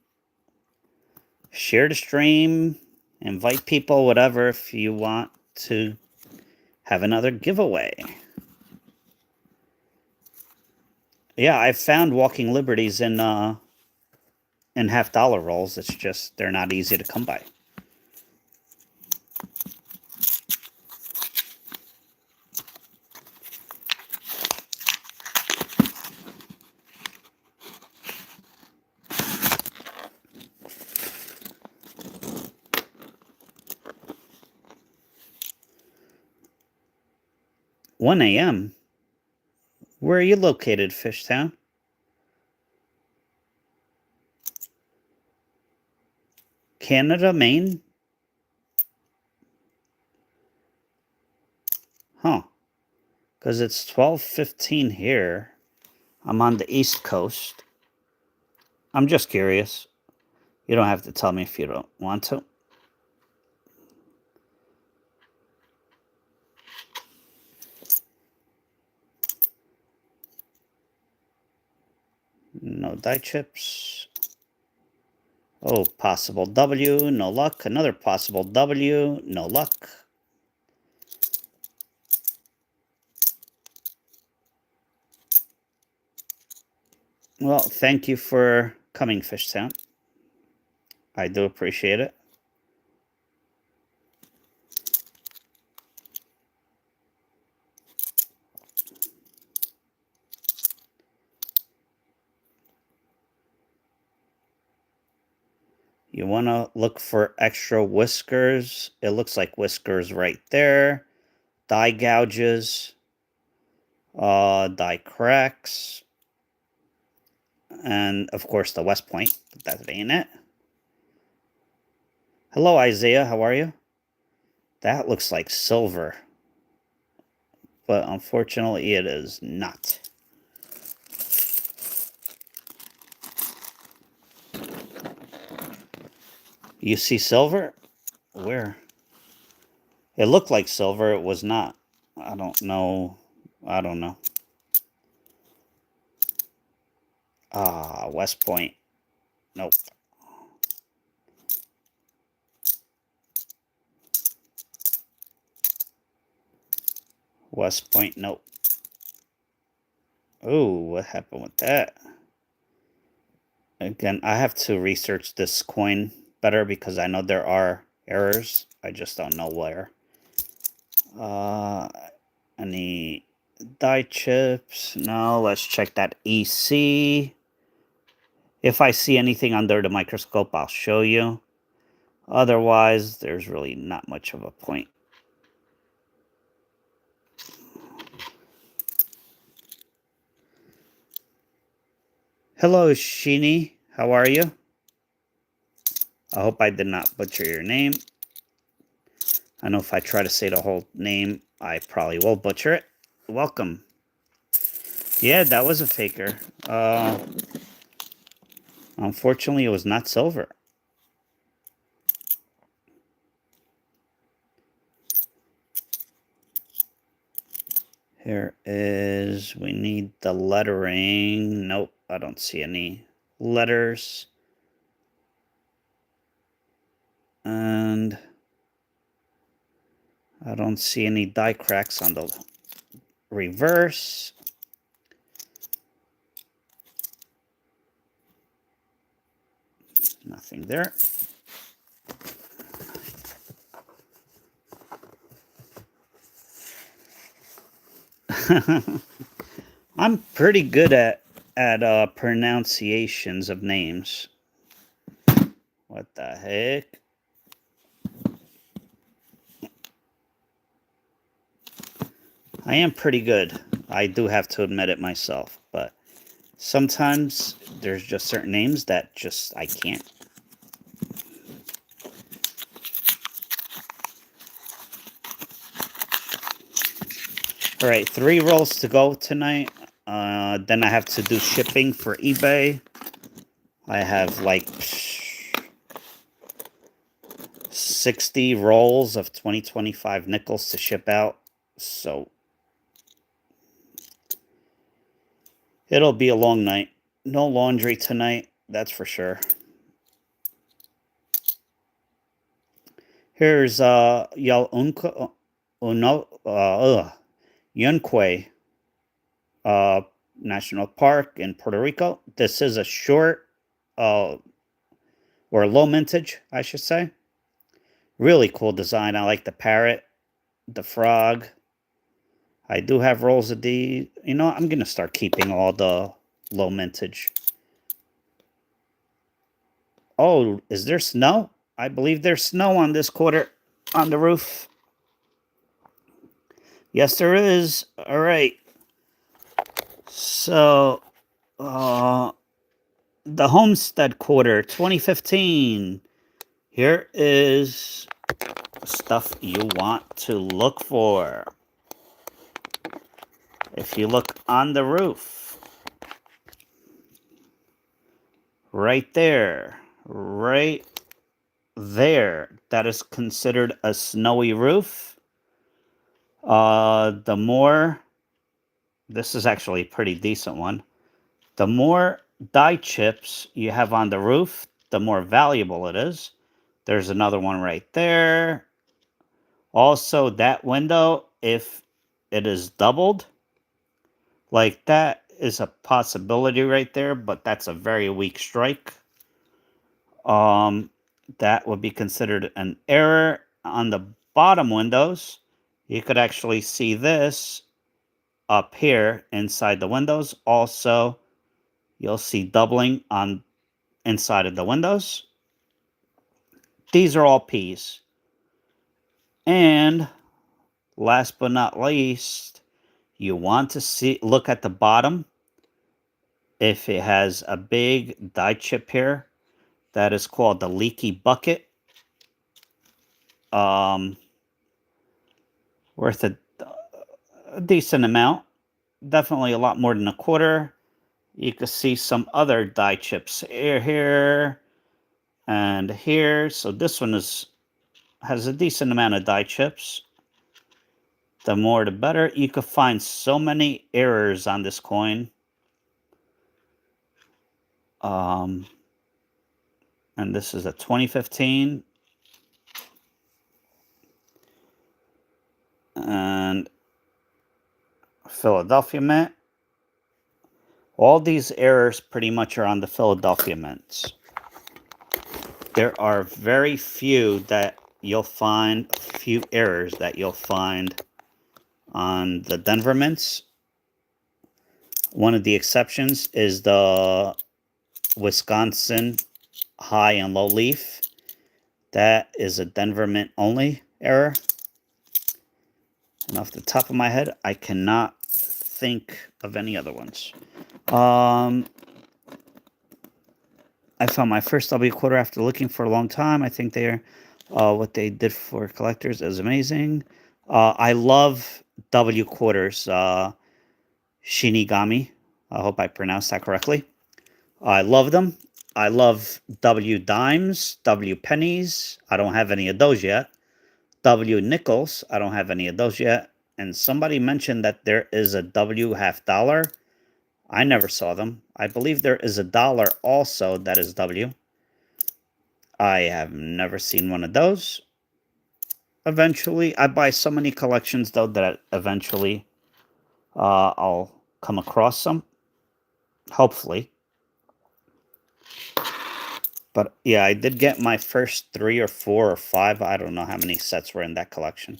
Share the stream, invite people, whatever, if you want to have another giveaway. Yeah, I've found Walking Liberties in $50 rolls. It's just they're not easy to come by. One a.m. Where are you located, Fishtown? Canada, Maine? Huh. Because it's 12:15 here. I'm on the East Coast. I'm just curious. You don't have to tell me if you don't want to. No die chips. Oh, possible W, no luck. Another possible W, no luck. Well, thank you for coming, Fishtown. I do appreciate it. You want to look for extra whiskers. It looks like whiskers right there. Die gouges. Die cracks. And, of course, the West Point. But that ain't it. Hello, Isaiah. How are you? That looks like silver. but unfortunately it is not. You see silver? Where? It looked like silver. It was not. I don't know. I don't know. Ah, West Point. Nope. West Point. Nope. Oh, what happened with that? Again, I have to research this coin better because I know there are errors. I just don't know where. Any die chips? No, let's check that EC. If I see anything under the microscope, I'll show you. Otherwise, there's really not much of a point. Hello, Sheeny. How are you? I hope I did not butcher your name. I know if I try to say the whole name, I probably will butcher it. Welcome. Yeah, that was a faker. Unfortunately, it was not silver. Here is, we need the lettering. Nope, I don't see any letters. And I don't see any die cracks on the reverse. Nothing there. I'm pretty good at pronunciations of names. What the heck? I am pretty good. I do have to admit it myself, but sometimes there's just certain names that just I can't. All right, 3 rolls to go tonight. Then I have to do shipping for eBay. I have like 60 rolls of 2025 nickels to ship out. So it'll be a long night. No laundry tonight, that's for sure. Here's Yunque National Park in Puerto Rico. This is a short or low mintage, I should say. Really cool design. I like the parrot, the frog. I do have rolls of these. You know, I'm going to start keeping all the low mintage. Oh, is there snow? I believe there's snow on this quarter on the roof. Yes, there is. All right. So, the Homestead Quarter 2015. Here is stuff you want to look for. If you look on the roof, right there, that is considered a snowy roof. This is actually a pretty decent one. The more die chips you have on the roof, the more valuable it is. There's another one right there. Also, that window, if it is doubled, like that is a possibility right there, but that's a very weak strike. That would be considered an error. On the bottom windows, you could actually see this up here inside the windows. Also, you'll see doubling on inside of the windows. These are all P's. And last but not least, you want to look at the bottom. If it has a big die chip here, that is called the leaky bucket. Worth a decent amount. Definitely a lot more than a quarter. You can see some other die chips here and here. So this one has a decent amount of die chips. The more the better. You could find so many errors on this coin. And this is a 2015. And Philadelphia Mint. All these errors pretty much are on the Philadelphia Mints. There are very few that you'll find, few errors that you'll find on the Denver Mints. One of the exceptions is the Wisconsin high and low leaf. That is a Denver Mint only error. And off the top of my head, I cannot think of any other ones. I found my first W quarter after looking for a long time. I think they're what they did for collectors is amazing. I love W quarters. Shinigami. I hope I pronounced that correctly. I love them. I love W dimes, W pennies. I don't have any of those yet. W nickels. I don't have any of those yet. And somebody mentioned that there is a W half dollar. I never saw them. I believe there is a dollar also that is W. I have never seen one of those. Eventually, I buy so many collections though that eventually I'll come across some. Hopefully. But yeah, I did get my first 3 or 4 or 5. I don't know how many sets were in that collection.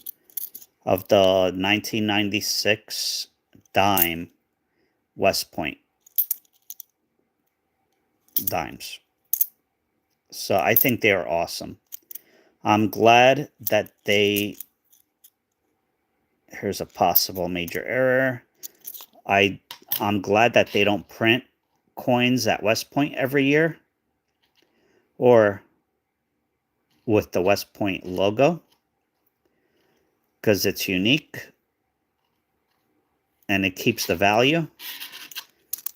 Of the 1996 dime West Point dimes. So I think they are awesome. I'm glad that they... Here's a possible major error. I'm glad that they don't print coins at West Point every year. Or with the West Point logo. Because it's unique. And it keeps the value.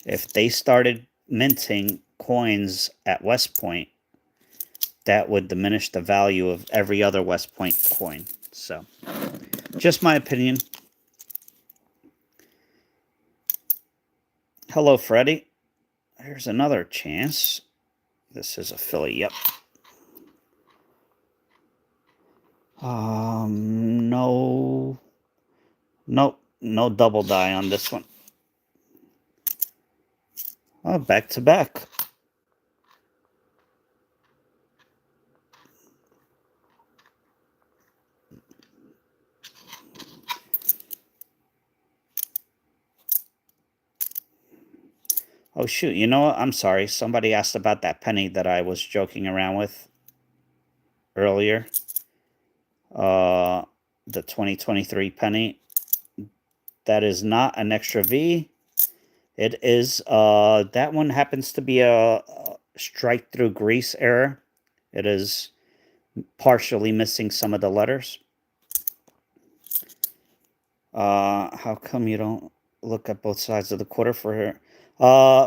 If they started minting coins at West Point, that would diminish the value of every other West Point coin. So, just my opinion. Hello, Freddy. Here's another chance. This is a Philly, yep. No. Nope, no double die on this one. Oh, back to back. Oh, shoot. You know what? I'm sorry. Somebody asked about that penny that I was joking around with earlier. The 2023 penny. That is not an extra V. It is, that one happens to be a strike through grease error. It is partially missing some of the letters. How come you don't look at both sides of the quarter for her?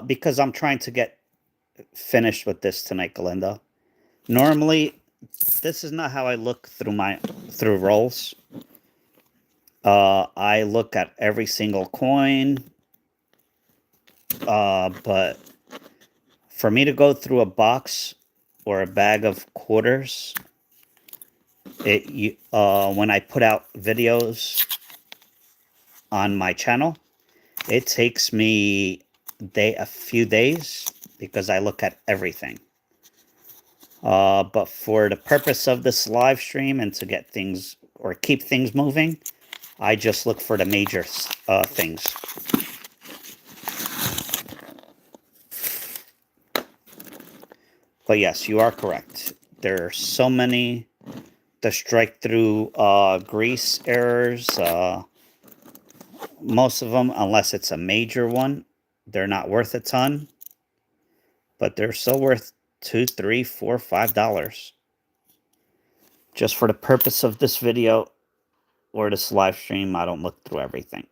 Because I'm trying to get finished with this tonight, Galinda. Normally, this is not how I look through rolls. I look at every single coin. But for me to go through a box or a bag of quarters, when I put out videos on my channel, it takes me a few days because I look at everything. But for the purpose of this live stream and to get things or keep things moving, I just look for the major things. But yes, you are correct. There are so many the strike through grease errors. Most of them, unless it's a major one, they're not worth a ton. But they're still worth $2, $3, $4, $5. Just for the purpose of this video or this live stream, I don't look through everything.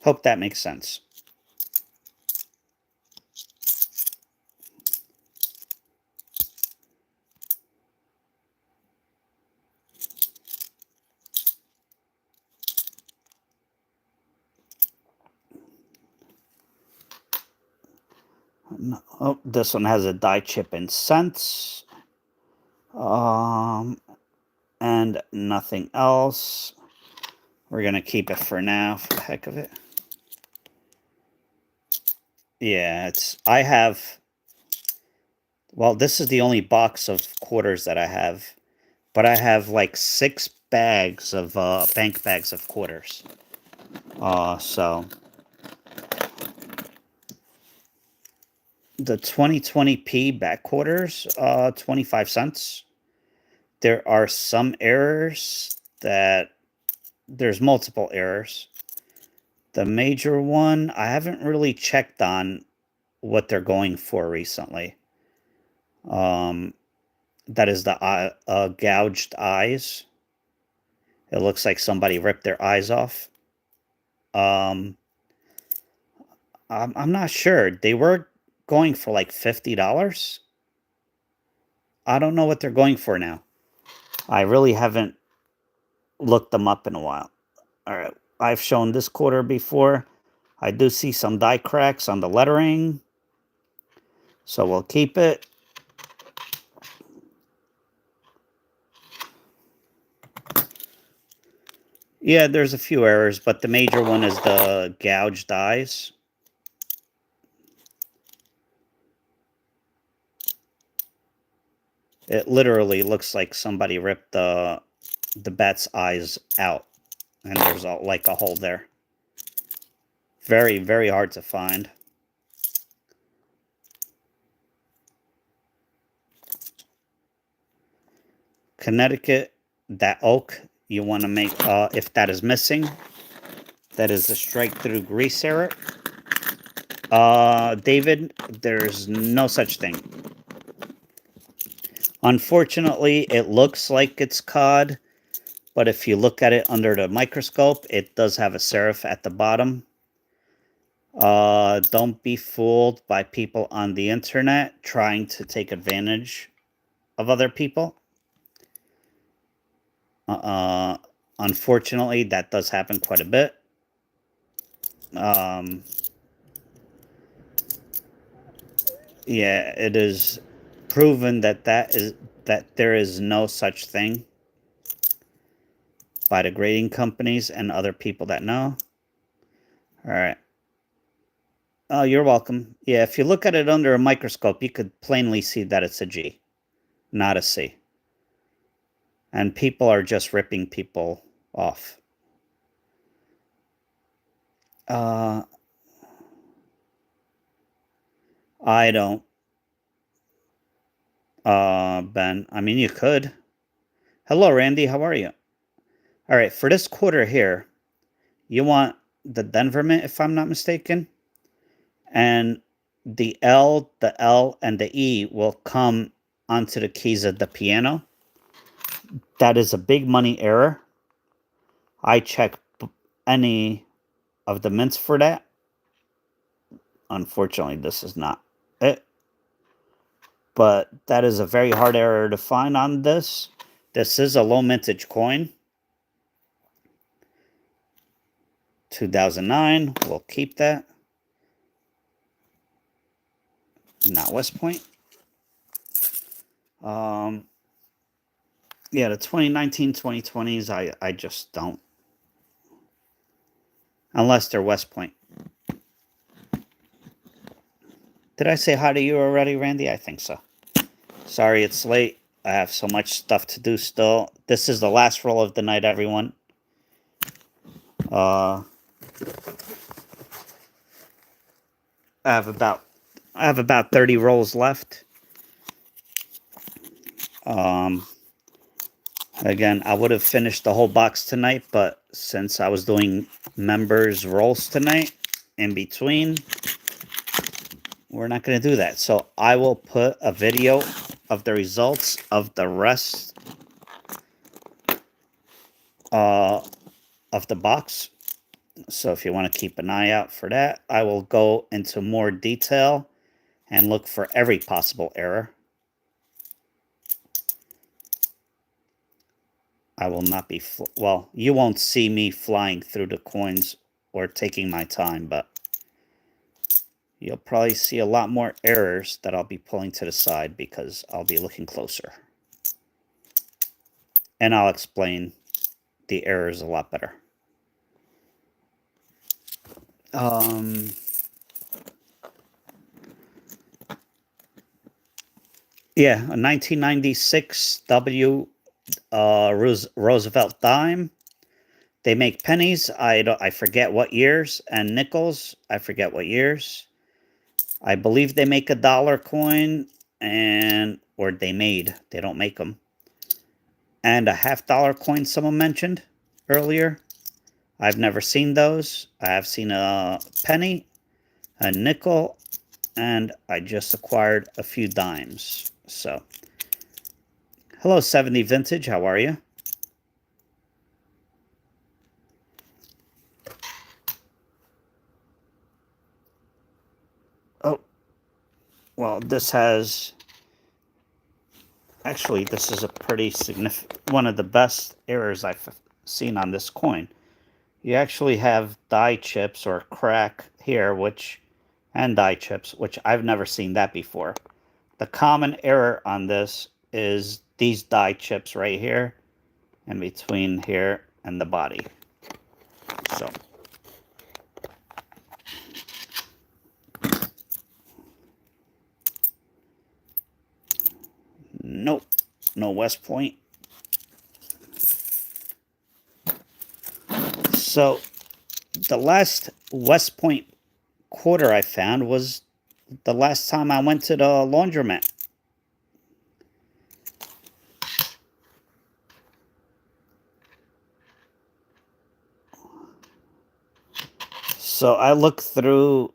Hope that makes sense. No, oh, this one has a die chip and cents. And nothing else. We're going to keep it for now, for the heck of it. Yeah, I have, well, this is the only box of quarters that I have, but I have like 6 bags of, bank bags of quarters. So the 2020p back quarters, 25 cents. There are some errors there's multiple errors. The major one, I haven't really checked on what they're going for recently. That is the gouged eyes. It looks like somebody ripped their eyes off. I'm not sure. They were going for like $50. I don't know what they're going for now. I really haven't looked them up in a while. All right. I've shown this quarter before. I do see some die cracks on the lettering. So we'll keep it. Yeah, there's a few errors, but the major one is the gouged eyes. It literally looks like somebody ripped the bat's eyes out, and there's like a hole there. Very, very hard to find. Connecticut, that oak, you want to make, if that is missing, that is the strike through grease error. David, there's no such thing. Unfortunately, it looks like it's cod, but if you look at it under the microscope, it does have a serif at the bottom. Don't be fooled by people on the internet trying to take advantage of other people. Unfortunately, that does happen quite a bit. Yeah, it is proven that there is no such thing by the grading companies and other people that know. All right. Oh, you're welcome. Yeah, if you look at it under a microscope, you could plainly see that it's a G, not a C. And people are just ripping people off. I don't. Ben, I mean, you could. Hello, Randy. How are you? All right, for this quarter here, you want the Denver Mint, if I'm not mistaken. And the L, and the E will come onto the keys of the piano. That is a big money error. I check any of the mints for that. Unfortunately, this is not it. But that is a very hard error to find on this. This is a low mintage coin. 2009. We'll keep that. Not West Point. Yeah, the 2019, 2020s, I just don't. Unless they're West Point. Did I say hi to you already, Randy? I think so. Sorry it's late. I have so much stuff to do still. This is the last roll of the night, everyone. I have about 30 rolls left. Again, I would have finished the whole box tonight, but since I was doing members rolls tonight in between, we're not going to do that. So I will put a video of the results of the rest of the box. So if you want to keep an eye out for that, I will go into more detail and look for every possible error. I will not be, well, you won't see me flying through the coins or taking my time, but you'll probably see a lot more errors that I'll be pulling to the side because I'll be looking closer. And I'll explain the errors a lot better. Yeah, a 1996 Roosevelt dime. They make pennies. I forget what years, and nickels. I forget what years. I believe they make a dollar coin, or they made. They don't make them. And a $50 coin someone mentioned earlier. I've never seen those. I have seen a penny, a nickel, and I just acquired a few dimes. So, hello 70 Vintage, how are you? Oh, well, this has... Actually, this is a pretty significant... one of the best errors I've seen on this coin. You actually have die chips or crack here, and die chips, which I've never seen that before. The common error on this is these die chips right here, in between here and the body. So, nope, no West Point. So, the last West Point quarter I found was the last time I went to the laundromat. So I looked through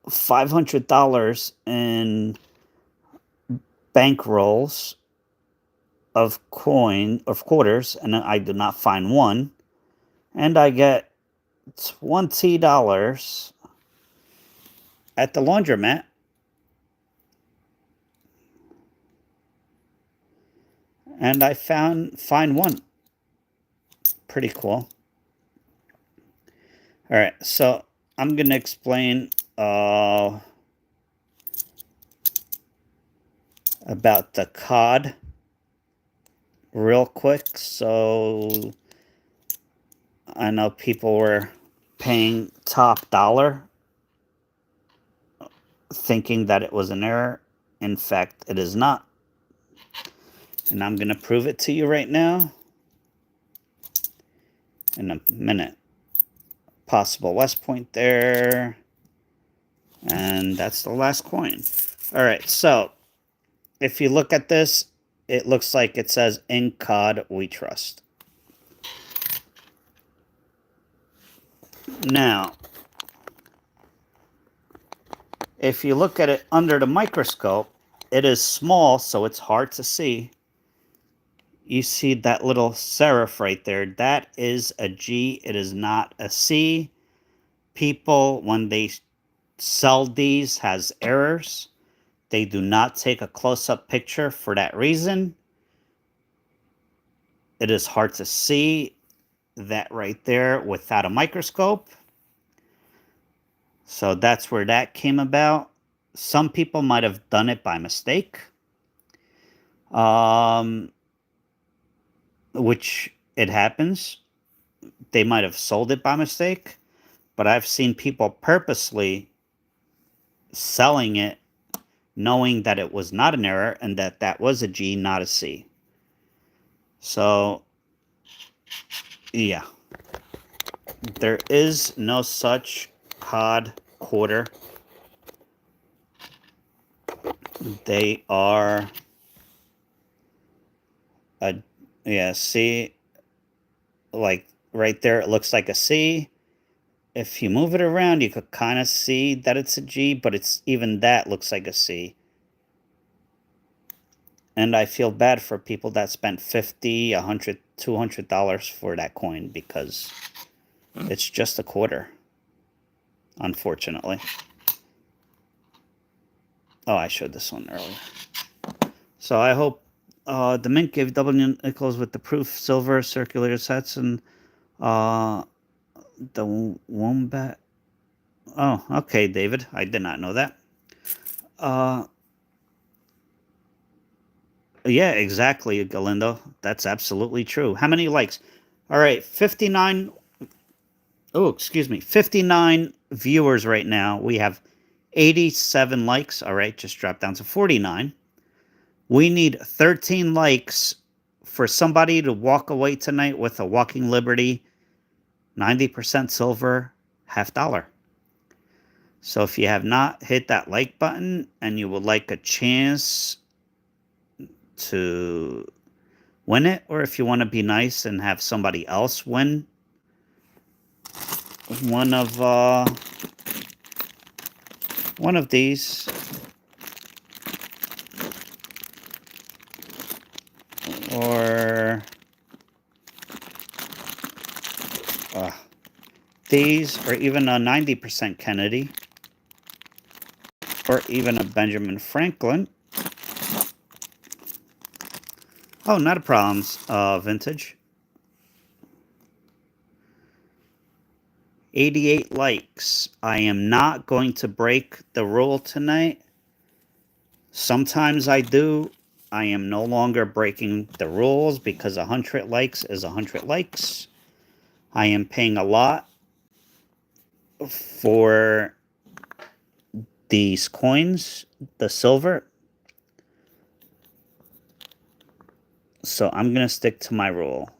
$500 in bankrolls of quarters, and I did not find one. And I get $20 at the laundromat. And I find one. Pretty cool. All right, so I'm gonna explain about the COD real quick. So I know people were paying top dollar thinking that it was an error. In fact, it is not. And I'm going to prove it to you right now in a minute. Possible West Point there. And that's the last coin. All right, so if you look at this, it looks like it says, "In COD we trust." Now, if you look at it under the microscope, it is small, so it's hard to see. You see that little serif right there. That is a G. It is not a C. People, when they sell these, has errors. They do not take a close-up picture for that reason. It is hard to see that right there without a microscope. So that's where that came about. Some people might have done it by mistake. Which it happens. They might have sold it by mistake. But I've seen people purposely selling it knowing that it was not an error and that was a G, not a C. So, yeah. There is no such COD quarter. They are yeah, see, like right there, it looks like a C. If you move it around, you could kind of see that it's a G, but even that looks like a C. And I feel bad for people that spent $50, $100, $200 for that coin because It's just a quarter, unfortunately. Oh, I showed this one earlier. So I hope the mint gave double nickels with the proof silver circulator sets and the wombat. Oh, okay, David. I did not know that. Yeah, exactly, Galindo. That's absolutely true. How many likes? All right, 59. Oh, excuse me. 59 viewers right now. We have 87 likes. All right, just dropped down to 49. We need 13 likes for somebody to walk away tonight with a Walking Liberty 90% silver half dollar. So if you have not hit that like button and you would like a chance to win it, or if you want to be nice and have somebody else win one of these, or these, or even a 90% Kennedy, or even a Benjamin Franklin. Oh, not a problem, Vintage. 88 likes. I am not going to break the rule tonight. Sometimes I do. I am no longer breaking the rules because 100 likes is 100 likes. I am paying a lot for these coins, the silver. So I'm going to stick to my rule.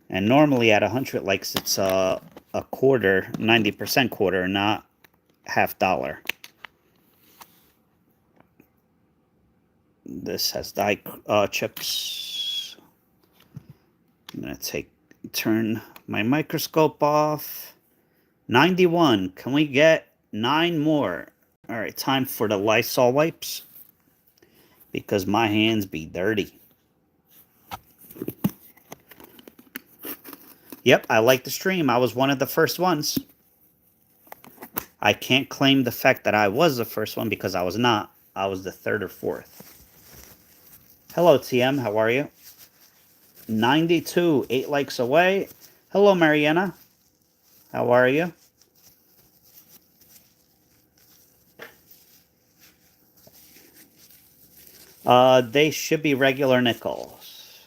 And normally at 100 likes, it's a quarter, 90% quarter, not half dollar. This has die chips. I'm going to turn my microscope off. 91. Can we get 9 more? All right, time for the Lysol wipes because my hands be dirty. Yep, I like the stream. I was one of the first ones. I can't claim the fact that I was the first one because I was not. I was the third or fourth. Hello, TM. How are you? 92. 8 likes away. Hello, Mariana. How are you? They should be regular nickels.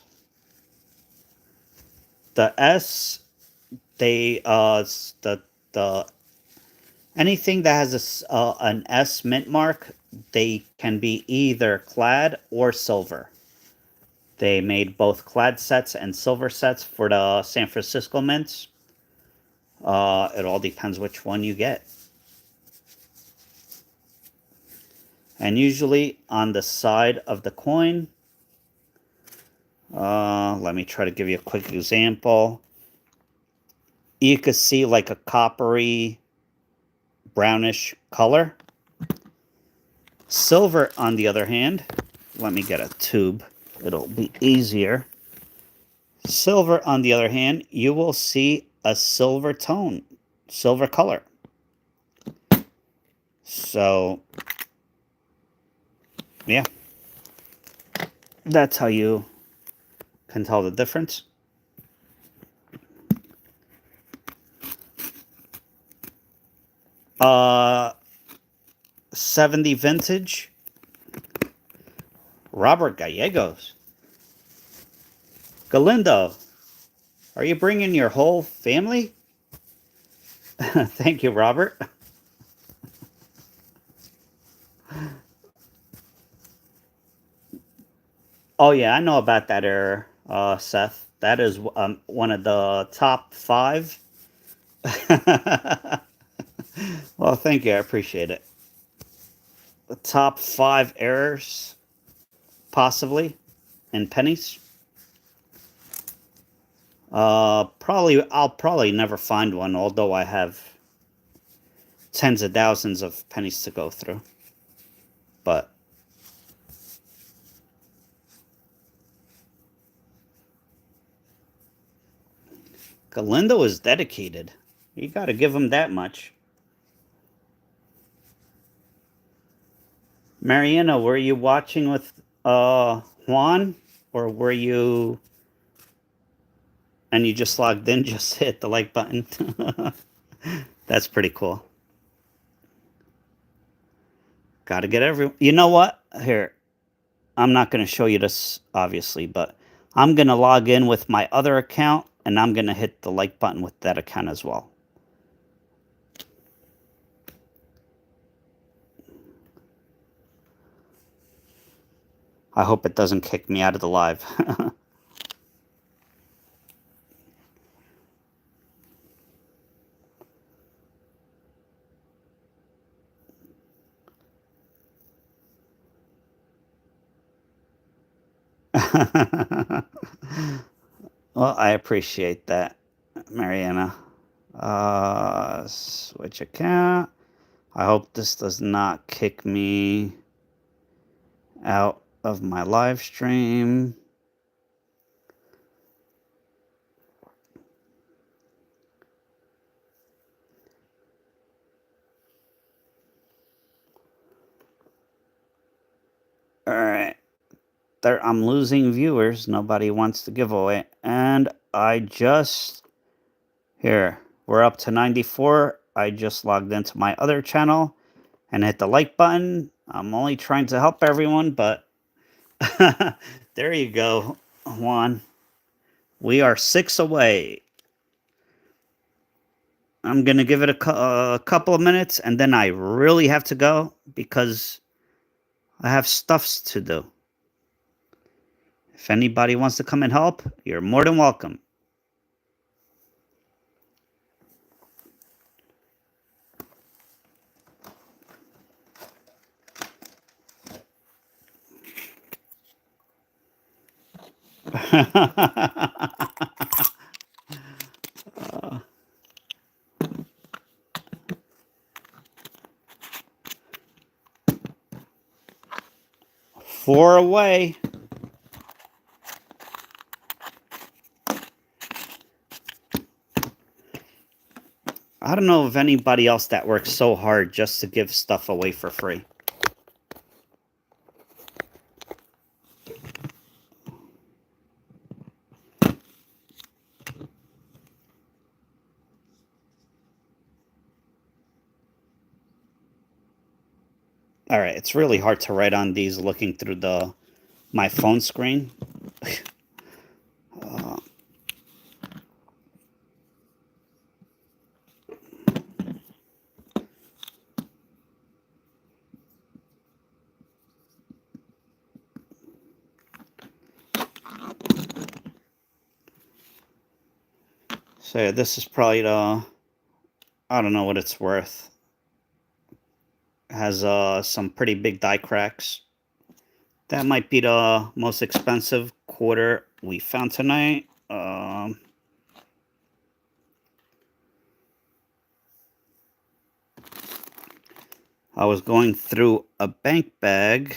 The S, they the anything that has an S mint mark, they can be either clad or silver. They made both clad sets and silver sets for the San Francisco mints. It all depends which one you get. And usually on the side of the coin, let me try to give you a quick example. You could see like a coppery brownish color. Silver, on the other hand, let me get a tube. It'll be easier. Silver, on the other hand, you will see a silver tone, silver color. So, yeah. That's how you can tell the difference. Uh, 70 vintage. Robert Gallegos. Galindo, are you bringing your whole family? Thank you, Robert. Oh, yeah, I know about that error, Seth. That is one of the top 5. Well, thank you. I appreciate it. The top 5 errors, possibly, in pennies. I'll probably never find one, although I have tens of thousands of pennies to go through. But Galindo is dedicated. You got to give him that much. Mariana, were you watching with Juan, or were you and you just logged in? Just hit the like button. That's pretty cool. Got to get every. You know what? Here, I'm not going to show you this obviously, but I'm going to log in with my other account, and I'm going to hit the like button with that account as well. I hope it doesn't kick me out of the live. Well, I appreciate that, Mariana. Switch account. I hope this does not kick me out of my live stream. All right. There, I'm losing viewers. Nobody wants to give away. And I just... Here, we're up to 94. I just logged into my other channel and hit the like button. I'm only trying to help everyone, but... there you go, Juan. We are 6 away. I'm going to give it a couple of minutes, and then I really have to go because I have stuffs to do. If anybody wants to come and help, you're more than welcome. Four away. I don't know of anybody else that works so hard just to give stuff away for free. All right, it's really hard to write on these looking through my phone screen. So yeah, this is probably the... I don't know what it's worth. It has some pretty big die cracks. That might be the most expensive quarter we found tonight. I was going through a bank bag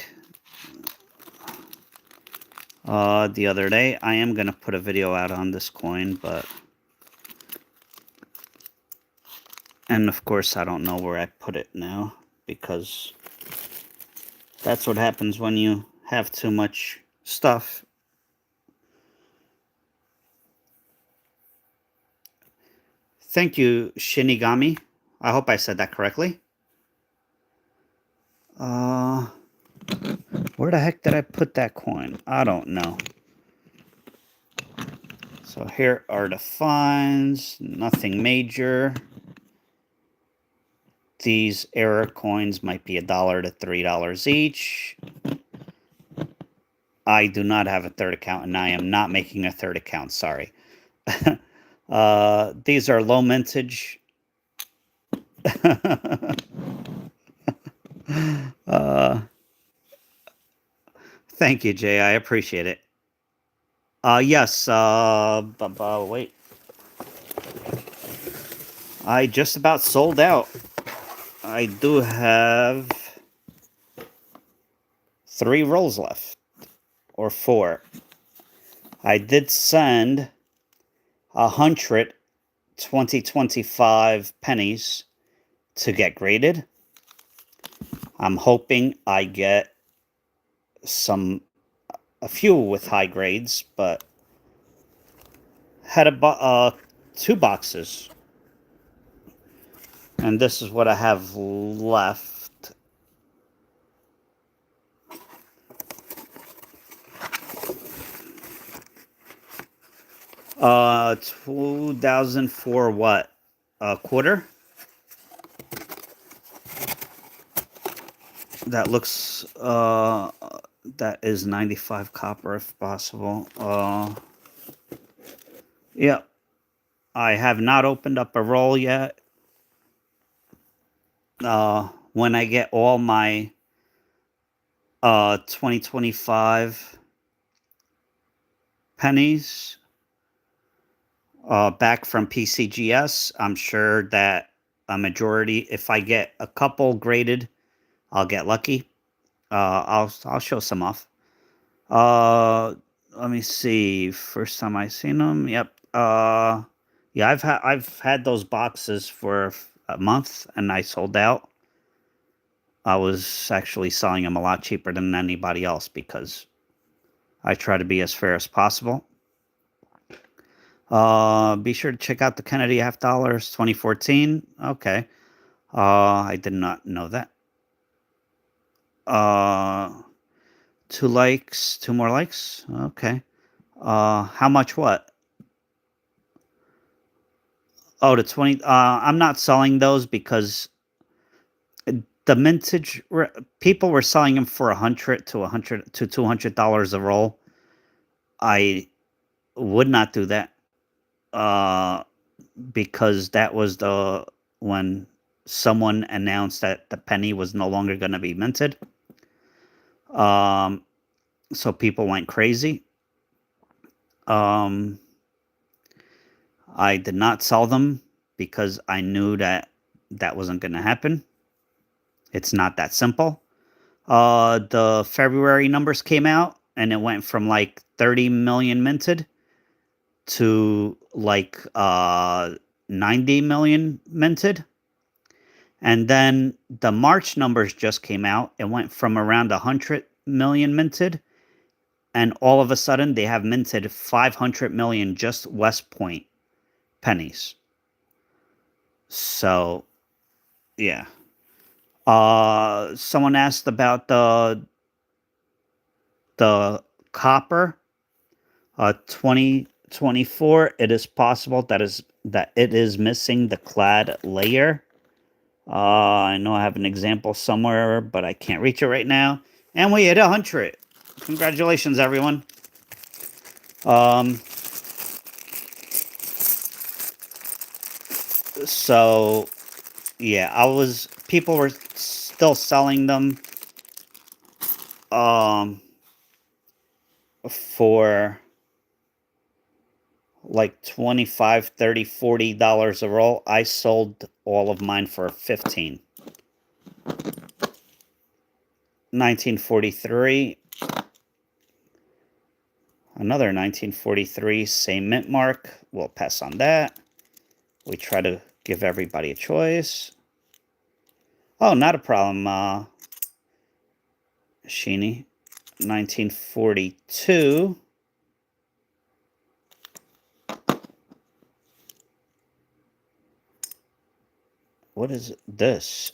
the other day. I am going to put a video out on this coin, but... And of course, I don't know where I put it now, because that's what happens when you have too much stuff. Thank you, Shinigami. I hope I said that correctly. Where the heck did I put that coin? I don't know. So here are the fines. Nothing major. These error coins might be $1 to $3 each. I do not have a third account, and I am not making a third account. Sorry. These are low mintage. Thank you, Jay. I appreciate it. Yes. Wait. I just about sold out. I do have 3 rolls left, or 4. I did send 100 2025 pennies to get graded. I'm hoping I get a few with high grades, but had two boxes. And this is what I have left. Uh, 2004 what? A quarter? That looks, that is 95 copper if possible. Yeah. I have not opened up a roll yet. When I get all my 2025 pennies back from PCGS, I'm sure that a majority, if I get a couple graded, I'll get lucky. I'll show some off. Let me see. First time I seen them. Yep. Yeah, I've had those boxes for a month, and I sold out. I was actually selling them a lot cheaper than anybody else because I try to be as fair as possible. Be sure to check out the Kennedy $50 2014. Okay. I did not know that. Two likes, two more likes. Okay. How much what? Oh, the 20. I'm not selling those because the mintage people were selling them for $100 to $200 a roll. I would not do that. Because that was when someone announced that the penny was no longer going to be minted. So people went crazy. I did not sell them because I knew that wasn't going to happen. It's not that simple. The February numbers came out and it went from like 30 million minted to like 90 million minted. And then the March numbers just came out. It went from around 100 million minted. And all of a sudden, they have minted 500 million just West Point pennies. So, yeah. Someone asked about the copper. 2024. It is possible that it is missing the clad layer. I know I have an example somewhere, but I can't reach it right now. And we hit 100. Congratulations, everyone. So, yeah, people were still selling them for like $25, $30, $40 a roll. I sold all of mine for 15. 1943. Another 1943, same mint mark. We'll pass on that. We try to give everybody a choice. Oh, not a problem, Sheeny. 1942. What is this?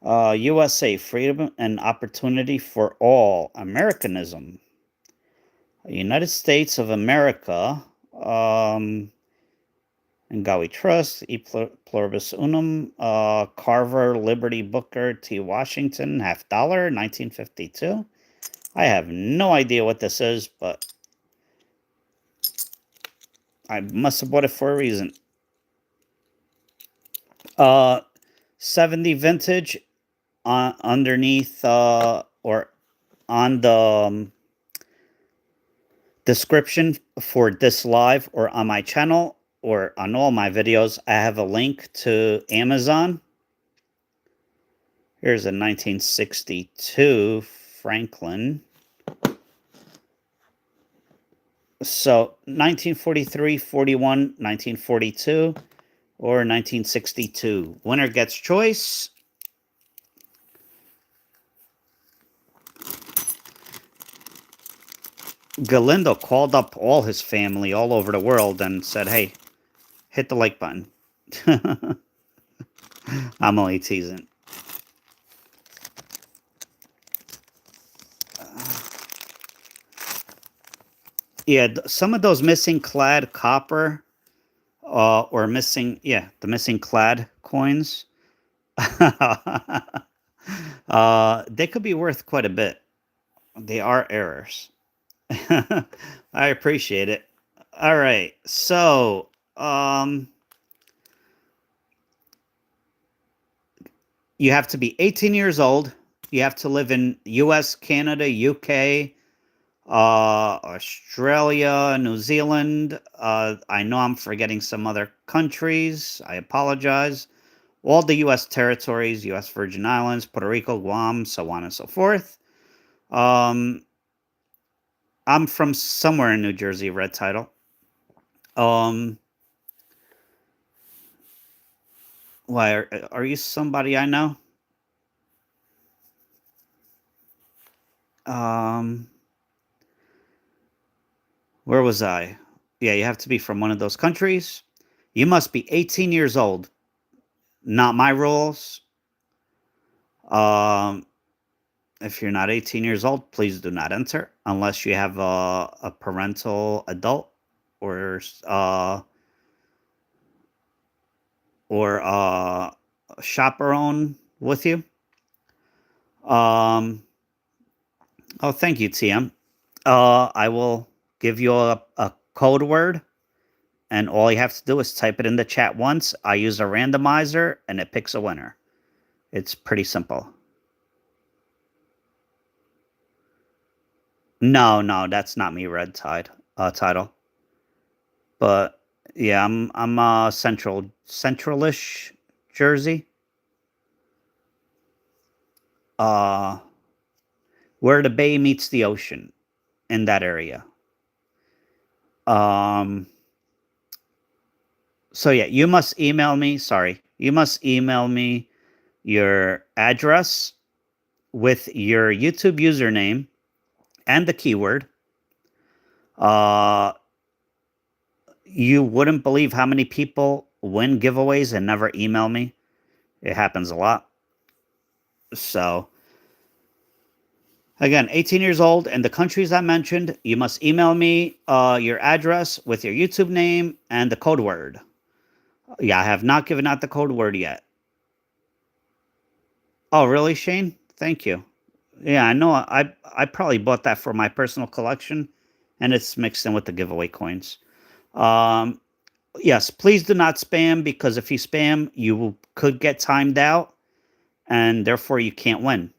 USA, freedom and opportunity for all. Americanism. United States of America. In God we trust. E pluribus unum. Carver, Liberty, Booker, T. Washington, $50, 1952. I have no idea what this is, but I must have bought it for a reason. 70 vintage underneath or on the description for this live or on my channel or on all my videos, I have a link to Amazon. Here's a 1962 Franklin. So 1943, 41, 1942, or 1962. Winner gets choice. Galindo called up all his family all over the world and said, hey, hit the like button. I'm only teasing. Yeah, some of those missing clad copper or missing, yeah, the missing clad coins, they could be worth quite a bit. They are errors. I appreciate it. All right. So, you have to be 18 years old. You have to live in US, Canada, UK, Australia, New Zealand. I know I'm forgetting some other countries. I apologize. All the US territories, US Virgin Islands, Puerto Rico, Guam, so on and so forth. Um, I'm from somewhere in New Jersey, red title. Um, why are you somebody I know? Um, where was I? Yeah, you have to be from one of those countries. You must be 18 years old. Not my rules. Um, if you're not 18 years old, please do not enter unless you have a parental adult or a chaperone with you. Um, oh, thank you, TM. I will give you a code word, and all you have to do is type it in the chat once. I use a randomizer, and it picks a winner. It's pretty simple. No, no, that's not me. Red Tide title, but yeah, I'm centralish Jersey. Uh, where the bay meets the ocean in that area. Um, so yeah, you must email me. Sorry, you must email me your address with your YouTube username and the keyword. Uh, you wouldn't believe how many people win giveaways and never email me. It happens a lot. So, again, 18 years old and the countries I mentioned, you must email me your address with your YouTube name and the code word. Yeah, I have not given out the code word yet. Oh, really, Shane? Thank you. Yeah, I know. I probably bought that for my personal collection, and it's mixed in with the giveaway coins. Um, yes, please do not spam because if you spam, you could get timed out, and therefore you can't win.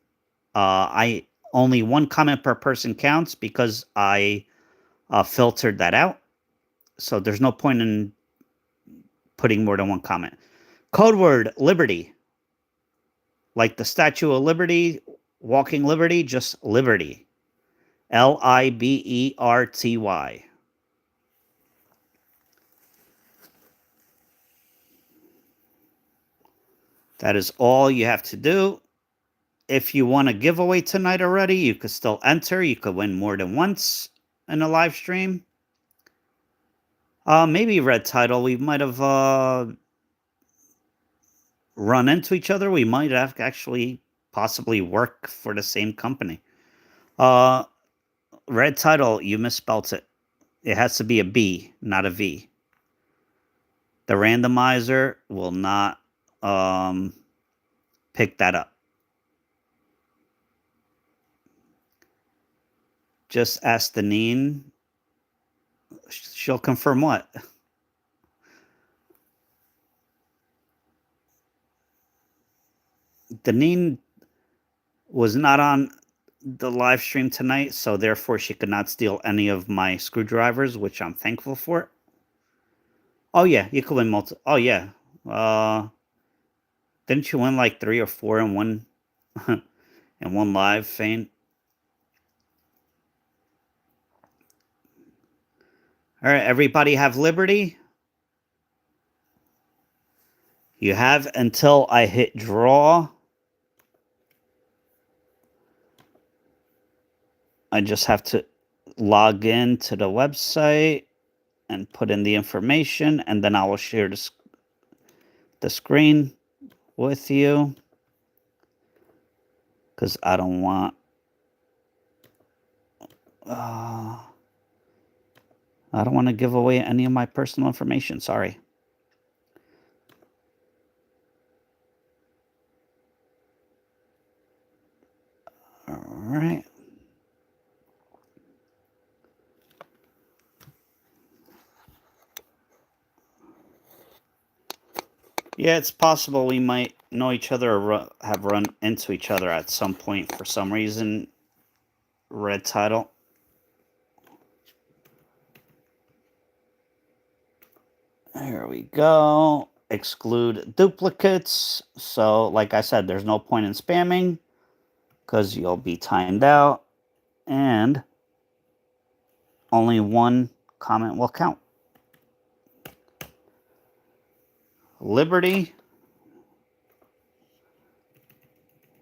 I only one comment per person counts because I filtered that out. So there's no point in putting more than one comment. Code word Liberty, like the Statue of Liberty, Walking Liberty, just Liberty. Liberty. That is all you have to do. If you want a giveaway tonight already, you could still enter. You could win more than once in a live stream. Maybe red title. We might have run into each other. We might have actually possibly work for the same company. Uh, red title. You misspelt it. It has to be a B, not a V. The randomizer will not pick that up. Just ask Deneen. She'll confirm what? Deneen was not on the live stream tonight, so therefore she could not steal any of my screwdrivers, which I'm thankful for. Oh yeah, you could win multi. Oh yeah, uh, didn't you win like 3 or 4 in one in one live, Fain? All right, everybody have liberty. You have until I hit draw. I just have to log in to the website and put in the information, and then I will share the screen with you because I don't want to give away any of my personal information. Sorry. All right. Yeah, it's possible we might know each other or have run into each other at some point for some reason. Red title. Here we go. Exclude duplicates. So, like I said, there's no point in spamming because you'll be timed out and only one comment will count. Liberty.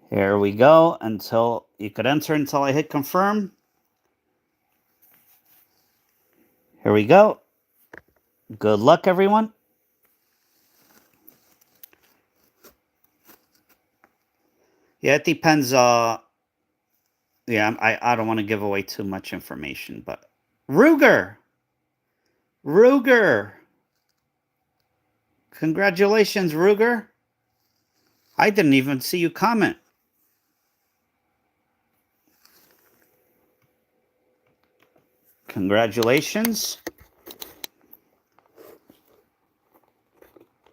Here we go. Until you could enter until I hit confirm. Here we go. Good luck, everyone. Yeah, it depends. Yeah, I don't want to give away too much information, but Ruger. Congratulations, Ruger. I didn't even see you comment. Congratulations.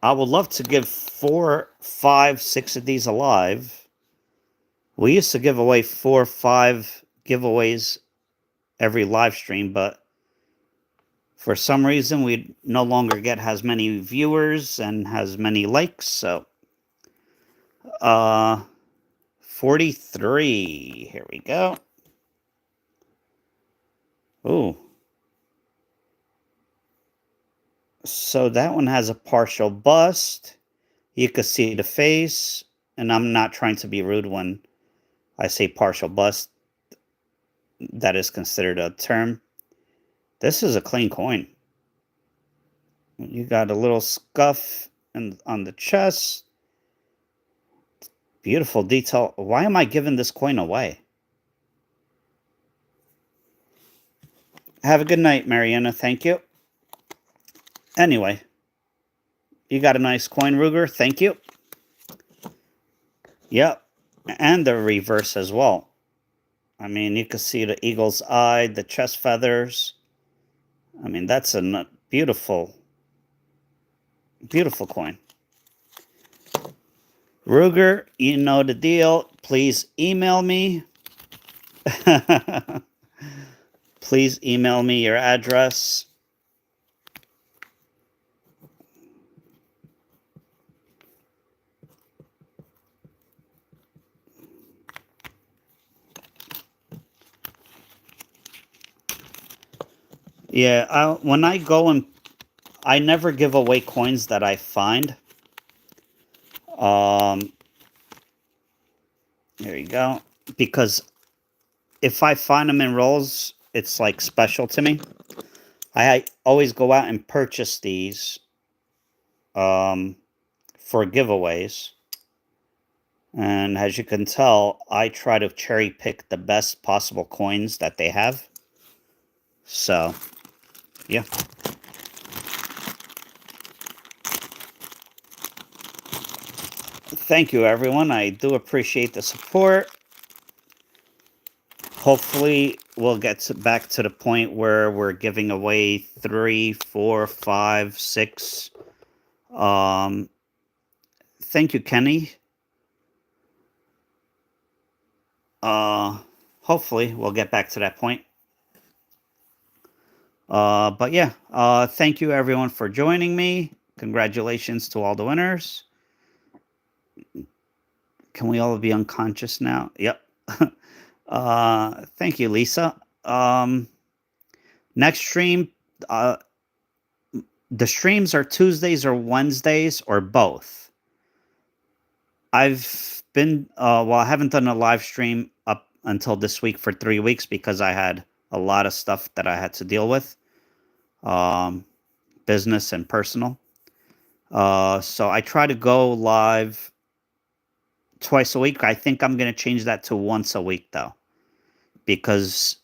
I would love to give 4, 5, 6 of these alive. We used to give away 4, 5 giveaways every live stream, but for some reason we no longer get as many viewers and as many likes. So 43. Here we go. Ooh. So that one has a partial bust. You can see the face, and I'm not trying to be rude when I say partial bust. That is considered a term. This is a clean coin. You got a little scuff on the chest. Beautiful detail. Why am I giving this coin away? Have a good night, Mariana. Thank you. Anyway, you got a nice coin, Ruger. Thank you. Yep. And the reverse as well. I mean, you can see the eagle's eye, the chest feathers. I mean, that's a beautiful, beautiful coin. Ruger, you know the deal. Please email me. Please email me your address. Yeah, when I go and I never give away coins that I find. There you go. Because if I find them in rolls, it's like special to me. I always go out and purchase these for giveaways. And as you can tell, I try to cherry pick the best possible coins that they have. So, yeah. Thank you, everyone. I do appreciate the support. Hopefully, we'll get back to the point where we're giving away 3, 4, 5, 6. Thank you, Kenny. Hopefully, we'll get back to that point. But yeah, thank you, everyone, for joining me. Congratulations to all the winners. Can we all be unconscious now? Yep. Thank you, Lisa. Next stream, the streams are Tuesdays or Wednesdays or both. I've been well, I haven't done a live stream up until this week for 3 weeks because I had a lot of stuff that I had to deal with, um, business and personal. So I try to go live twice a week. I think I'm going to change that to once a week though, because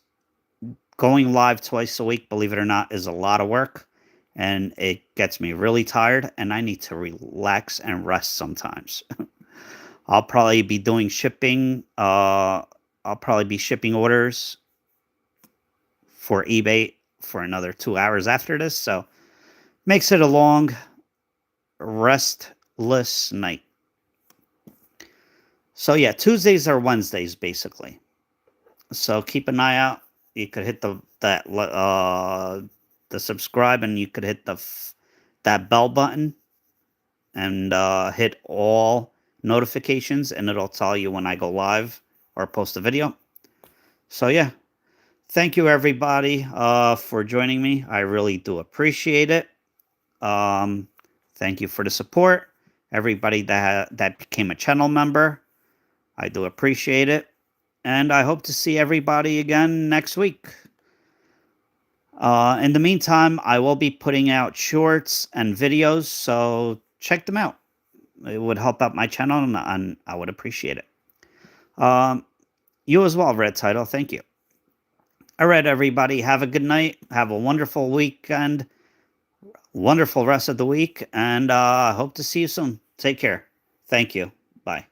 going live twice a week, believe it or not, is a lot of work, and it gets me really tired, and I need to relax and rest sometimes. I'll probably be doing shipping. I'll probably be shipping orders for eBay for another 2 hours after this. So makes it a long, restless night. So yeah, Tuesdays or Wednesdays basically. So keep an eye out. You could hit the subscribe, and you could hit that bell button, and hit all notifications, and it'll tell you when I go live or post a video. So yeah, thank you everybody for joining me. I really do appreciate it. Thank you for the support. Everybody that became a channel member, I do appreciate it. And I hope to see everybody again next week. In the meantime, I will be putting out shorts and videos, so check them out. It would help out my channel, and I would appreciate it. You as well, Red Title. Thank you. All right, everybody. Have a good night. Have a wonderful weekend. Wonderful rest of the week. And I hope to see you soon. Take care. Thank you. Bye.